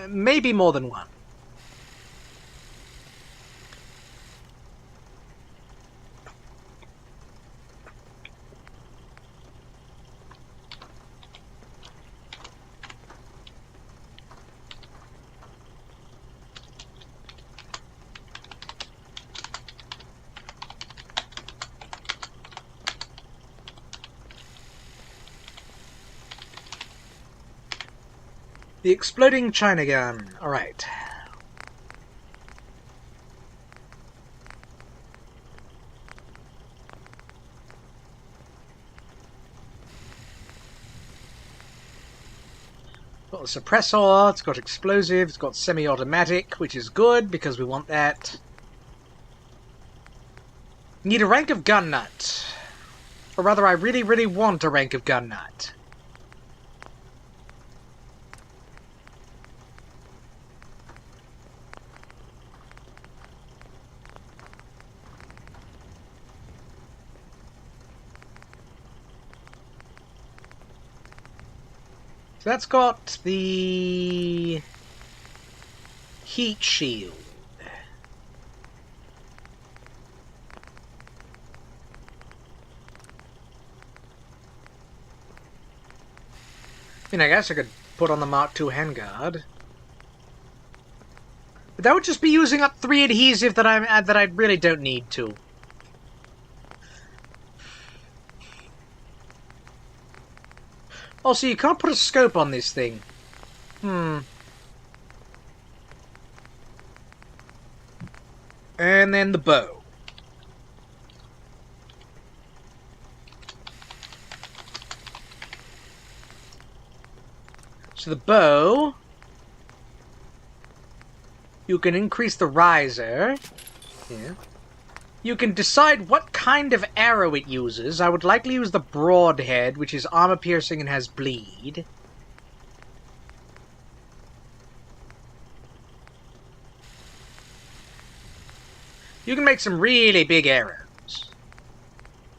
Maybe more than one. The exploding China gun. Alright. Got a suppressor, it's got explosives, it's got semi-automatic, which is good because we want that. Need a rank of gun nut. Or rather, I really, really want a rank of gun nut. So that's got the heat shield. I mean, I guess I could put on the Mark II handguard. But that would just be using up 3 adhesive that I really don't need to. Also, you can't put a scope on this thing. And then the bow. So the bow... You can increase the riser. Yeah. You can decide what kind of arrow it uses. I would likely use the broadhead, which is armor-piercing and has bleed. You can make some really big arrows.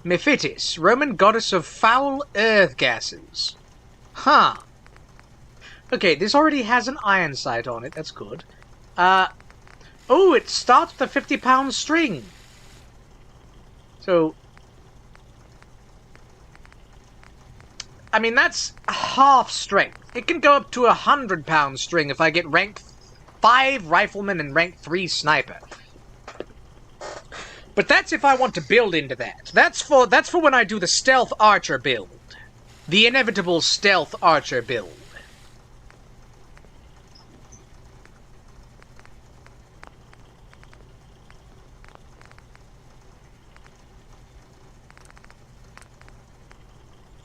Mephitis, Roman goddess of foul earth gases. Huh. Okay, this already has an iron sight on it. That's good. Oh, it starts with a 50-pound string. So, I mean, that's half strength. It can go up to a 100-pound string if I get rank 5 rifleman and rank 3 sniper. But that's if I want to build into that. That's for when I do the stealth archer build. The inevitable stealth archer build.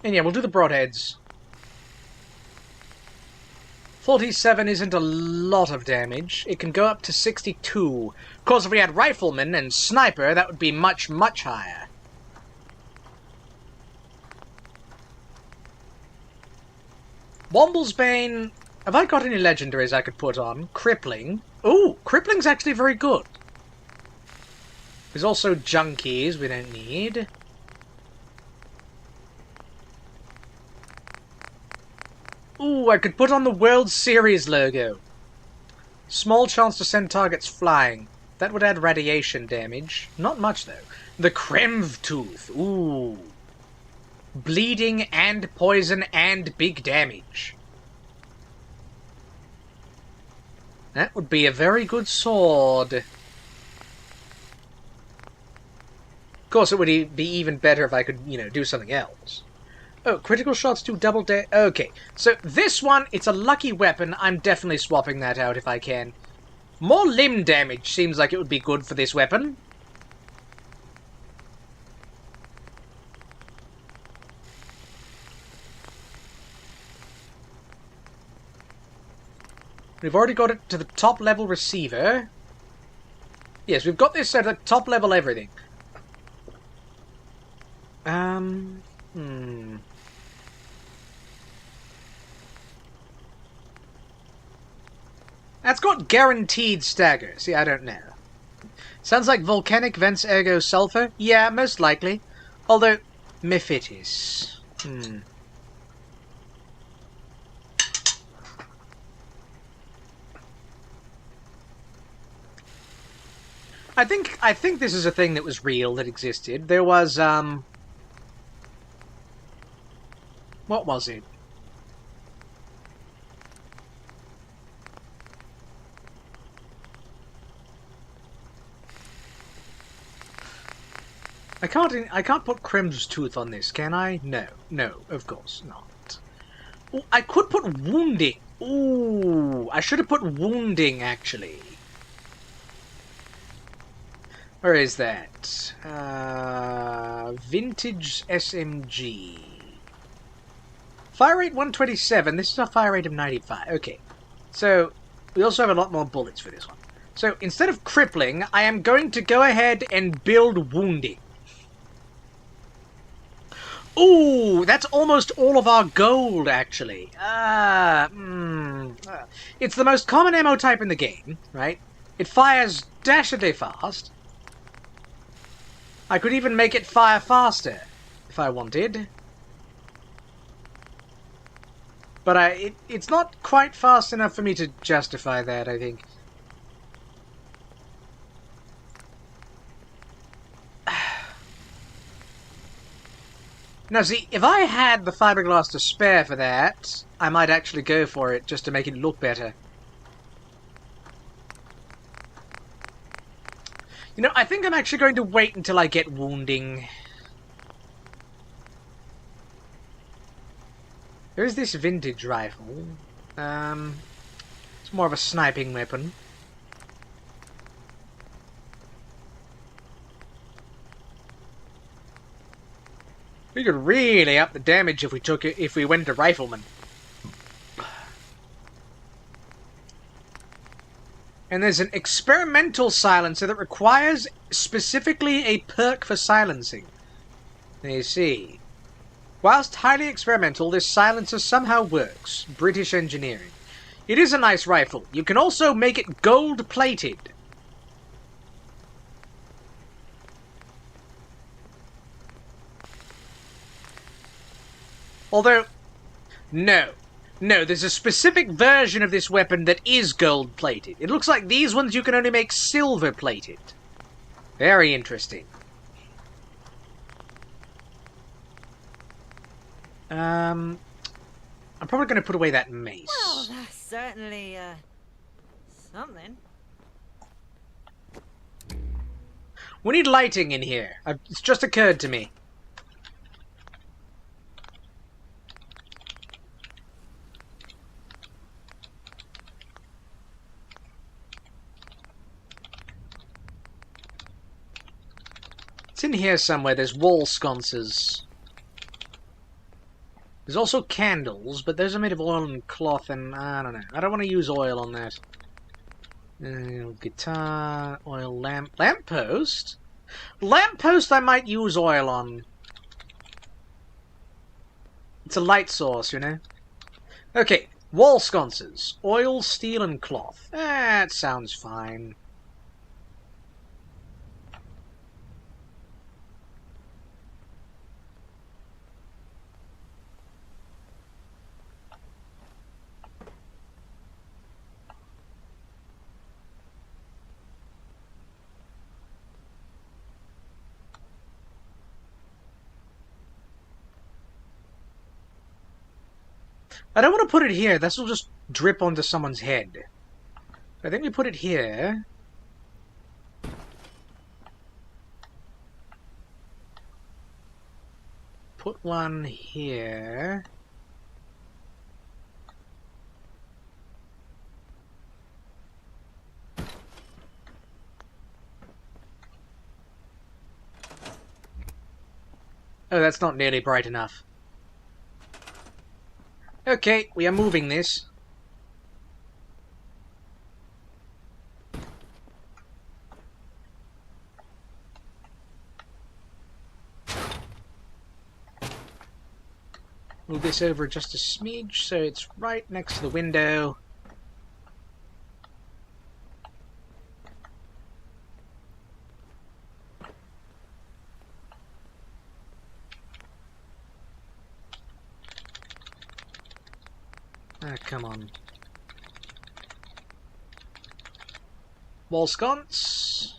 And yeah, we'll do the broadheads. 47 isn't a lot of damage. It can go up to 62. Of course, if we had rifleman and sniper, that would be much, much higher. Womble's Bane... Have I got any legendaries I could put on? Crippling. Ooh, Crippling's actually very good. There's also junkies we don't need. Ooh, I could put on the World Series logo. Small chance to send targets flying. That would add radiation damage. Not much, though. The Kremv Tooth. Ooh. Bleeding and poison and big damage. That would be a very good sword. Of course, it would be even better if I could, you know, do something else. Oh, critical shots do double damage. Okay, so this one, it's a lucky weapon. I'm definitely swapping that out if I can. More limb damage seems like it would be good for this weapon. We've already got it to the top level receiver. Yes, we've got this at the top level everything. That's got guaranteed stagger. See, I don't know. Sounds like volcanic vents ergo sulfur? Yeah, most likely. Although, Mephitis. I think this is a thing that was real, that existed. There was, what was it? I can't put Krem's Tooth on this, can I? No, of course not. Oh, I could put Wounding Ooh, I should have put wounding, actually. Where is that? Vintage SMG. Fire rate 127. This is a fire rate of 95. Okay. So, we also have a lot more bullets for this one. So, instead of crippling, I am going to go ahead and build wounding. Ooh, that's almost all of our gold, actually. It's the most common ammo type in the game, right? It fires dashingly fast. I could even make it fire faster, if I wanted. But it's not quite fast enough for me to justify that, I think. Now, see, if I had the fiberglass to spare for that, I might actually go for it, just to make it look better. You know, I think I'm actually going to wait until I get wounding. There's this vintage rifle. It's more of a sniping weapon. We could really up the damage if we went to rifleman. And there's an experimental silencer that requires specifically a perk for silencing. You see. Whilst highly experimental, this silencer somehow works. British engineering. It is a nice rifle. You can also make it gold-plated. Although, no. No, there's a specific version of this weapon that is gold-plated. It looks like these ones you can only make silver-plated. Very interesting. I'm probably going to put away that mace. Well, that's certainly, something. We need lighting in here. It's just occurred to me. It's in here somewhere. There's wall sconces. There's also candles, but those are made of oil and cloth, and I don't know. I don't want to use oil on that. Guitar, oil lamp. Lamppost? Lamppost I might use oil on. It's a light source, you know? Okay, wall sconces. Oil, steel, and cloth. That sounds fine. I don't want to put it here. This will just drip onto someone's head. I think we put it here. Put one here. Oh, that's not nearly bright enough. Okay, we are moving this. Move this over just a smidge so it's right next to the window. Ah, come on. Wall sconce.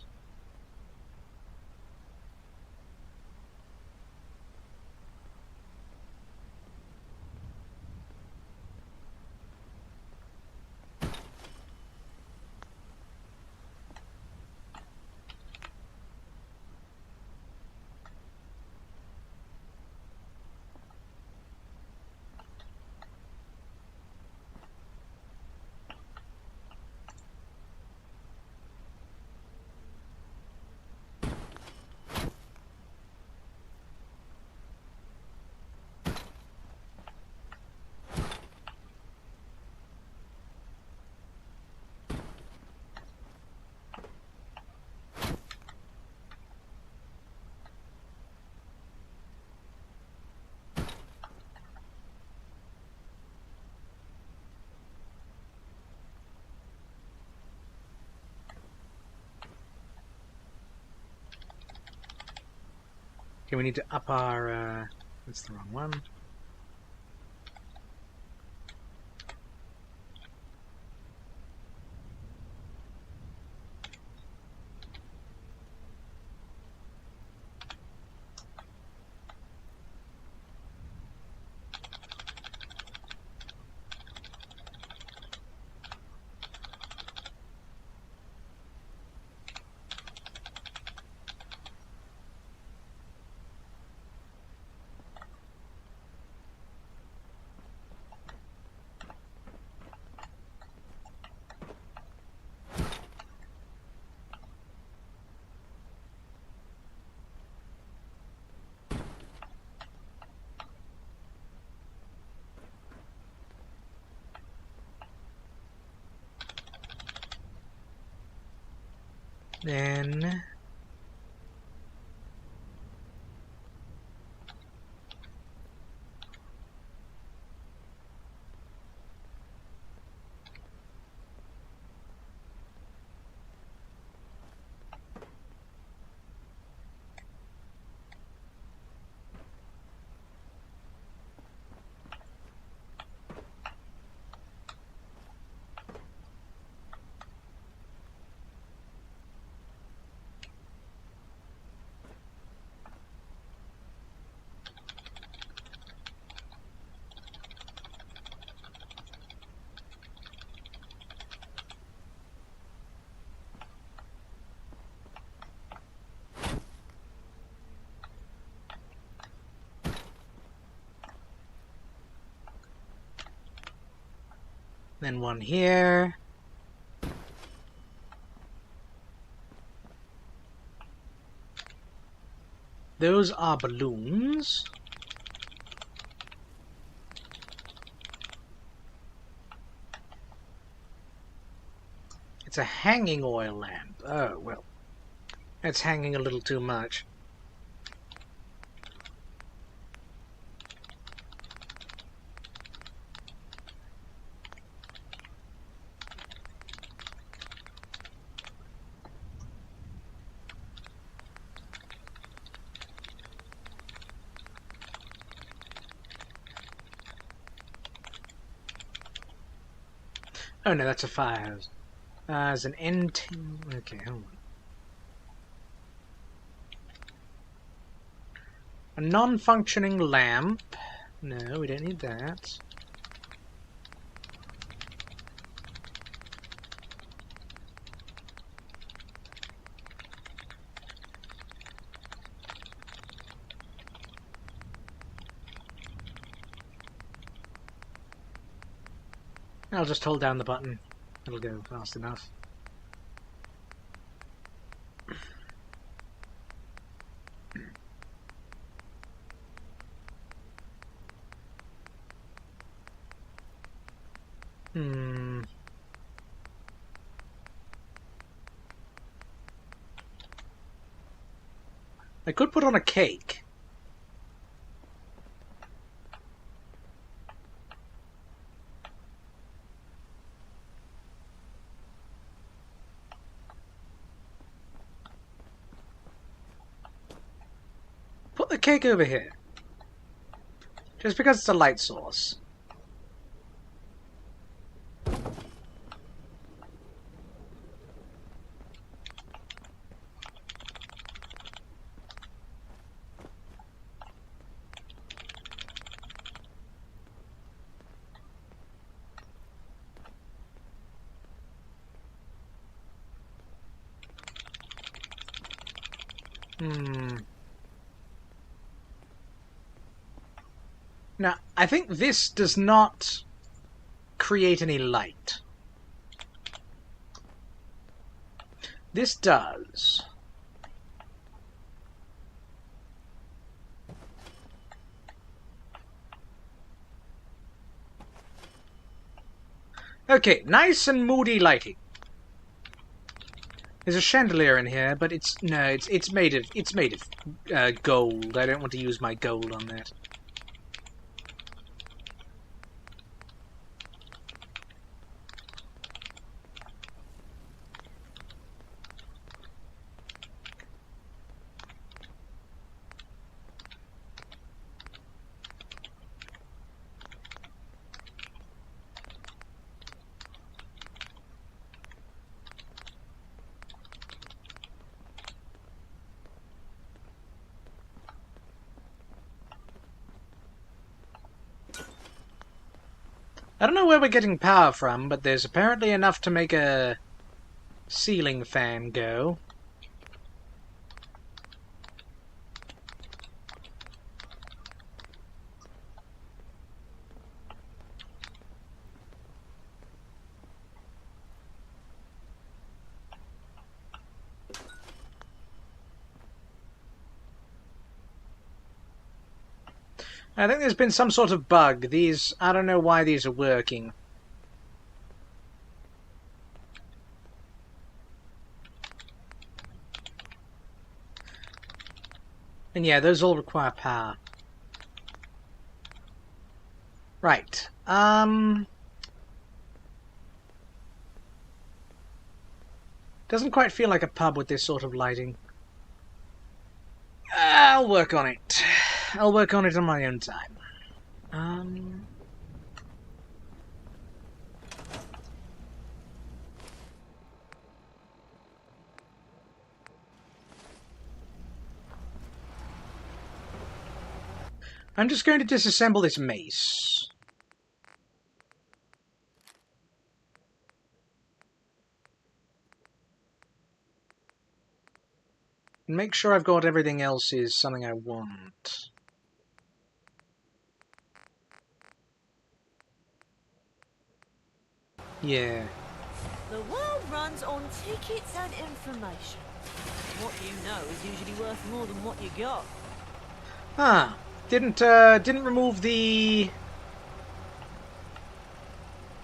Okay, we need to up our... that's the wrong one. Then... then one here. Those are balloons. It's a hanging oil lamp. Oh, well. That's hanging a little too much. Oh no, that's a fire hose. There's an N10... okay, hold on. A non-functioning lamp. No, we don't need that. I'll just hold down the button. It'll go fast enough. I could put on a cake. Put the cake over here. Just because it's a light source. Now, I think this does not create any light. This does. Okay, nice and moody lighting. There's a chandelier in here, but it's made of gold. I don't want to use my gold on that. I don't know where we're getting power from, but there's apparently enough to make a ceiling fan go. I think there's been some sort of bug. These, I don't know why these are working. And yeah, those all require power. Right. Doesn't quite feel like a pub with this sort of lighting. I'll work on it. I'll work on it on my own time. I'm just going to disassemble this mace. And make sure I've got everything else is something I want. Yeah. The world runs on tickets and information. What you know is usually worth more than what you got. Ah, didn't remove the...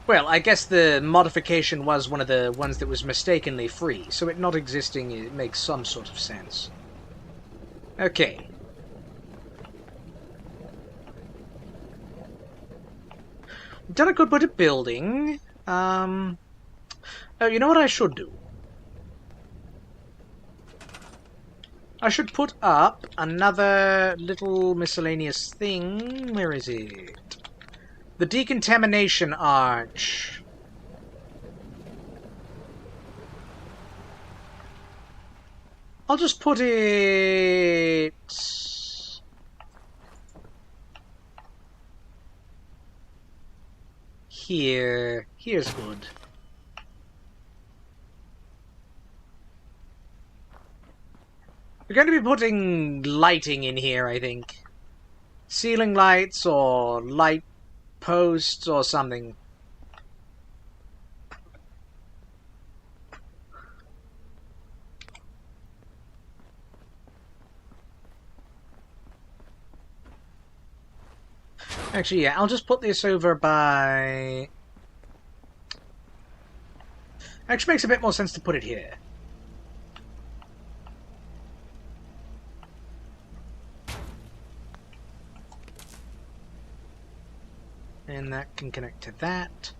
Well, I guess the modification was one of the ones that was mistakenly free, so it not existing, it makes some sort of sense. Okay. We've done a good bit of building. Oh, you know what I should do? I should put up another little miscellaneous thing. Where is it? The decontamination arch. I'll just put it... here. Here's good. We're going to be putting lighting in here, I think. Ceiling lights or light posts or something. Actually, yeah, I'll just put this over by... Actually makes a bit more sense to put it here. And that can connect to that.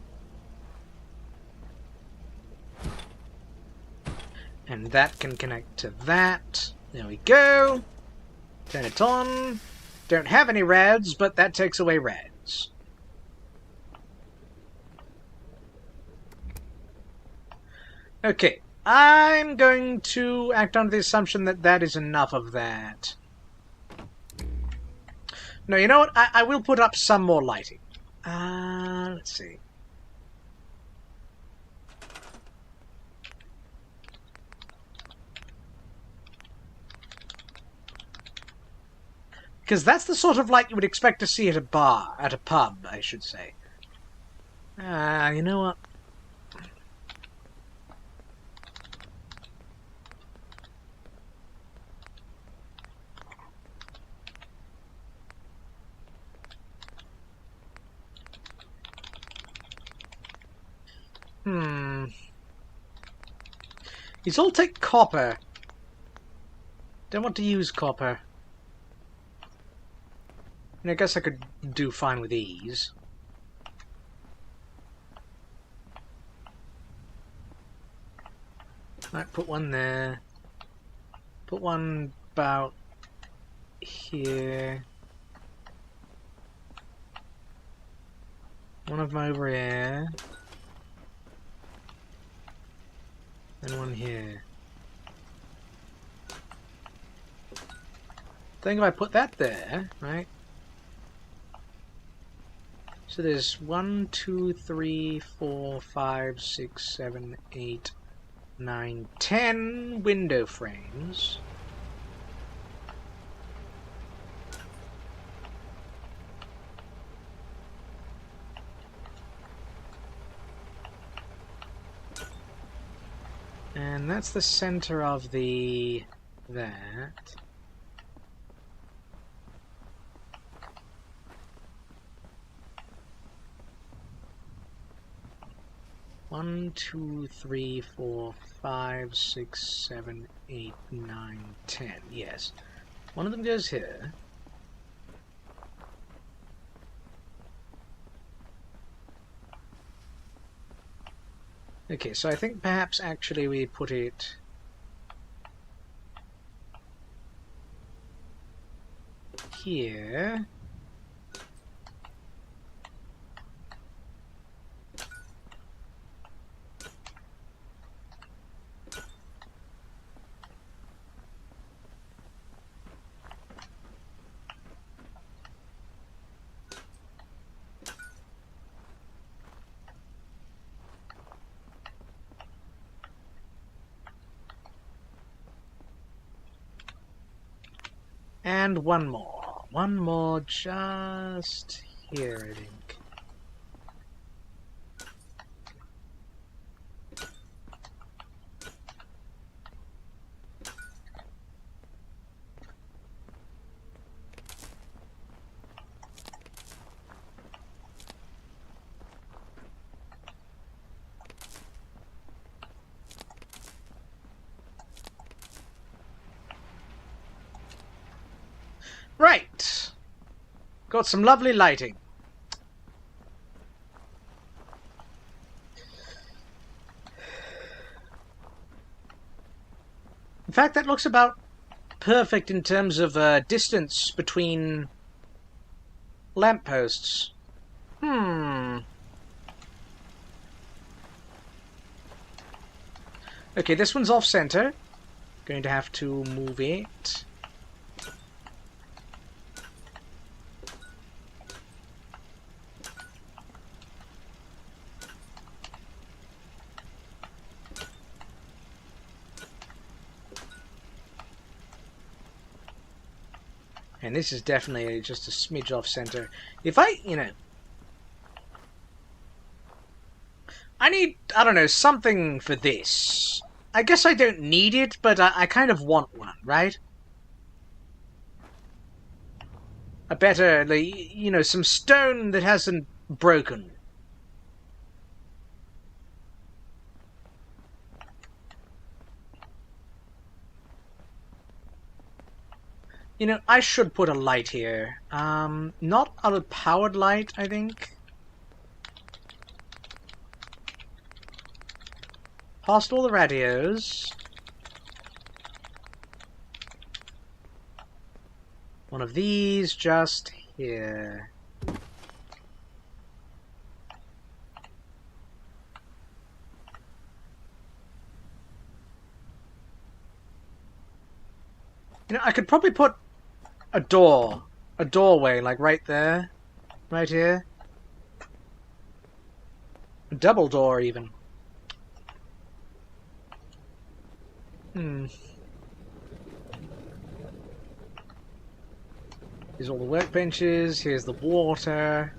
And that can connect to that. There we go. Turn it on. Don't have any rads, but that takes away rads. Okay. I'm going to act under the assumption that that is enough of that. No, you know what? I will put up some more lighting. Let's see. Because that's the sort of light you would expect to see at a bar, at a pub, I should say. You know what? These all take copper. Don't want to use copper. And I guess I could do fine with these. Might put one there. Put one about here. One of them over here. And one here. I think if I put that there, right? So there's 1, 2, 3, 4, 5, 6, 7, 8, 9, 10 window frames. And that's the center of that. One, 2, 3, 4, 5, 6, 7, 8, 9, 10. Yes. One of them goes here. Okay, so I think perhaps actually we put it here. And one more. One more just here, I think. Right! Got some lovely lighting. In fact, that looks about perfect in terms of distance between lampposts. Okay, this one's off-center. Going to have to move it. And this is definitely just a smidge off-center. If I, I need, I don't know, something for this. I guess I don't need it, but I kind of want one, right? A better, some stone that hasn't broken. I should put a light here. Not a powered light, I think. Past all the radios. One of these just here. I could probably put a doorway, like right there, right here. A double door, even. Here's all the workbenches, here's the water.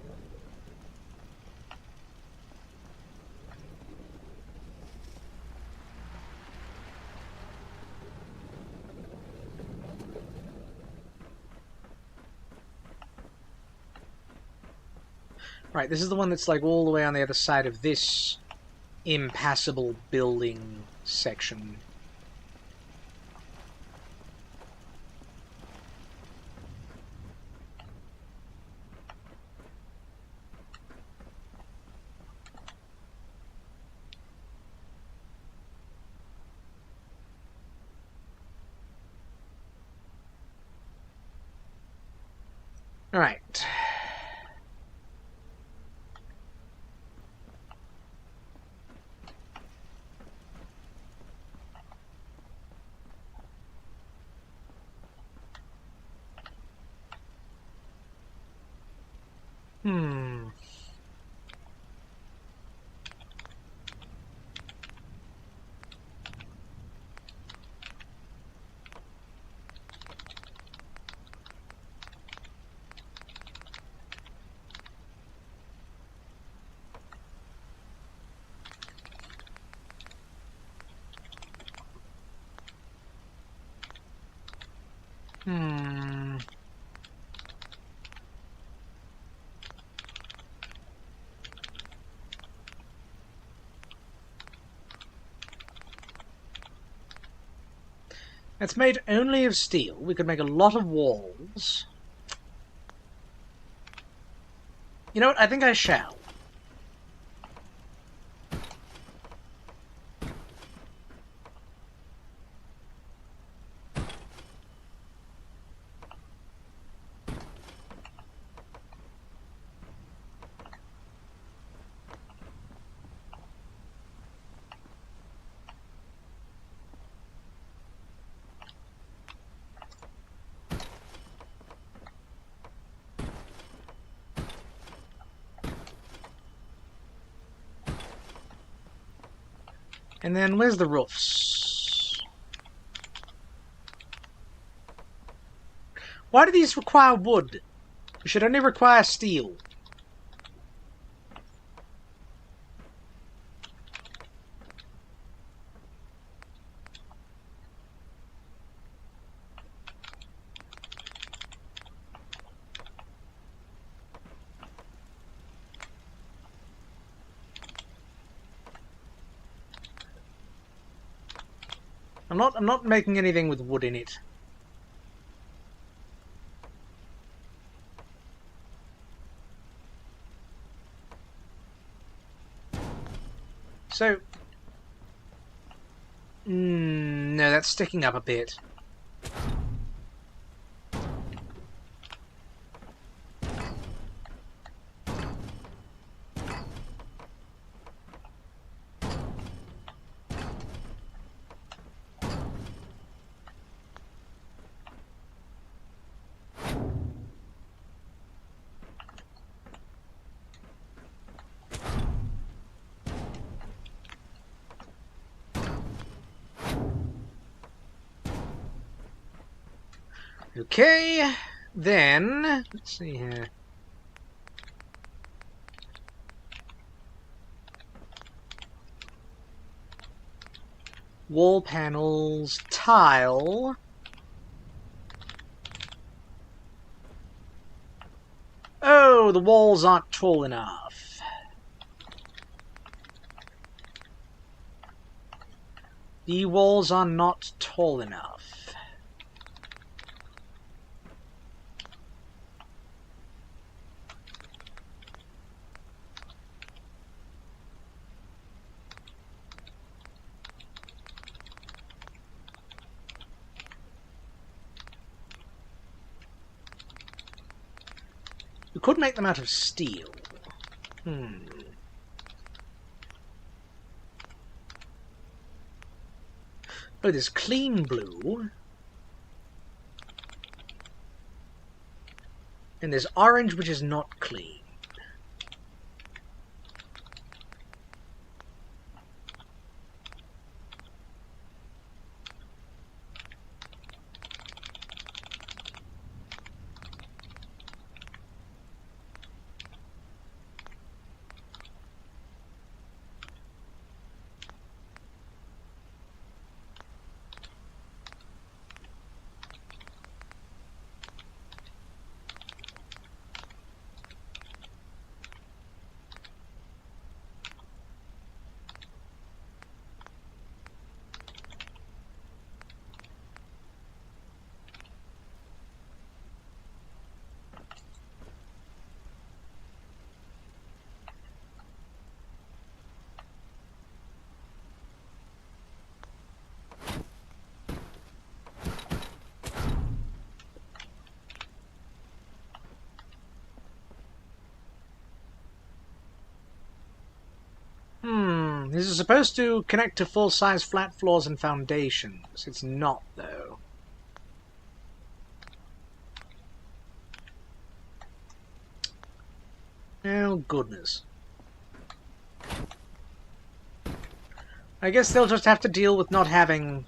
Right, this is the one that's like all the way on the other side of this impassable building section. All right. Hmm. It's made only of steel. We could make a lot of walls. You know what? I think I shall. And then where's the roofs? Why do these require wood? We should only require steel. I'm not making anything with wood in it. So, no, that's sticking up a bit. Okay, then, let's see here. Wall panels, tile. Oh, the walls aren't tall enough. The walls are not tall enough. We could make them out of steel. Oh, there's clean blue. And there's orange, which is not clean. This is supposed to connect to full-size flat floors and foundations. It's not, though. Oh, goodness. I guess they'll just have to deal with not having...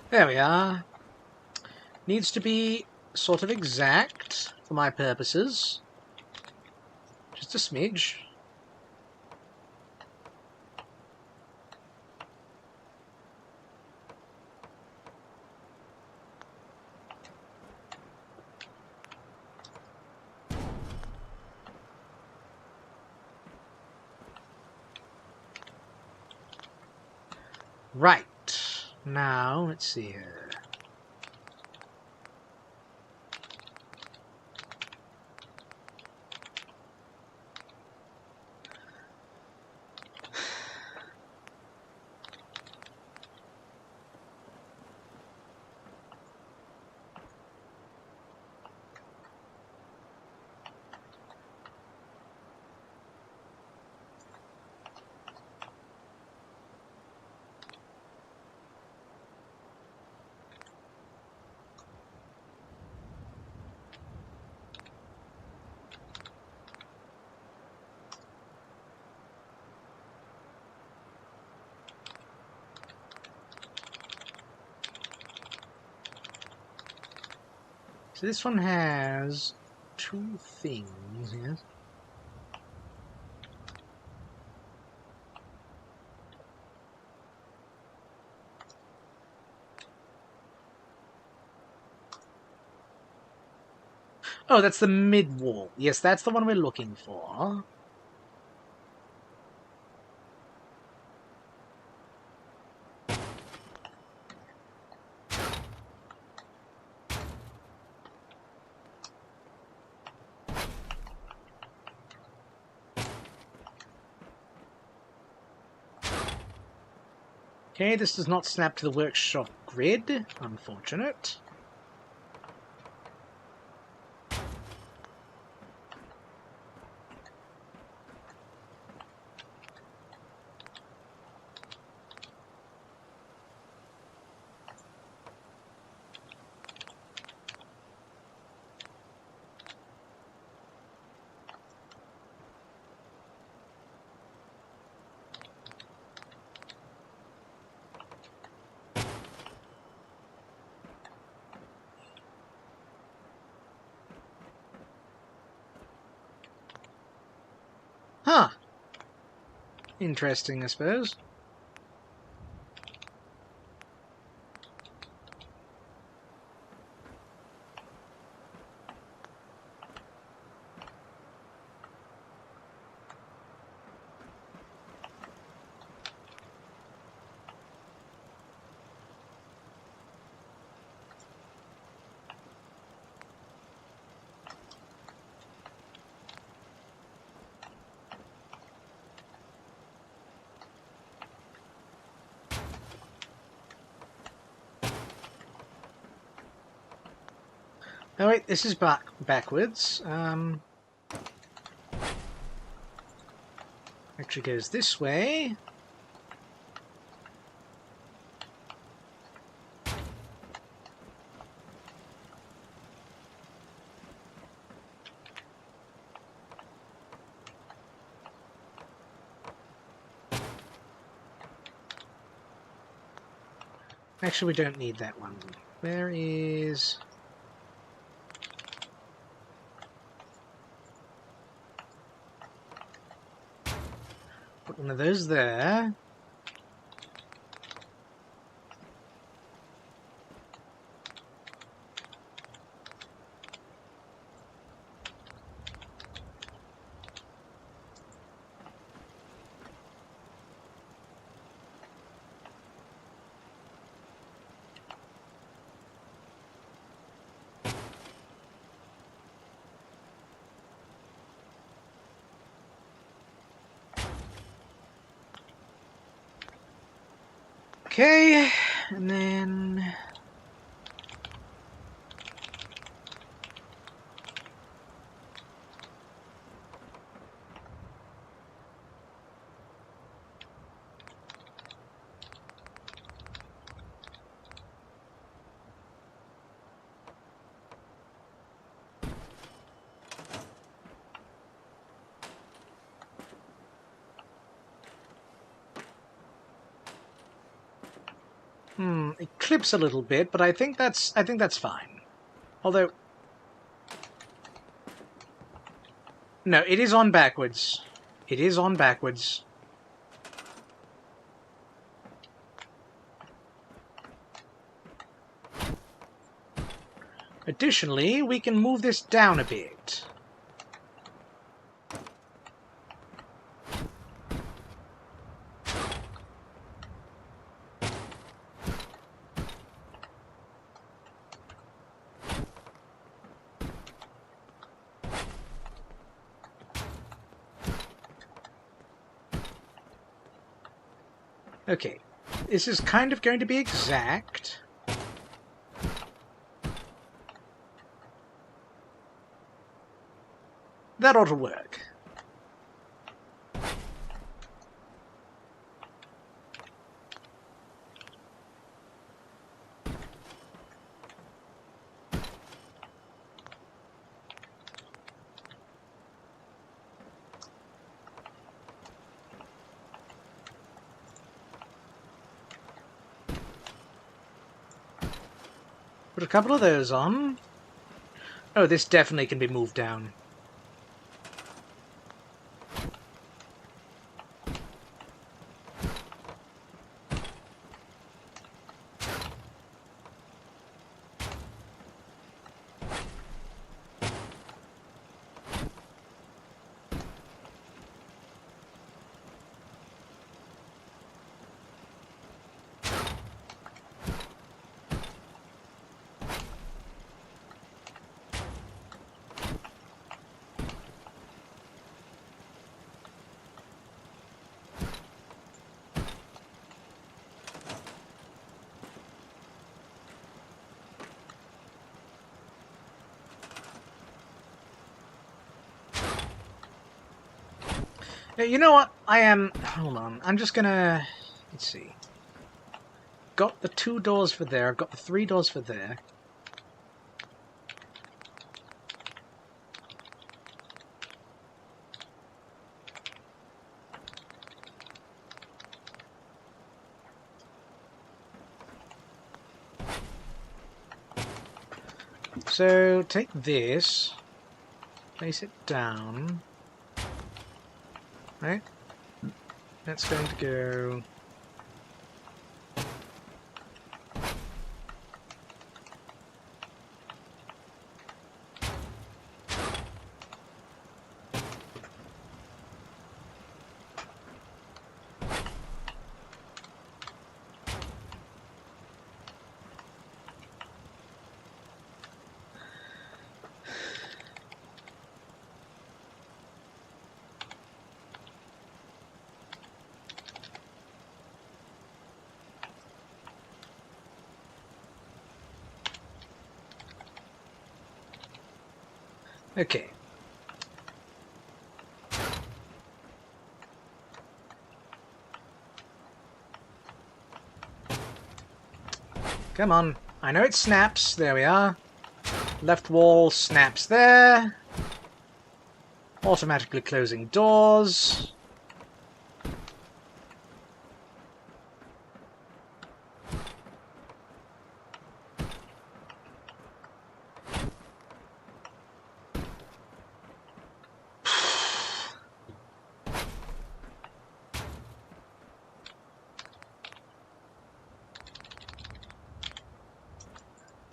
There we are. Needs to be sort of exact for my purposes. Just a smidge. Right. Now, let's see here. So this one has two things, yes? Oh, that's the mid-wall. Yes, that's the one we're looking for. Okay, this does not snap to the workshop grid. Unfortunate. Huh. Interesting, I suppose. Oh wait, this is backwards. Actually goes this way. Actually, we don't need that one. Where is... Put one of those there. Okay, and then... It clips a little bit, but I think that's fine. Although, no, it is on backwards. It is on backwards. Additionally, we can move this down a bit. Okay, this is kind of going to be exact. That ought to work. Put a couple of those on. Oh, this definitely can be moved down. You know what? Hold on. I'm just gonna... Let's see. Got the 2 doors for there. I've got the 3 doors for there. So, take this. Place it down. Right? That's going to go... Okay. Come on. I know it snaps. There we are. Left wall snaps there. Automatically closing doors.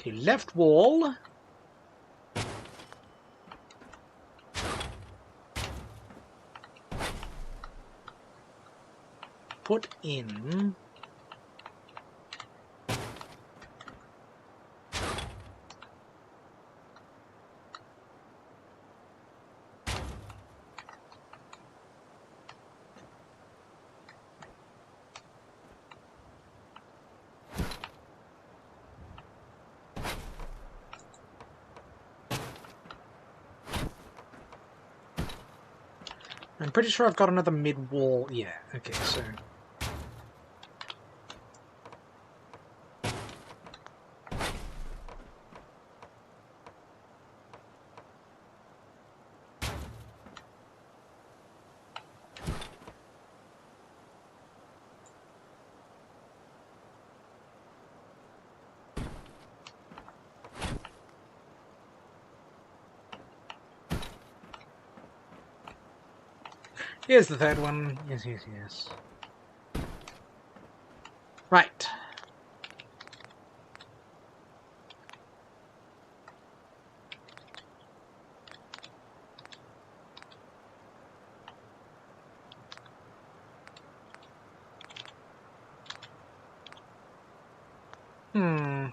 Okay, left wall. Put in. I'm pretty sure I've got another mid-wall. Yeah, okay, so... Here's the third one. Yes, yes, yes. Right. Hmm.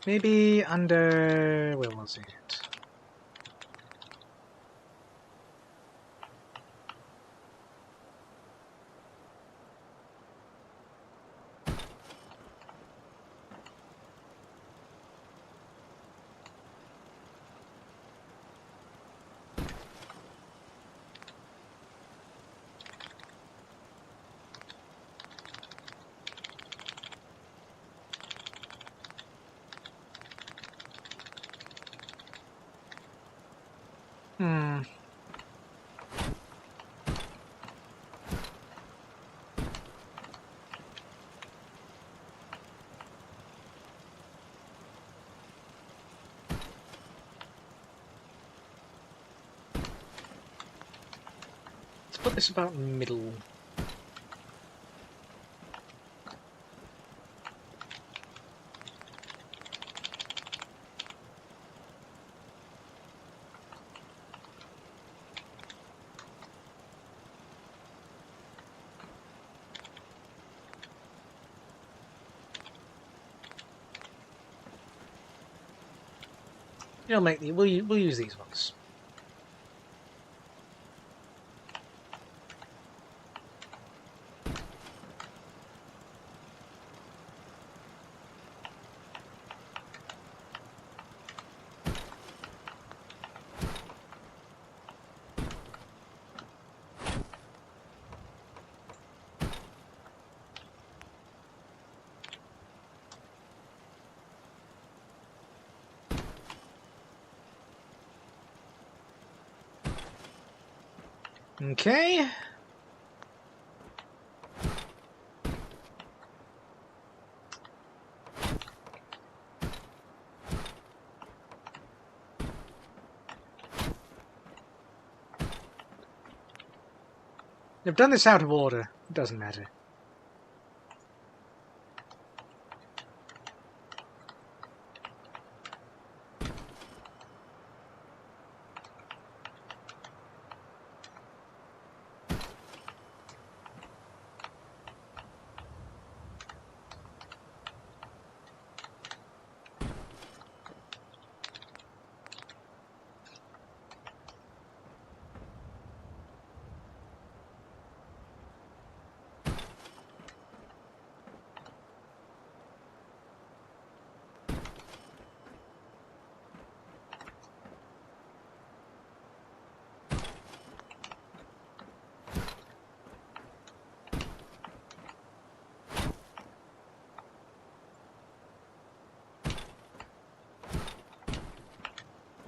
Maybe under... where was it? Hmm. Let's put this about middle. You'll make the... we'll use these ones. Okay. They've done this out of order. It doesn't matter.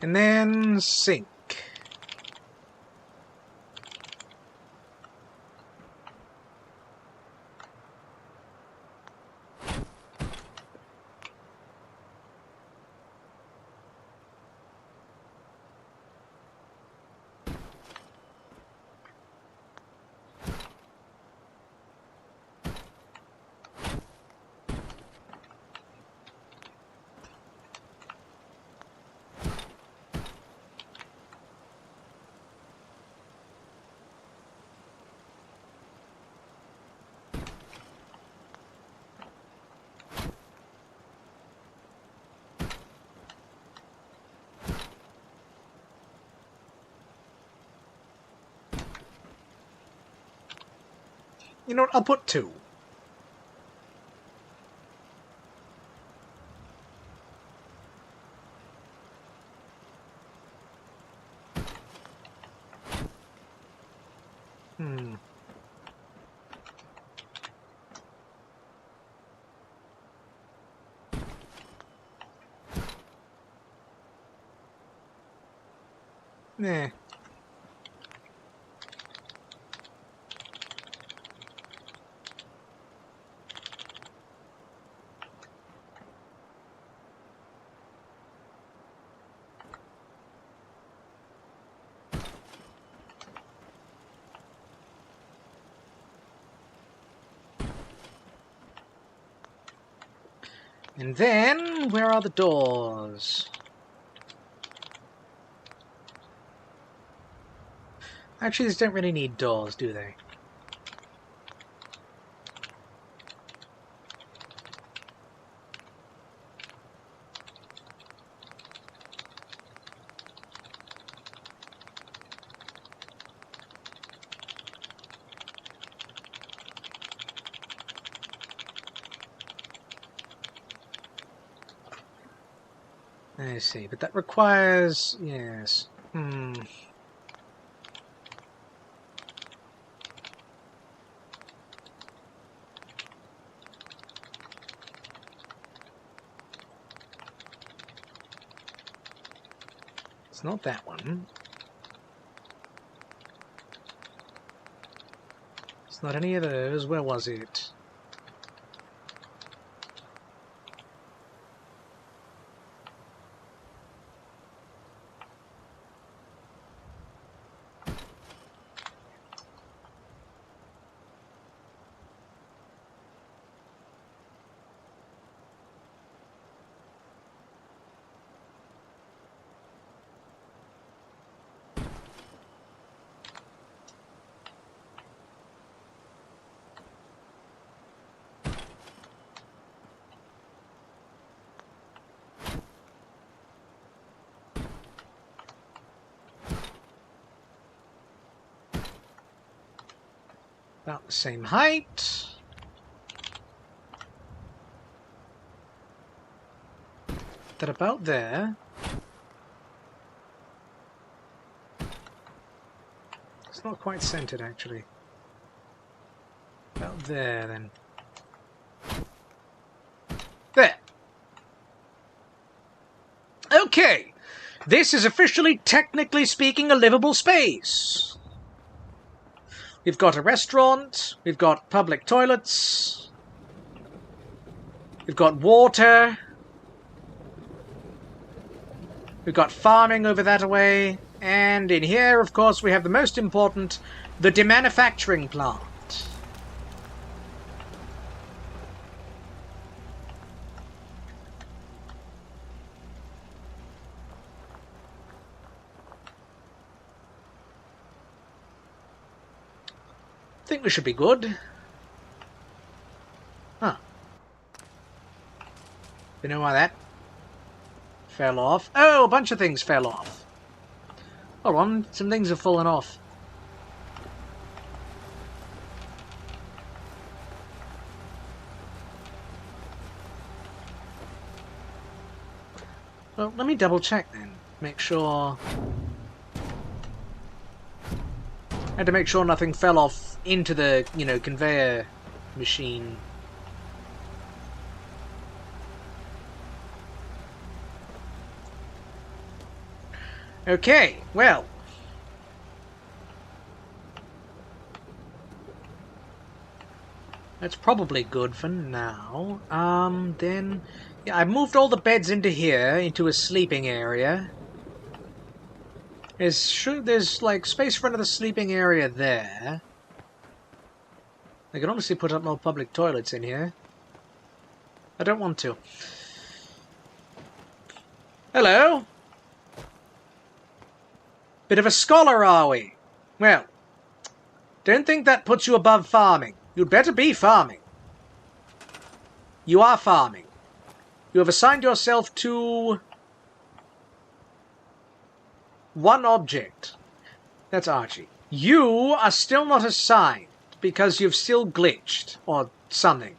And then sink. You know what? I'll put 2. Hmm. Eh. And then, where are the doors? Actually, these don't really need doors, do they? I see, but that requires... yes. It's not that one. It's not any of those. Where was it? About the same height. That about there. It's not quite centered, actually. About there, then. There! Okay! This is officially, technically speaking, a livable space. We've got a restaurant, we've got public toilets, we've got water, we've got farming over that way, and in here, of course, we have the most important, the demanufacturing plant. I think we should be good. Huh. You know why that fell off? Oh, a bunch of things fell off. Hold on, some things have fallen off. Well, let me double check then. Make sure... I had to make sure nothing fell off into the, you know, conveyor machine. Okay, well. That's probably good for now. Then... yeah, I moved all the beds into here, into a sleeping area. There's like space for another sleeping area there. I could honestly put up more public toilets in here. I don't want to. Hello? Bit of a scholar, are we? Well, don't think that puts you above farming. You'd better be farming. You are farming. You have assigned yourself to... one object. That's Archie. You are still not assigned because you've still glitched or something.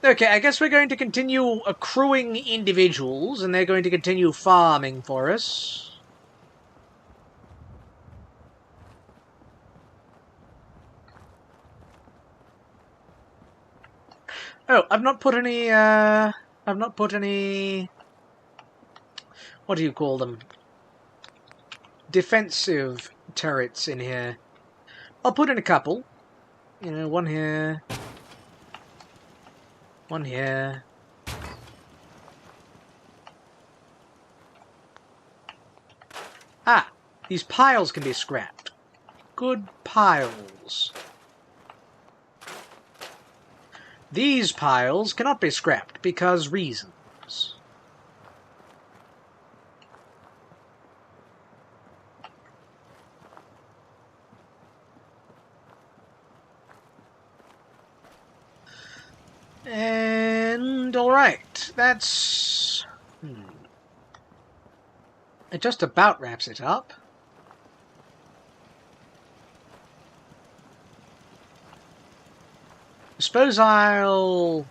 Okay, I guess we're going to continue accruing individuals and they're going to continue farming for us. Oh, I've not put any, what do you call them? Defensive turrets in here. I'll put in a couple. You know, one here. One here. Ah! These piles can be scrapped. Good piles. These piles cannot be scrapped because reasons. And alright, that's... It just about wraps it up. I suppose I'll...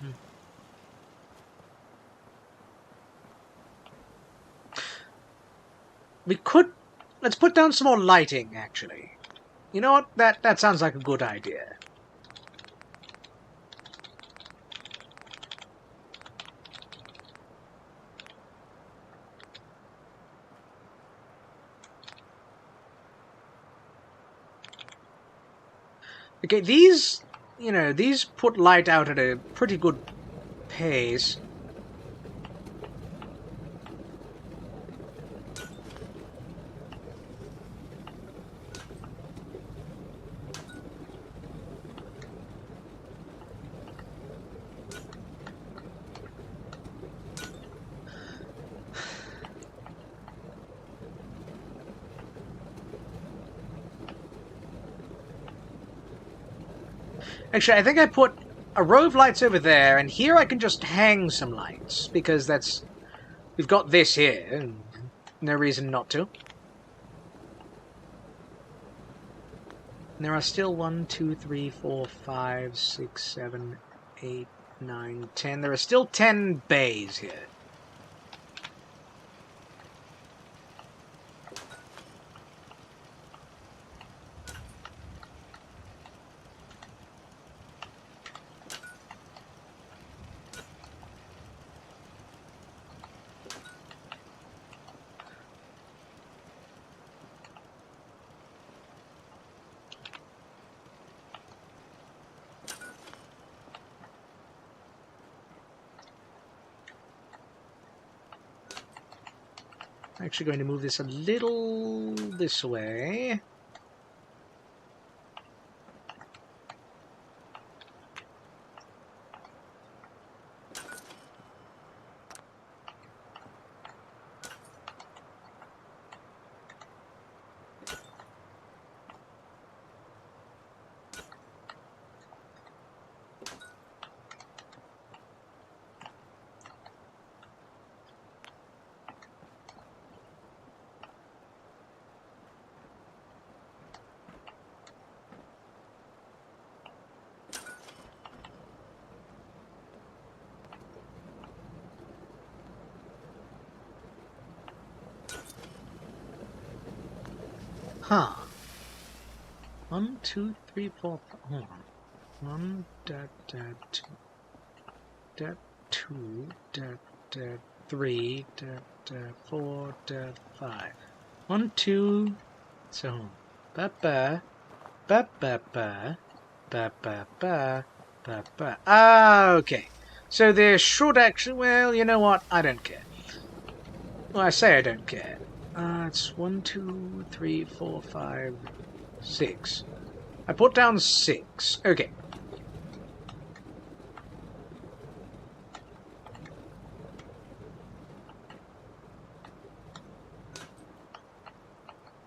We could... Let's put down some more lighting, actually. You know what? That sounds like a good idea. Okay, these, you know, these put light out at a pretty good pace. Actually, I think I put a row of lights over there, and here I can just hang some lights, because that's... We've got this here, and no reason not to. And there are still 1, 2, 3, 4, 5, 6, 7, 8, 9, 10. There are still 10 bays here. I'm actually going to move this a little this way. Huh. 1, 2, 3, 4, 5. Hold on. 1, that, 2. That, 2, that, 3, that, 4, that, 5. 1, 2. So, ba ba, ba ba ba, ba ba ba, ba ba. Ah, okay. So there should actually. Well, you know what? I don't care. Well, I say I don't care. It's 1, 2, 3, 4, 5, 6. I put down 6. Okay.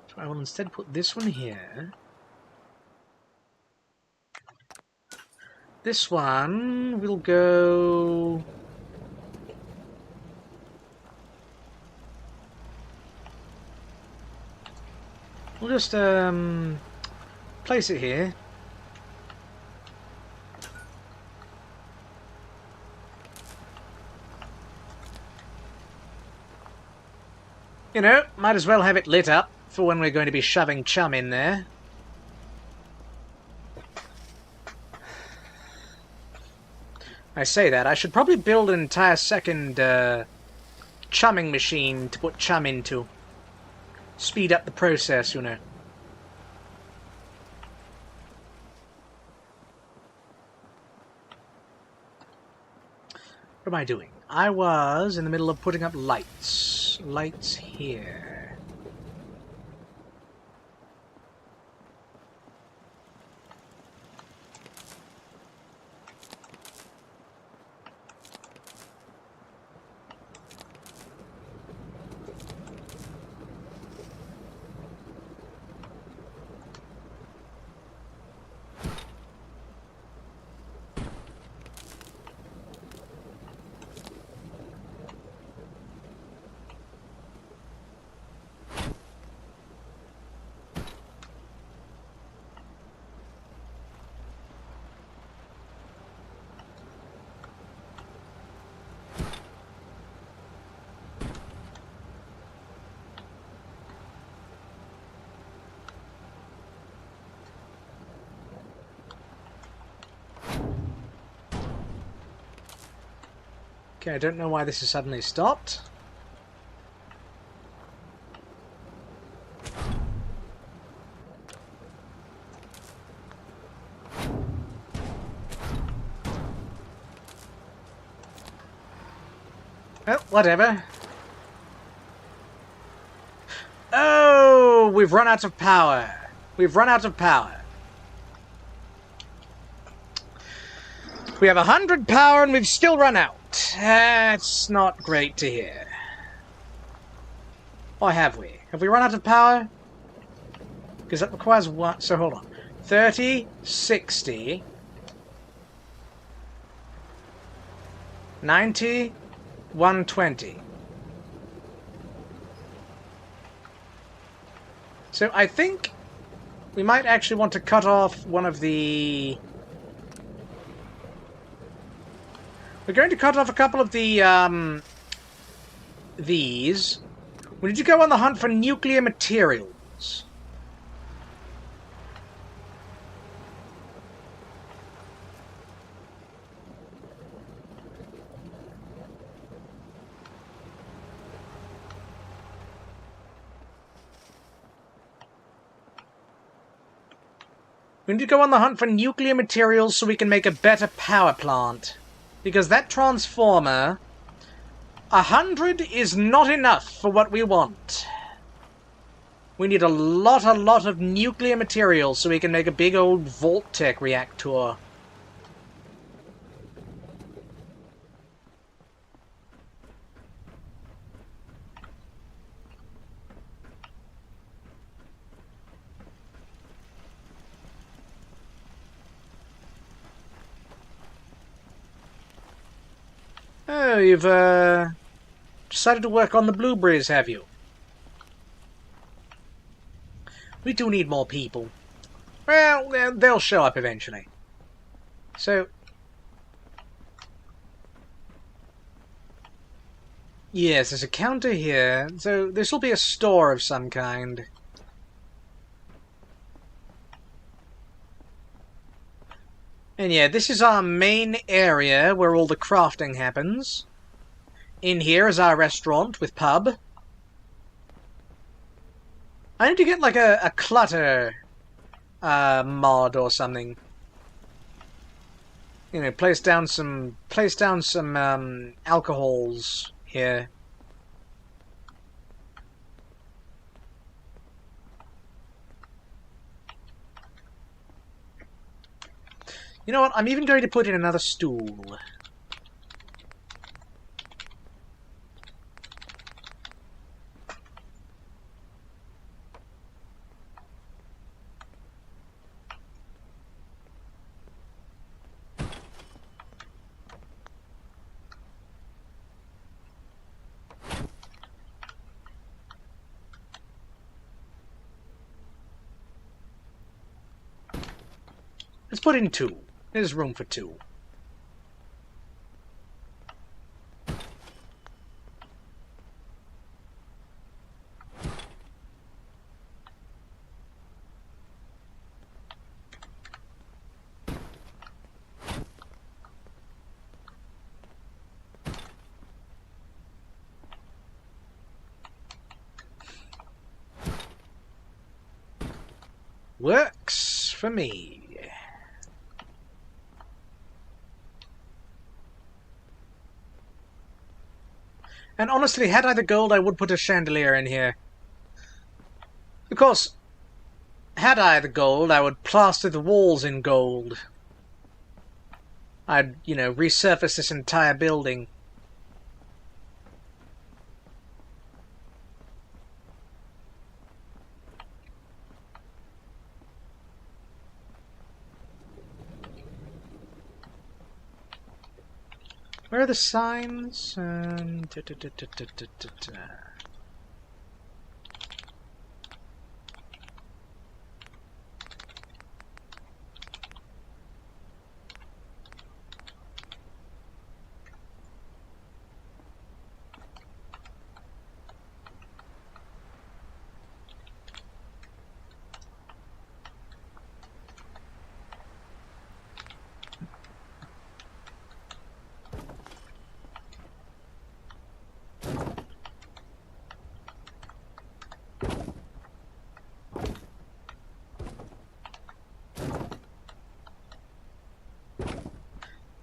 So I will instead put this one here. This one will go... We'll just place it here. You know, might as well have it lit up for when we're going to be shoving chum in there. I say that, I should probably build an entire second chumming machine to put chum into. Speed up the process, you know. What am I doing? I was in the middle of putting up lights. Lights here. Okay, I don't know why this has suddenly stopped. Oh, whatever. Oh, we've run out of power. We've run out of power. We have 100 power and we've still run out. That's not great to hear. Or have we? Have we run out of power? Because that requires what? So hold on. 30, 60, 90, 120. So I think we might actually want to cut off one of the... We're going to cut off a couple of the, these. We need to go on the hunt for nuclear materials. We need to go on the hunt for nuclear materials so we can make a better power plant. Because that transformer... 100 is not enough for what we want. We need a lot of nuclear materials so we can make a big old Vault-Tec reactor. Oh, you've, decided to work on the blueberries, have you? We do need more people. Well, they'll show up eventually. So... Yes, there's a counter here. So this will be a store of some kind. And yeah, this is our main area where all the crafting happens. In here is our restaurant with pub. I need to get like a clutter mod or something. You know, place down some alcohols here. You know what? I'm even going to put in another stool. Let's put in 2. There's room for 2. Works for me. And honestly, had I the gold, I would put a chandelier in here. Of course, had I the gold, I would plaster the walls in gold. I'd, you know, resurface this entire building. Where are the signs?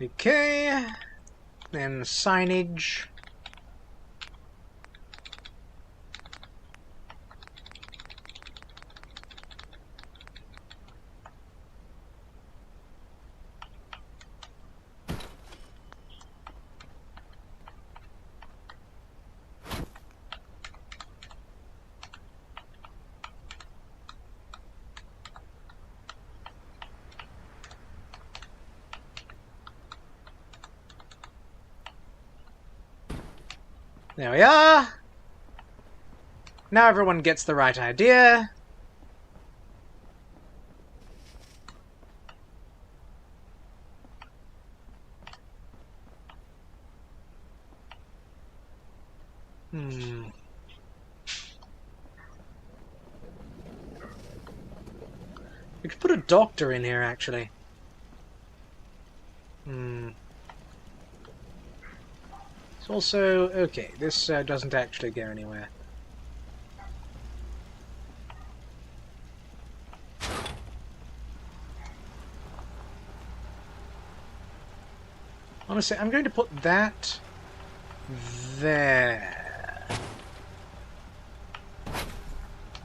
Okay. Then signage. There we are. Now everyone gets the right idea. We could put a doctor in here, actually. It's also... okay, this doesn't actually go anywhere. Honestly, I'm going to put that there.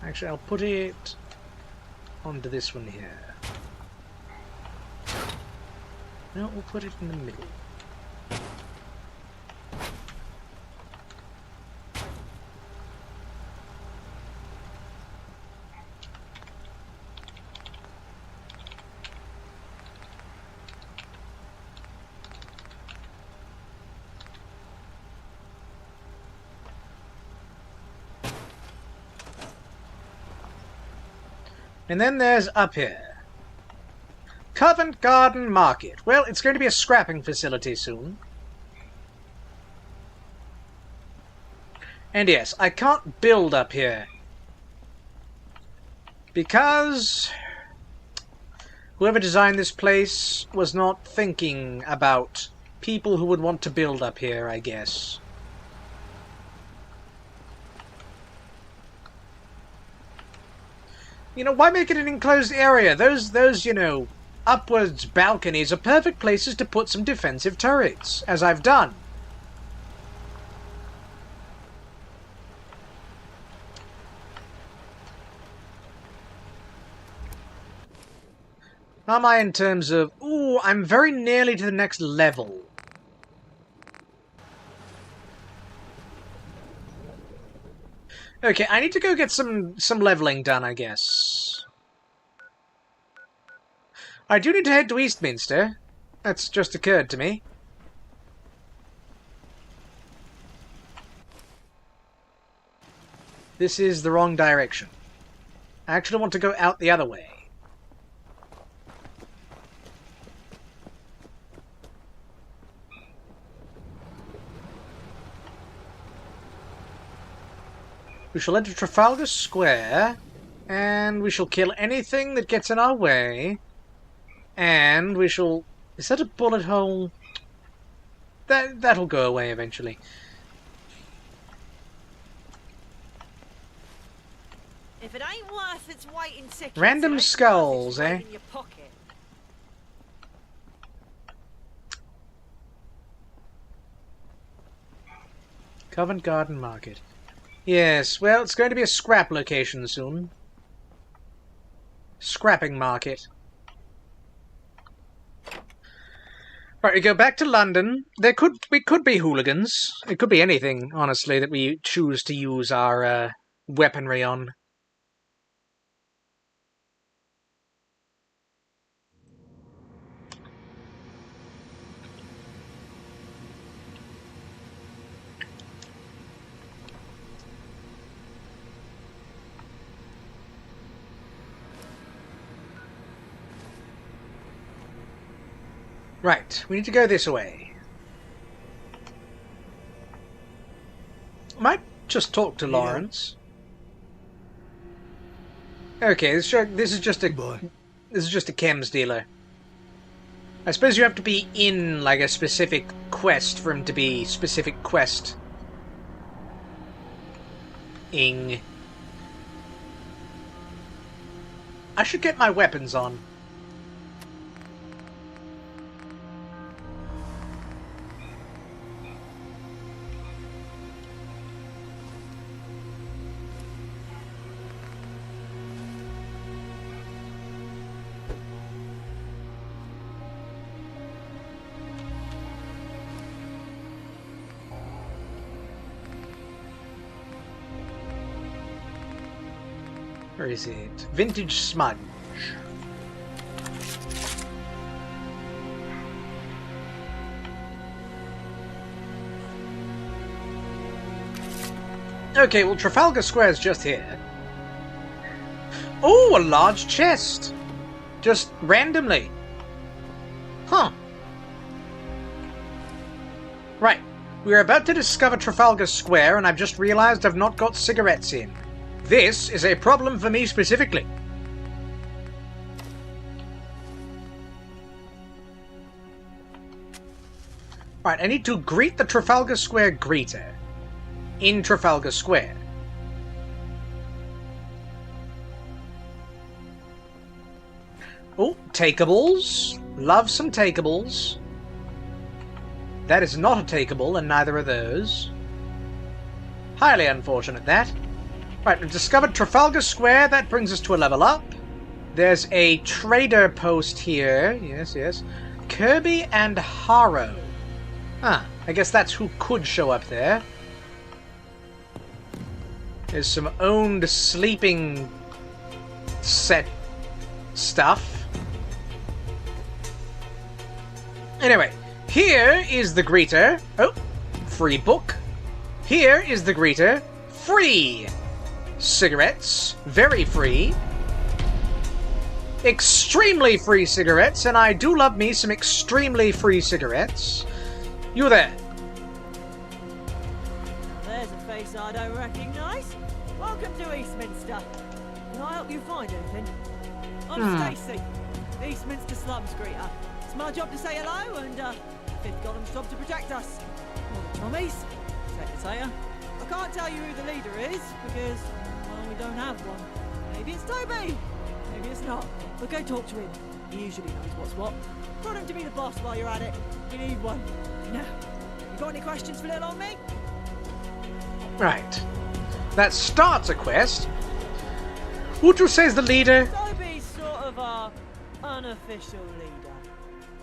Actually, I'll put it onto this one here. No, we'll put it in the middle. And then there's up here. Covent Garden Market. Well, it's going to be a scrapping facility soon. And yes, I can't build up here. Because whoever designed this place was not thinking about people who would want to build up here, I guess. You know, why make it an enclosed area? Those, you know, upwards balconies are perfect places to put some defensive turrets, as I've done. How am I in terms of... ooh, I'm very nearly to the next level. Okay, I need to go get some leveling done, I guess. I do need to head to Eastminster. That's just occurred to me. This is the wrong direction. I actually want to go out the other way. We shall enter Trafalgar Square, and we shall kill anything that gets in our way, and we shall... is that a bullet hole? That'll go away eventually. If it ain't worth its weight in tickets, Random skulls, eh? in your pocket. Covent Garden Market. Yes, well, it's going to be a scrap location soon. Scrapping market. Right, we go back to London. We could be hooligans. It could be anything, honestly, that we choose to use our weaponry on. Right, we need to go this way. Might just talk to Lawrence. Okay, this is just a chems dealer. I suppose you have to be in like a specific quest for him to be specific quest. I should get my weapons on. Where is it? Vintage smudge. Okay, well, Trafalgar Square's just here. Oh, a large chest! Just randomly. Huh. Right. We are about to discover Trafalgar Square, and I've just realized I've not got cigarettes in. This is a problem for me specifically. Right, I need to greet the Trafalgar Square greeter. In Trafalgar Square. Oh, takeables. Love some takeables. That is not a takeable, and neither are those. Highly unfortunate, that. Right, we've discovered Trafalgar Square. That brings us to a level up. There's a trader post here. Yes, yes. Kirby and Harrow. Ah, I guess that's who could show up there. There's some owned sleeping set stuff. Anyway, here is the greeter. Oh, free book. Here is the greeter. Free cigarettes. Very free. Extremely free cigarettes, and I do love me some extremely free cigarettes. You there. There's a face I don't recognise. Welcome to Eastminster. Can I help you find anything? I'm Stacey, the Eastminster slums greeter. It's my job to say hello, and Fifth Column's job to protect us. Well, the Tommies, Secretary. I can't tell you who the leader is, because, well, we don't have one. Maybe it's Toby. Maybe it's not. But go talk to him. He usually knows what's what. Tell him to be the boss while you're at it. We need one. Now, you got any questions for little old me? Right. That starts a quest. Would you say is the leader? Toby's sort of our unofficial leader.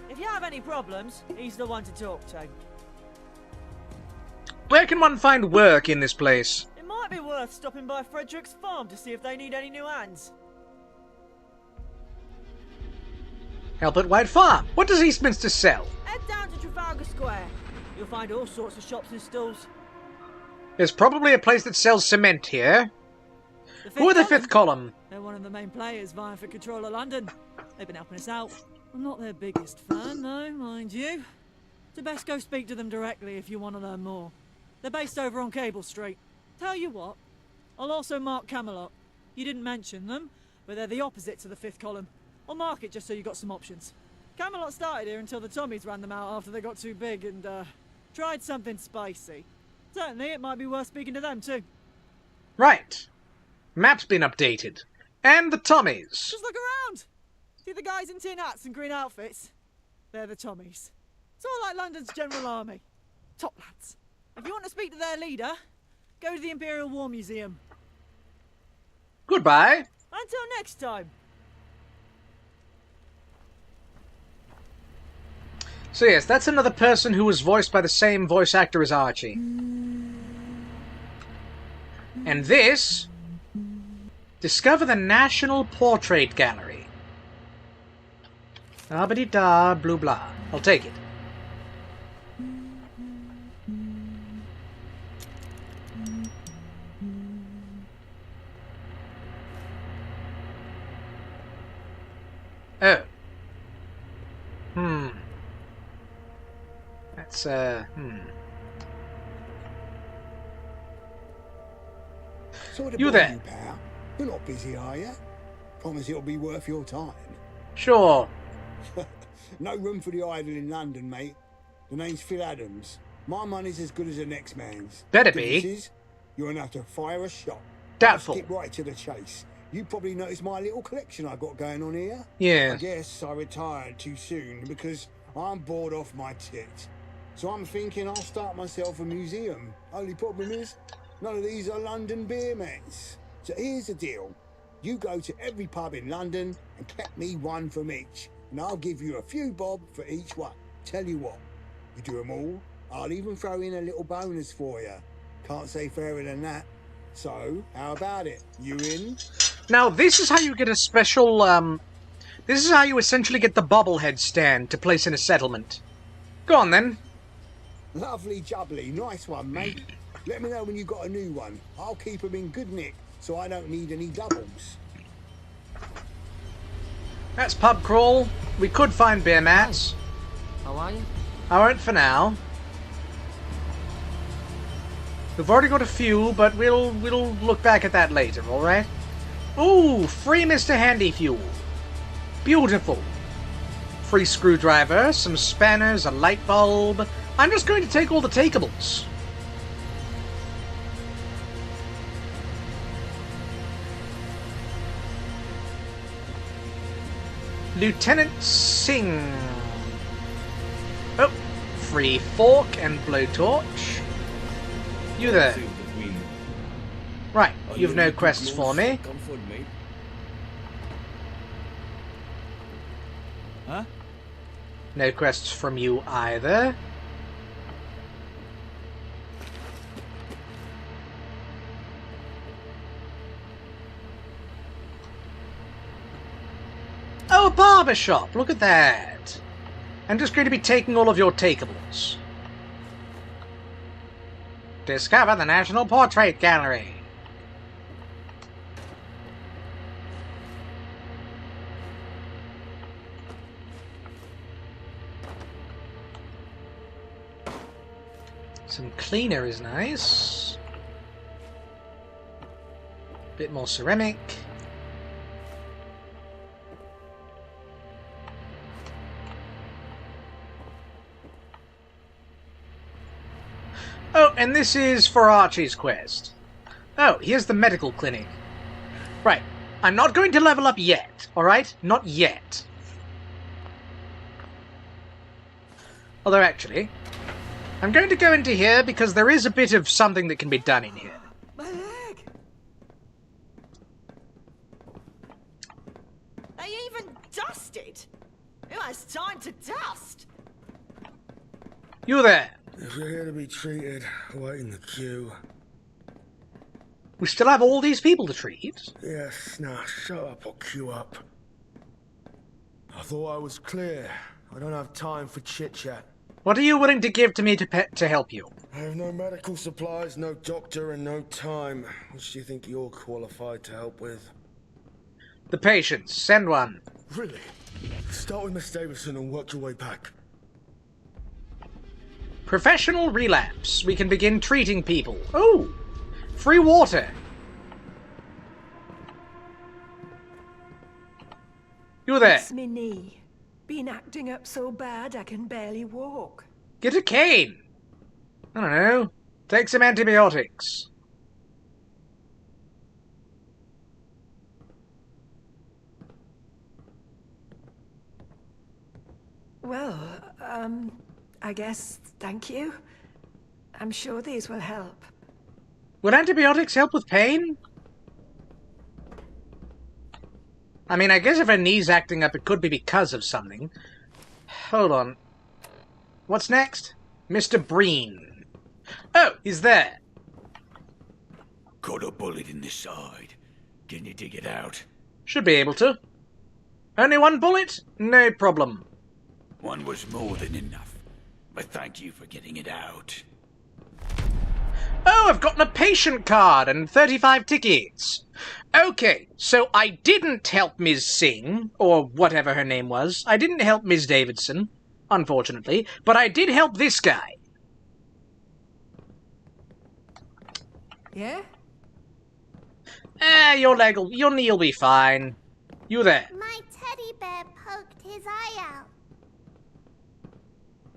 If you have any problems, he's the one to talk to. Where can one find work in this place? It might be worth stopping by Frederick's farm to see if they need any new hands. Help at White Farm. What does Eastminster sell? Head down to Trafalgar Square. You'll find all sorts of shops and stalls. There's probably a place that sells cement here. Who are the Fifth Column? They're one of the main players vying for control of London. They've been helping us out. I'm not their biggest fan, though, mind you. It's best go speak to them directly if you want to learn more. They're based over on Cable Street. Tell you what, I'll also mark Camelot. You didn't mention them, but they're the opposite to the Fifth Column. I'll mark it just so you got some options. Camelot started here until the Tommies ran them out after they got too big and, tried something spicy. Certainly, it might be worth speaking to them, too. Right. Map's been updated. And the Tommies. Just look around! See the guys in tin hats and green outfits? They're the Tommies. It's all like London's General Army. Top lads. If you want to speak to their leader, go to the Imperial War Museum. Goodbye. Until next time. So yes, that's another person who was voiced by the same voice actor as Archie. And this... Discover the National Portrait Gallery. Ah-ba-dee-da, blue blah. I'll take it. Oh. That's, Sort of You there? pal. You're not busy, are you? Promise it'll be worth your time. Sure. No room for the idle in London, mate. The name's Phil Adams. My money's as good as the next man's. Better Difference be. is, you're gonna have to fire a shot. Doubtful. Skip right to the chase. You probably noticed my little collection I got going on here. I Yeah. guess I retired too soon because I'm bored off my tit. So I'm thinking I'll start myself a museum. Only problem is, none of these are London beer mats. So here's the deal. You go to every pub in London and collect me one from each. And I'll give you a few bob for each one. Tell you what, you do them all, I'll even throw in a little bonus for you. Can't say fairer than that. So, how about it? You in? Now, this is how you get a special, this is how you essentially get the bobblehead stand to place in a settlement. Go on, then. Lovely jubbly, nice one, mate. Let me know when you got a new one. I'll keep 'em in good nick, so I don't need any doubles. That's pub crawl. We could find beer mats. How are you? I won't for now. We've already got a few, but we'll look back at that later, alright? Ooh, free Mr. Handy Fuel. Beautiful. Free screwdriver, some spanners, a light bulb. I'm just going to take all the takeables. Lieutenant Singh. Oh, free fork and blowtorch. You there. Right, you've no quests for me. Huh? No quests from you either. Oh, a barber shop! Look at that! I'm just going to be taking all of your takeables. Discover the National Portrait Gallery. Some cleaner is nice. Bit more ceramic. Oh, and this is for Archie's quest. Oh, here's the medical clinic. Right. I'm not going to level up yet, alright? Not yet. Although, actually, I'm going to go into here because there is a bit of something that can be done in here. My leg! Are you even dusted? Who has time to dust? You there. If you're here to be treated, wait in the queue. We still have all these people to treat? Yes, now shut up or queue up. I thought I was clear. I don't have time for chit-chat. What are you willing to give to me to help you? I have no medical supplies, no doctor, and no time. Which do you think you're qualified to help with? The patients. Send one. Really? Start with Miss Davidson and work your way back. Professional relapse. We can begin treating people. Oh! Free water. You there. It's me knee. Been acting up so bad I can barely walk. Get a cane. I don't know. Take some antibiotics. Well, I guess thank you. I'm sure these will help. Would antibiotics help with pain? I mean, I guess if her knee's acting up, it could be because of something. Hold on. What's next? Mr. Breen. Oh, he's there. Got a bullet in the side. Can you dig it out? Should be able to. Only one bullet? No problem. One was more than enough. But thank you for getting it out. Oh, I've gotten a patient card and 35 tickets. Okay, so I didn't help Ms. Singh, or whatever her name was. I didn't help Ms. Davidson, unfortunately, but I did help this guy. Yeah? Your knee will be fine. You there. My teddy bear poked his eye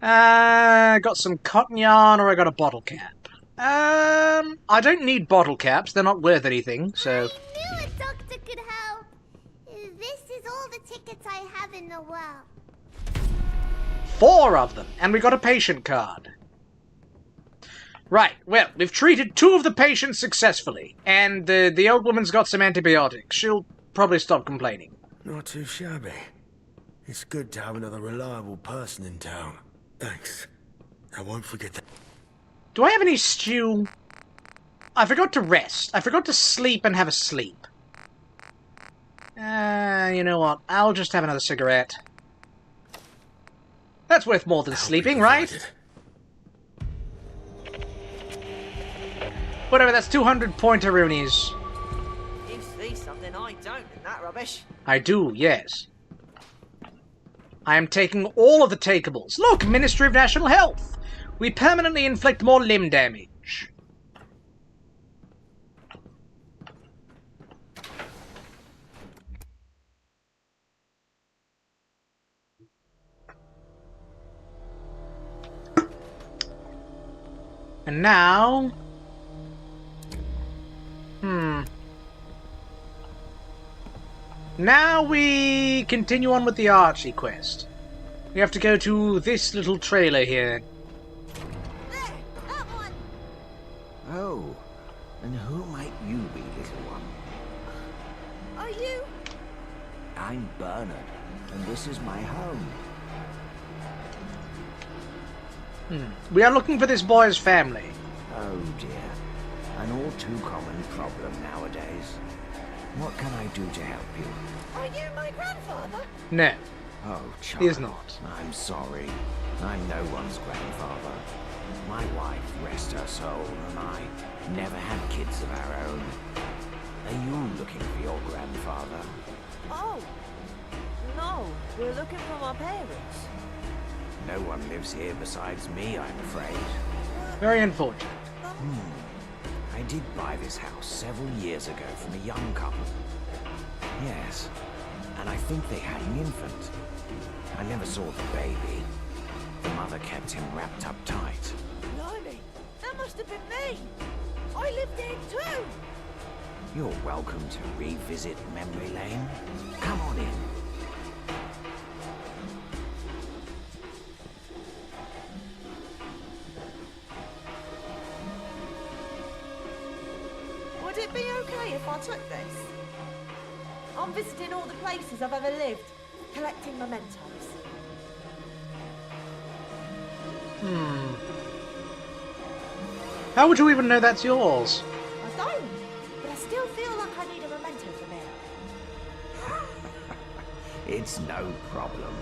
out. Got some cotton yarn or I got a bottle cap? I don't need bottle caps. They're not worth anything, so... I knew a doctor could help. This is all the tickets I have in the world. 4 of them, and we got a patient card. Right, well, we've treated 2 of the patients successfully, and the old woman's got some antibiotics. She'll probably stop complaining. Not too shabby. It's good to have another reliable person in town. Thanks. I won't forget that. Do I have any stew? I forgot to rest. I forgot to sleep and have a sleep. You know what? I'll just have another cigarette. That's worth more than sleeping, right? Whatever, that's 200 pointeroonies. You see something I don't in that rubbish. I do, yes. I am taking all of the takeables. Look, Ministry of National Health! We permanently inflict more limb damage. And now... Now we continue on with the Archie quest. We have to go to this little trailer here. There, that one. Oh, and who might you be, little one? Are you? I'm Bernard, and this is my home. We are looking for this boy's family. Oh dear, an all too common problem nowadays. What can I do to help you? Are you my grandfather? No, Oh, child. he is not. I'm sorry. I'm no one's grandfather. My wife, rest her soul, and I never had kids of our own. Are you looking for your grandfather? Oh. No, we're looking for my parents. No one lives here besides me, I'm afraid. Very unfortunate. I did buy this house several years ago from a young couple. Yes, and I think they had an infant. I never saw the baby. The mother kept him wrapped up tight. Blimey, that must have been me. I lived there too. You're welcome to revisit memory lane. Come on in. Would it be okay if I took this? I'm visiting all the places I've ever lived, collecting mementos. How would you even know that's yours? I don't, but I still feel like I need a memento from here. It's no problem.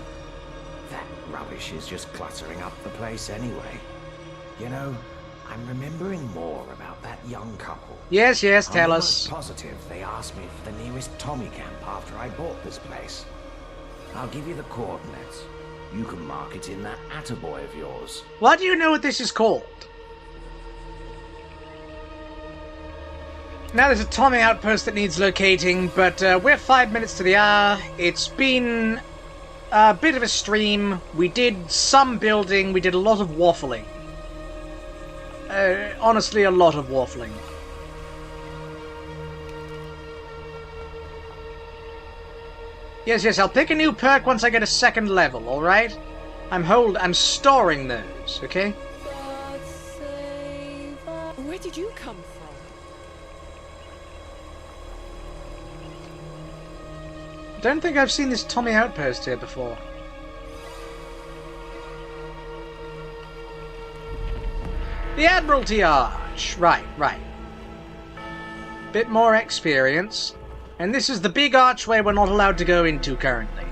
That rubbish is just cluttering up the place anyway. You know, I'm remembering more about that young couple. Yes, tell I'm us. almost positive they asked me for the nearest Tommy camp after I bought this place. I'll give you the coordinates. You can mark it in that attaboy of yours. Why do you know what this is called? Now there's a Tommy outpost that needs locating, but we're 5 minutes to the hour. It's been a bit of a stream. We did some building, we did a lot of waffling. Honestly, a lot of waffling. Yes, I'll pick a new perk once I get a second level, alright? I'm storing those, okay? Where did you come from? Don't think I've seen this Tommy outpost here before. The Admiralty Arch! Right. Bit more experience. And this is the big archway we're not allowed to go into currently.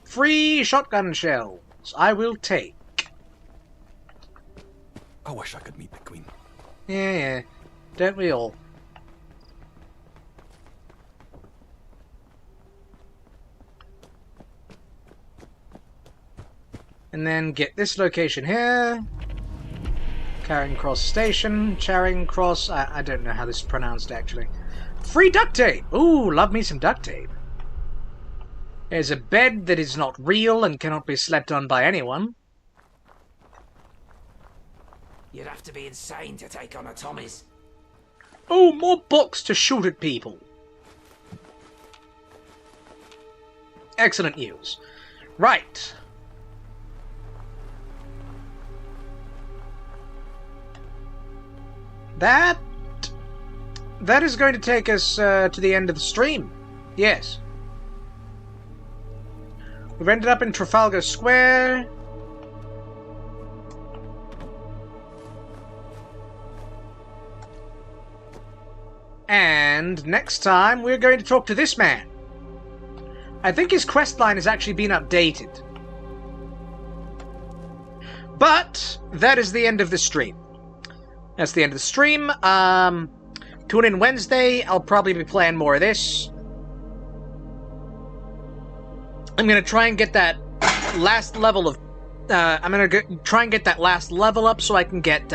Free shotgun shells. I will take. I wish I could meet the Queen. Yeah. Don't we all? And then get this location here. Charing Cross Station. Charing Cross. I don't know how this is pronounced, actually. Free duct tape! Ooh, love me some duct tape. There's a bed that is not real and cannot be slept on by anyone. You'd have to be insane to take on a Tommy's. Oh, more books to shoot at people. Excellent news. Right. That is going to take us to the end of the stream. Yes. We've ended up in Trafalgar Square. And next time, we're going to talk to this man. I think his quest line has actually been updated. But that is the end of the stream. That's the end of the stream. Tune in Wednesday. I'll probably be playing more of this. I'm going to try and get that last level of... I'm going to try and get that last level up so I can get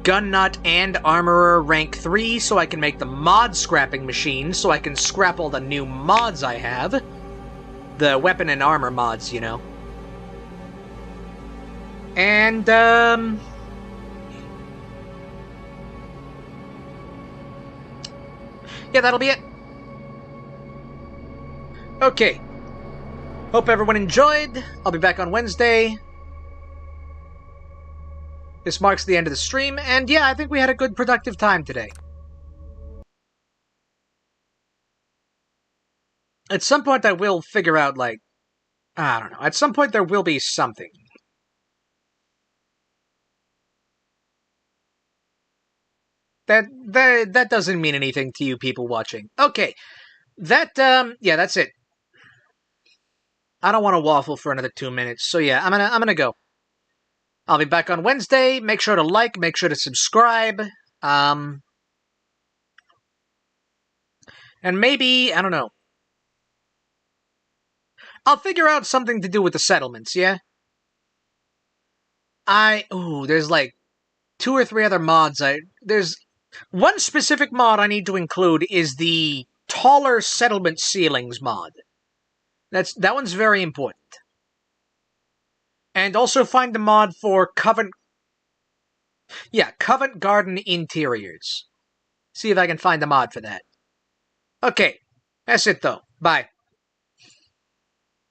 Gun Nut and Armorer rank 3 so I can make the mod scrapping machine so I can scrap all the new mods I have. The weapon and armor mods, you know. And, yeah, that'll be it. Okay. Hope everyone enjoyed. I'll be back on Wednesday. This marks the end of the stream, and yeah, I think we had a good, productive time today. At some point I will figure out, like, I don't know, at some point there will be something. That doesn't mean anything to you people watching. Okay, yeah, that's it. I don't want to waffle for another 2 minutes, so yeah, I'm gonna go. I'll be back on Wednesday. Make sure to like, make sure to subscribe. And maybe, I don't know. I'll figure out something to do with the settlements, yeah? There's like 2 or 3 other mods. There's one specific mod I need to include is the taller settlement ceilings mod. That one's very important. And also find the mod for Covent... Yeah, Covent Garden Interiors. See if I can find the mod for that. Okay, that's it though. Bye.